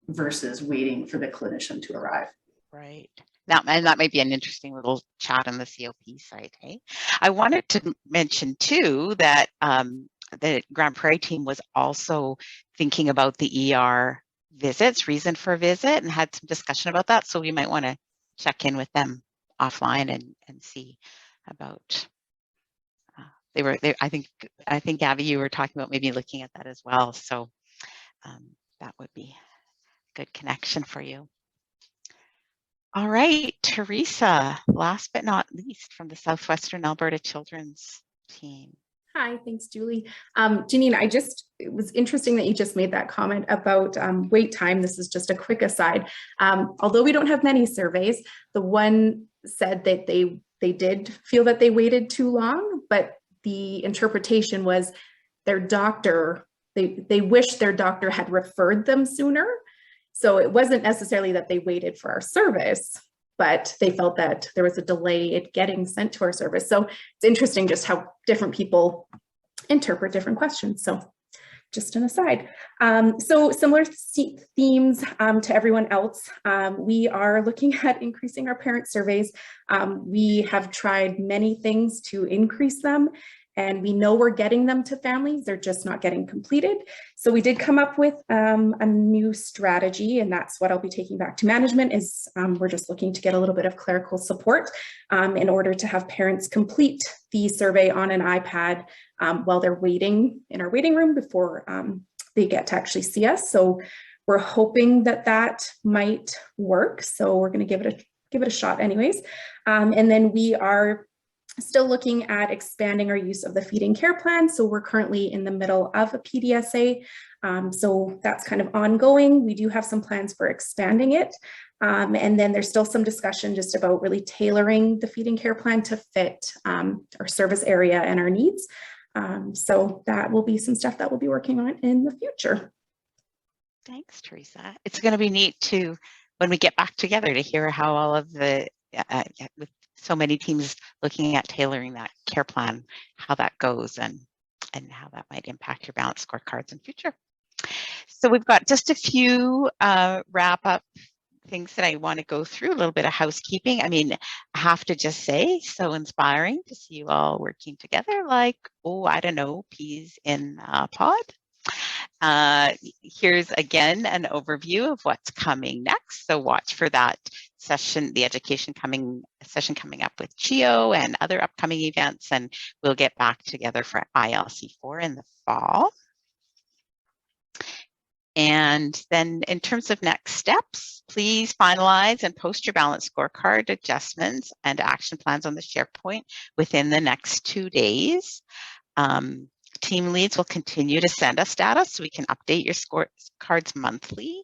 versus waiting for the clinician to arrive. Right. And that might be an interesting little chat on the COP site. Hey, I wanted to mention too that the Grand Prairie team was also thinking about the ER visits, reason for visit, and had some discussion about that. So we might want to check in with them offline and see about. I think Gabby, you were talking about maybe looking at that as well. So that would be a good connection for you. All right, Teresa, last but not least from the Southwestern Alberta Children's team. Hi, thanks, Julie. Janine, it was interesting that you just made that comment about wait time. This is just a quick aside. Although we don't have many surveys, the one said that they did feel that they waited too long, but the interpretation was their doctor, they wish their doctor had referred them sooner. So it wasn't necessarily that they waited for our service, but they felt that there was a delay in getting sent to our service. So it's interesting just how different people interpret different questions. So just an aside. So similar themes to everyone else. We are looking at increasing our parent surveys. We have tried many things to increase them, and we know we're getting them to families, they're just not getting completed. So we did come up with a new strategy, and that's what I'll be taking back to management is we're just looking to get a little bit of clerical support in order to have parents complete the survey on an iPad while they're waiting in our waiting room before they get to actually see us. So we're hoping that that might work. So we're gonna give it a shot anyways. And then we are still looking at expanding our use of the feeding care plan. So we're currently in the middle of a PDSA. So that's kind of ongoing. We do have some plans for expanding it. And then there's still some discussion just about really tailoring the feeding care plan to fit our service area and our needs. So that will be some stuff that we'll be working on in the future. Thanks, Teresa. It's going to be neat to, when we get back together, to hear how all of the, with so many teams looking at tailoring that care plan, how that goes and how that might impact your balanced scorecards in future. So we've got just a few wrap up things that I want to go through, a little bit of housekeeping. I mean, I have to just say, so inspiring to see you all working together like, oh, I don't know, peas in a pod. Here's again an overview of what's coming next. So watch for that session, the education session coming up with CHIO and other upcoming events, and we'll get back together for ILC4 in the fall. And then in terms of next steps, please finalize and post your balanced scorecard adjustments and action plans on the SharePoint within the next 2 days. Team leads will continue to send us data so we can update your scorecards monthly.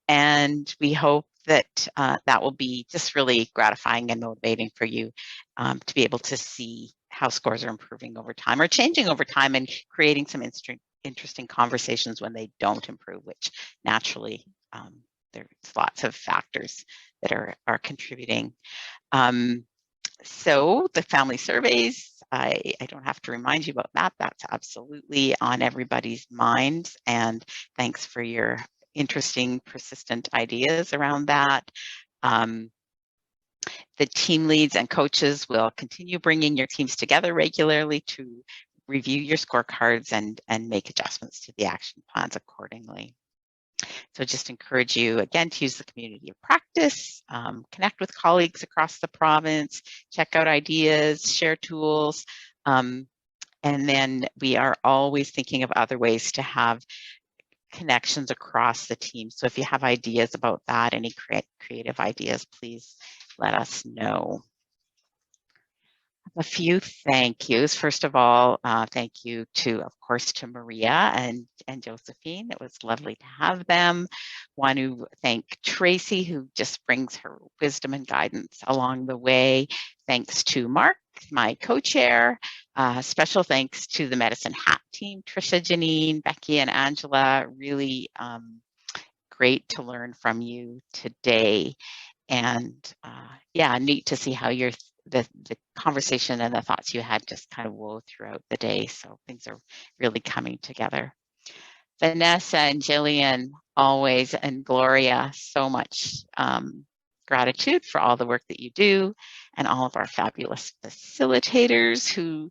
And we hope that that will be just really gratifying and motivating for you to be able to see how scores are improving over time or changing over time and creating some interesting conversations when they don't improve, which naturally there's lots of factors that are contributing. So the family surveys, I don't have to remind you about that. That's absolutely on everybody's minds. And thanks for your interesting, persistent ideas around that. The team leads and coaches will continue bringing your teams together regularly to review your scorecards and make adjustments to the action plans accordingly. So just encourage you again to use the community of practice, connect with colleagues across the province, check out ideas, share tools, and then we are always thinking of other ways to have connections across the team. So if you have ideas about that, any creative ideas, please let us know. A few thank yous. First of all, thank you to, of course, to Maria and Josephine. It was lovely to have them. Want to thank Tracy, who just brings her wisdom and guidance along the way. Thanks to Mark, my co-chair. Special thanks to the Medicine Hat team, Trisha, Janine, Becky, and Angela. Really great to learn from you today. And yeah, neat to see how the conversation and the thoughts you had just kind of wove throughout the day. So things are really coming together. Vanessa and Jillian, always, and Gloria, so much gratitude for all the work that you do, and all of our fabulous facilitators who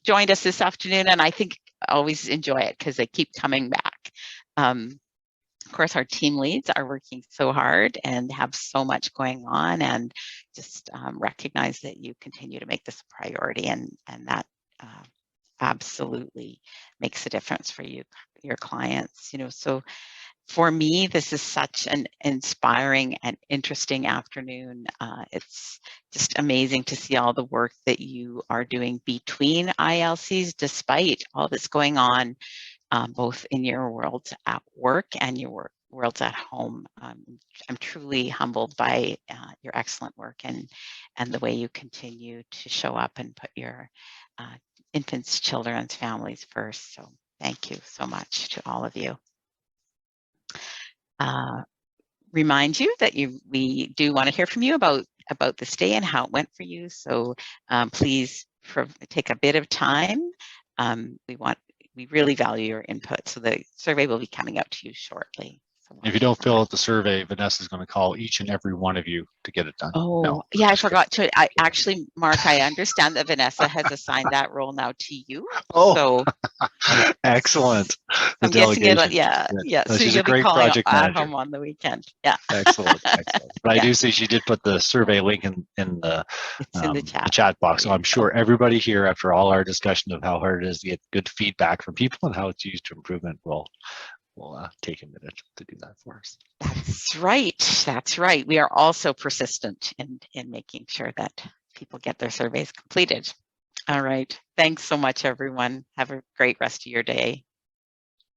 joined us this afternoon, and I think always enjoy it because they keep coming back. Of course, our team leads are working so hard and have so much going on, and just recognize that you continue to make this a priority, and that absolutely makes a difference for you, your clients. So for me, this is such an inspiring and interesting afternoon. It's just amazing to see all the work that you are doing between ILCs, despite all that's going on, both in your worlds at work and your worlds at home. I'm truly humbled by your excellent work and the way you continue to show up and put your infants, children's families first. So thank you so much to all of you. Remind you that we do want to hear from you about this day and how it went for you. So please take a bit of time. We really value your input. So the survey will be coming out to you shortly. If you don't fill out the survey, Vanessa's going to call each and every one of you to get it done. Oh, no, yeah, I forgot to. Actually, Mark, I understand that Vanessa has assigned that role now to you. Oh, so excellent. I'm guessing it. Yeah. So so she's you'll a great be calling project at manager. home on the weekend. Yeah. Excellent. But Yeah. I do see she did put the survey link in the It's in the chat box. So I'm sure everybody here, after all our discussion of how hard it is to get good feedback from people and how it's used to improvement, will take a minute to do that for us. That's right. That's right. We are also persistent in making sure that people get their surveys completed. All right. Thanks so much, everyone. Have a great rest of your day.